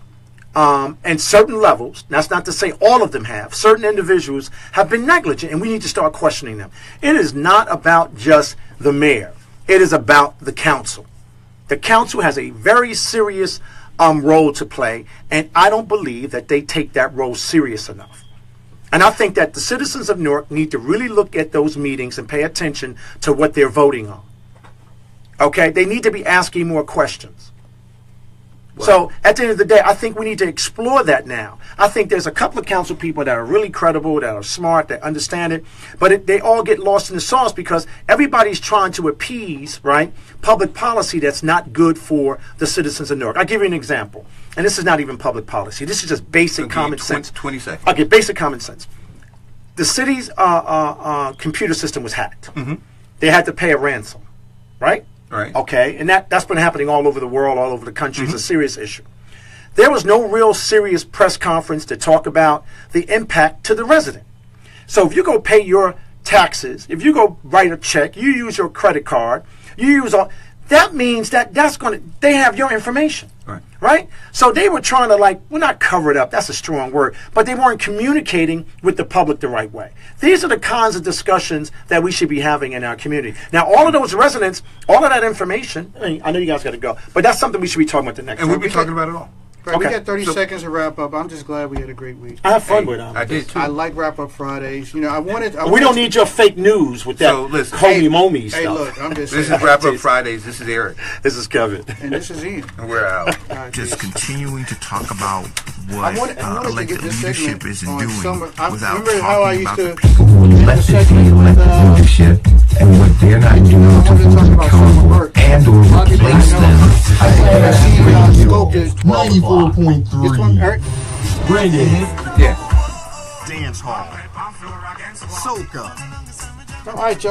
[SPEAKER 16] and certain levels. That's not to say all of them have. Certain individuals have been negligent, and we need to start questioning them. It is not about just the mayor. It is about the council. The council has a very serious role to play, and I don't believe that they take that role serious enough. And I think that the citizens of Newark need to really look at those meetings and pay attention to what they're voting on. Okay? They need to be asking more questions. So at the end of the day, I think we need to explore that now. I think there's a couple of council people that are really credible, that are smart, that understand it, but they all get lost in the sauce because everybody's trying to appease, right, public policy that's not good for the citizens of Newark. I'll give you an example, and this is not even public policy. This is just basic common sense.
[SPEAKER 12] 20 seconds.
[SPEAKER 16] Okay, basic common sense. The city's computer system was hacked. They had to pay a ransom, right?
[SPEAKER 12] Right.
[SPEAKER 16] Okay, and that's been happening all over the world, all over the country. It's a serious issue. There was no real serious press conference to talk about the impact to the resident. So if you go pay your taxes, if you go write a check, you use your credit card, you use all, that means they have your information. Right? So they were trying to well, not cover it up, that's a strong word, but they weren't communicating with the public the right way. These are the kinds of discussions that we should be having in our community. Now, all of those residents, all of that information, I know you guys got to go, but that's something we should be talking about the next time.
[SPEAKER 12] And we'll be talking about it all.
[SPEAKER 13] Right, we got 30 seconds to wrap up. I'm just glad we had a great week.
[SPEAKER 16] I had fun with them.
[SPEAKER 12] I did too.
[SPEAKER 13] I like Wrap Up Fridays. We
[SPEAKER 16] don't need your fake news with that Komi stuff.
[SPEAKER 13] Hey, look, I'm just
[SPEAKER 12] This is Wrap Up Fridays. This is Eric.
[SPEAKER 16] This is Kevin.
[SPEAKER 13] And this is Ian.
[SPEAKER 12] And we're out.
[SPEAKER 10] Just continuing to talk about what elected leadership isn't doing without talking about the people who elected leadership and what they're not doing to hold accountable and or replace them. I think that's great.
[SPEAKER 1] 94.3. Brandon.
[SPEAKER 12] Yeah.
[SPEAKER 1] Dance Hall. Soca.
[SPEAKER 13] All right, y'all.